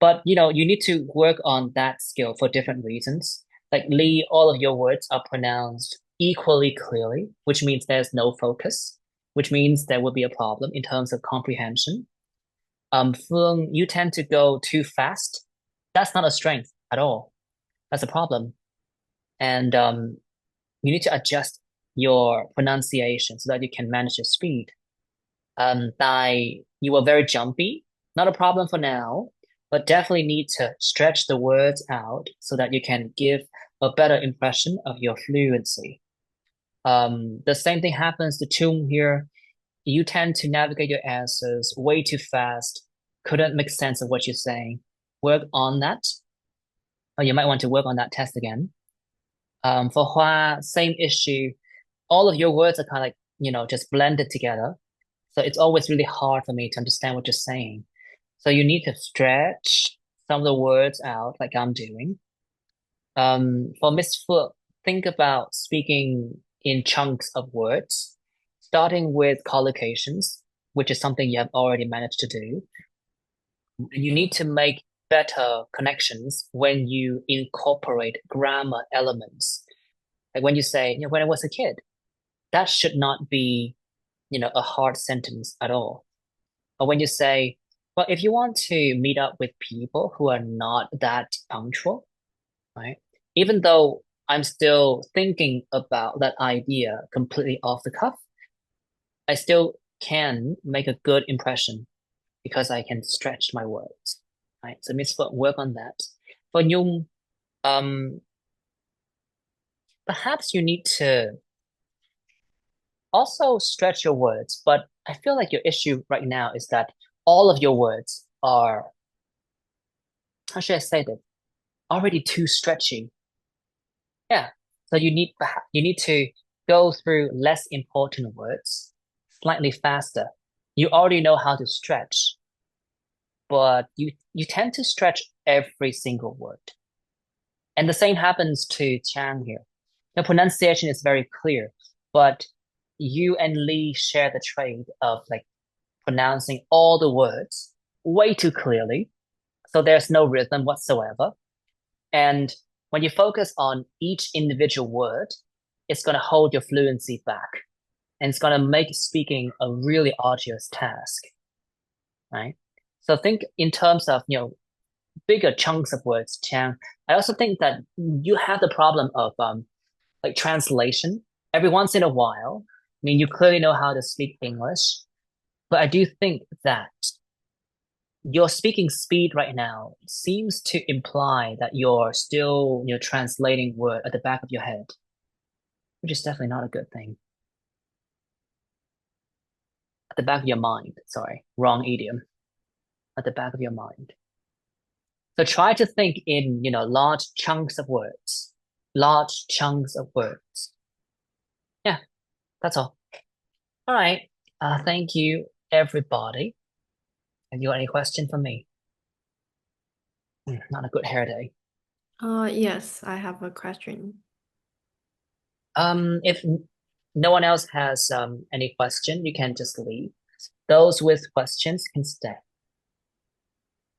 [SPEAKER 1] But you need to work on that skill for different reasons. Like Lee, all of your words are pronounced equally clearly, which means there's no focus, which means there will be a problem in terms of comprehension. Phương, you tend to go too fast. That's not a strength at all. That's a problem. And you need to adjust your pronunciation so that you can manage your speed. Tài, you were very jumpy. Not a problem for now, but definitely need to stretch the words out so that you can give a better impression of your fluency. The same thing happens to Chung here. You tend to navigate your answers way too fast, couldn't make sense of what you're saying. Work on that. Or you might want to work on that test again. For Hua, same issue. All of your words are kind of like, just blended together. So it's always really hard for me to understand what you're saying. So you need to stretch some of the words out like I'm doing. For Miss Foot, think about speaking in chunks of words, starting with collocations, which is something you have already managed to do. You need to make better connections when you incorporate grammar elements. Like when you say, when I was a kid, that should not be, a hard sentence at all. Or when you say, well, if you want to meet up with people who are not that punctual, right? Even though I'm still thinking about that idea completely off the cuff, I still can make a good impression because I can stretch my words, right? So Miss Foot, work on that. For Nhung, perhaps you need to also stretch your words, but I feel like your issue right now is that all of your words are, how should I say that, already too stretchy. Yeah. So you need to go through less important words slightly faster. You already know how to stretch, but you tend to stretch every single word. And the same happens to Chang here. The pronunciation is very clear, but you and Lee share the trait of like pronouncing all the words way too clearly. So there's no rhythm whatsoever. And when you focus on each individual word, it's going to hold your fluency back. And it's going to make speaking a really arduous task, right? So think in terms of, bigger chunks of words, Chang. I also think that you have the problem of like translation. Every once in a while, I mean, you clearly know how to speak English, but I do think that your speaking speed right now seems to imply that you're still, translating word at the back of your head, which is definitely not a good thing. At the back of your mind, sorry, wrong idiom. At the back of your mind. So try to think in, large chunks of words. Large chunks of words. Yeah, that's all. All right. Thank you, everybody. Have you got any question for me? Not a good hair day.
[SPEAKER 8] Yes, I have a question.
[SPEAKER 1] If no one else has any question, you can just leave. Those with questions can stay.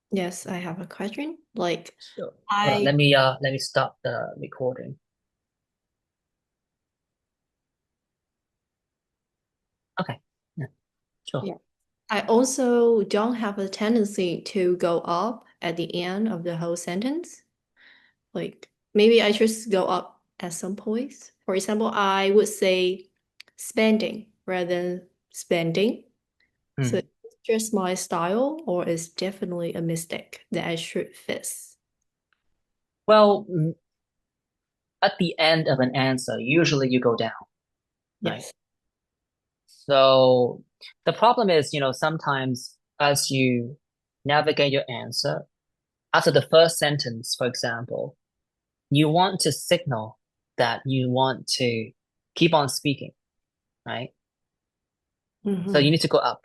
[SPEAKER 8] Yes, I have a question. Like,
[SPEAKER 1] Sure. Hold on, let me stop the recording. Okay. Yeah, sure.
[SPEAKER 8] Yeah. I also don't have a tendency to go up at the end of the whole sentence. Like, maybe I just go up at some points. For example, I would say spending rather than spending. So it's just my style, or it's definitely a mistake that I should fix.
[SPEAKER 1] Well, at the end of an answer, usually you go down, right?
[SPEAKER 8] Yes.
[SPEAKER 1] So the problem is, sometimes as you navigate your answer, after the first sentence, for example, you want to signal that you want to keep on speaking, right? So you need to go up.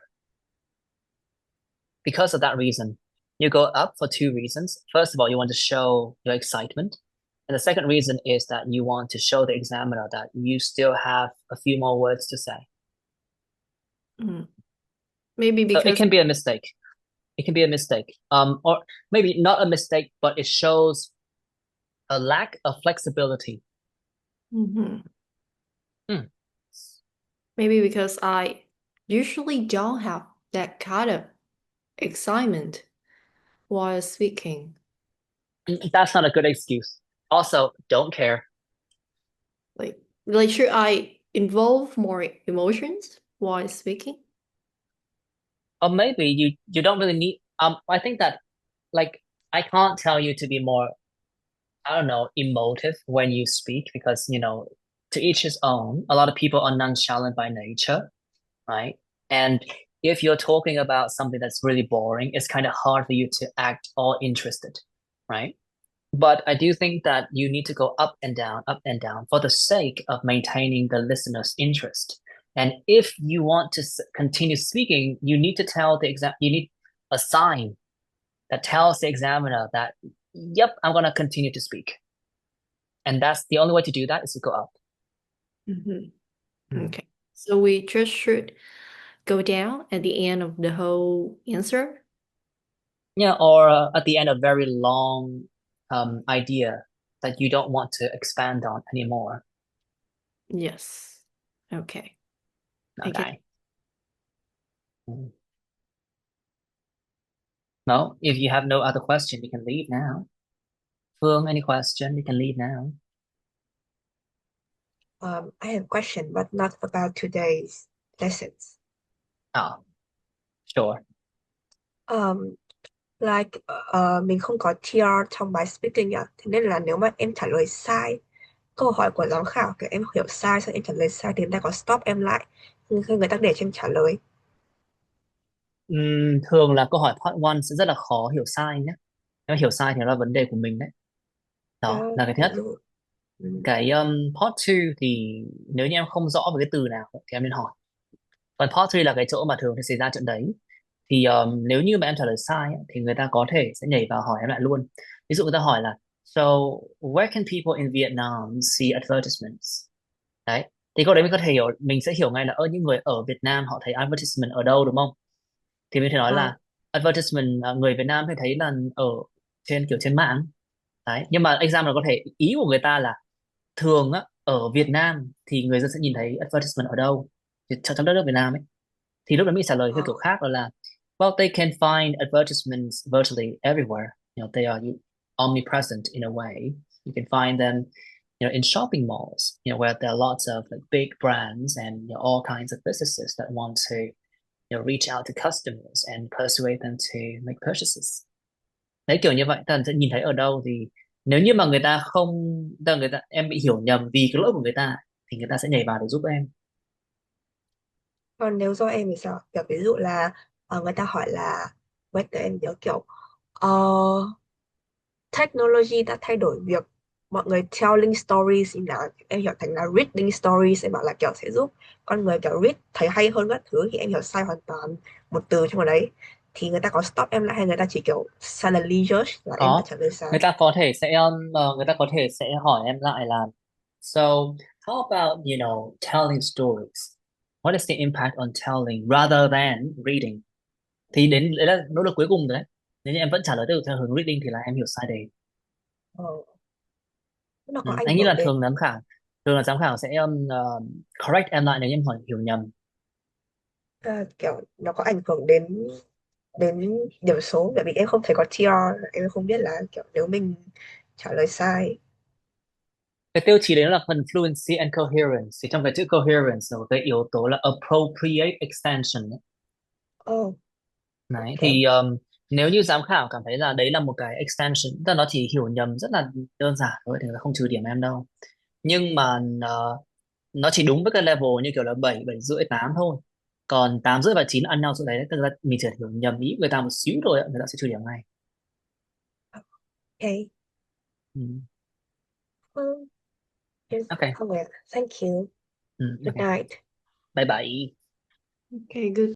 [SPEAKER 1] Because of that reason, you go up for two reasons. First of all, you want to show your excitement. And the second reason is that you want to show the examiner that you still have a few more words to say.
[SPEAKER 8] Maybe
[SPEAKER 1] So
[SPEAKER 8] because
[SPEAKER 1] it can be a mistake. It can be a mistake. Or maybe not a mistake, but it shows a lack of flexibility.
[SPEAKER 8] Maybe because I usually don't have that kind of excitement while speaking.
[SPEAKER 1] That's not a good excuse. Also, don't care.
[SPEAKER 8] Like should I involve more emotions while speaking?
[SPEAKER 1] Or maybe you don't really need I think that like I can't tell you to be more, I don't know, emotive when you speak because, to each his own. A lot of people are nonchalant by nature, right? And if you're talking about something that's really boring, it's kind of hard for you to act all interested, right? But I do think that you need to go up and down for the sake of maintaining the listener's interest. And if you want to continue speaking, you need to tell you need a sign that tells the examiner that, yep, I'm gonna continue to speak. And that's the only way to do that is to go up.
[SPEAKER 8] Okay. So we just should go down at the end of the whole answer.
[SPEAKER 1] Yeah, or at the end of very long idea that you don't want to expand on anymore.
[SPEAKER 8] Yes. Okay.
[SPEAKER 1] Okay. No, if you have no other question, you can leave now. Phương, any question? You can leave now.
[SPEAKER 3] I have a question, but not about today's lessons.
[SPEAKER 1] Oh, sure.
[SPEAKER 3] Like mình không có TR trong bài speaking ạ, thế nên là nếu mà em trả lời sai câu hỏi của giám khảo, kiểu em hiểu sai xong em trả lời sai thì người ta có stop em lại, người ta để cho em trả lời.
[SPEAKER 1] Thường là câu hỏi part 1 sẽ rất là khó hiểu sai nhé. Nếu hiểu sai thì nó là vấn đề của mình đấy. Đó là cái thứ nhất. Cái part 2 thì nếu như em không rõ về cái từ nào thì em nên hỏi. Còn part 3 là cái chỗ mà thường sẽ xảy ra chuyện đấy. Thì nếu như mà em trả lời sai thì người ta có thể sẽ nhảy vào hỏi em lại luôn. Ví dụ người ta hỏi là So, where can people in Vietnam see advertisements? Đấy. Thì câu đấy mình có thể hiểu, mình sẽ hiểu ngay là những người ở Việt Nam họ thấy advertisement ở đâu đúng không? Thì mình có thể nói là advertisement người Việt Nam hay thấy là ở trên mạng. Đấy. Nhưng mà examiner có thể ý của người ta là thường á ở Việt Nam thì người dân sẽ nhìn thấy advertisement ở đâu trong đất nước Việt Nam ấy, thì lúc đó mình trả lời theo kiểu khác, đó là well they can find advertisements virtually everywhere, they are omnipresent in a way. You can find them in shopping malls, where there are lots of like big brands and all kinds of businesses that want to reach out to customers and persuade them to make purchases. Đấy, kiểu như vậy ta sẽ nhìn thấy ở đâu. Thì nếu như mà người ta không em bị hiểu nhầm vì cái lỗi của người ta thì người ta sẽ nhảy vào để giúp em.
[SPEAKER 3] Còn nếu do em thì sao, kiểu ví dụ là người ta hỏi là với em nhớ kiểu technology đã thay đổi việc mọi người telling stories như nào, em hiểu thành là reading stories, em bảo là kiểu sẽ giúp con người kiểu read thấy hay hơn các thứ, thì em hiểu sai hoàn toàn một từ trong đấy, thì người ta có stop em lại hay người ta chỉ kiểu silently judge là em đã
[SPEAKER 1] Có,
[SPEAKER 3] trả lời sai?
[SPEAKER 1] người ta có thể sẽ hỏi em lại là so how about telling stories, what is the impact on telling rather than reading. Thì đến đấy là nỗ lực cuối cùng đấy. Nếu như em vẫn trả lời theo hướng reading thì là em hiểu sai đề.
[SPEAKER 3] Ờ, nó có ảnh
[SPEAKER 1] Anh nghĩ
[SPEAKER 3] hưởng
[SPEAKER 1] là
[SPEAKER 3] đến
[SPEAKER 1] thường là giám khảo sẽ correct em lại nếu như em hỏi hiểu nhầm.
[SPEAKER 3] kiểu nó có ảnh hưởng đến đến điểm số, bởi vì em không thấy có TR, em không biết là kiểu nếu mình trả lời sai.
[SPEAKER 1] Cái tiêu chí đấy là phần fluency and coherence. Thì trong cái chữ coherence là cái yếu tố là appropriate extension ấy.
[SPEAKER 3] Oh,
[SPEAKER 1] Đấy,
[SPEAKER 3] okay.
[SPEAKER 1] thì nếu như giám khảo cảm thấy là đấy là một cái extension, tức là nó chỉ hiểu nhầm rất là đơn giản thôi thì nó không trừ điểm em đâu. Nhưng mà nó chỉ đúng với cái level như kiểu là 7, 7,5, 8 thôi. Còn 8,5 và 9 ăn nhau chỗ đấy, tức là mình chỉ hiểu nhầm ý người ta một xíu thôi người ta sẽ trừ điểm ngay.
[SPEAKER 3] Okay. Yes.
[SPEAKER 1] Okay.
[SPEAKER 3] Okay. Thank you. Good
[SPEAKER 1] Okay.
[SPEAKER 3] night.
[SPEAKER 1] Bye bye.
[SPEAKER 8] Okay, good.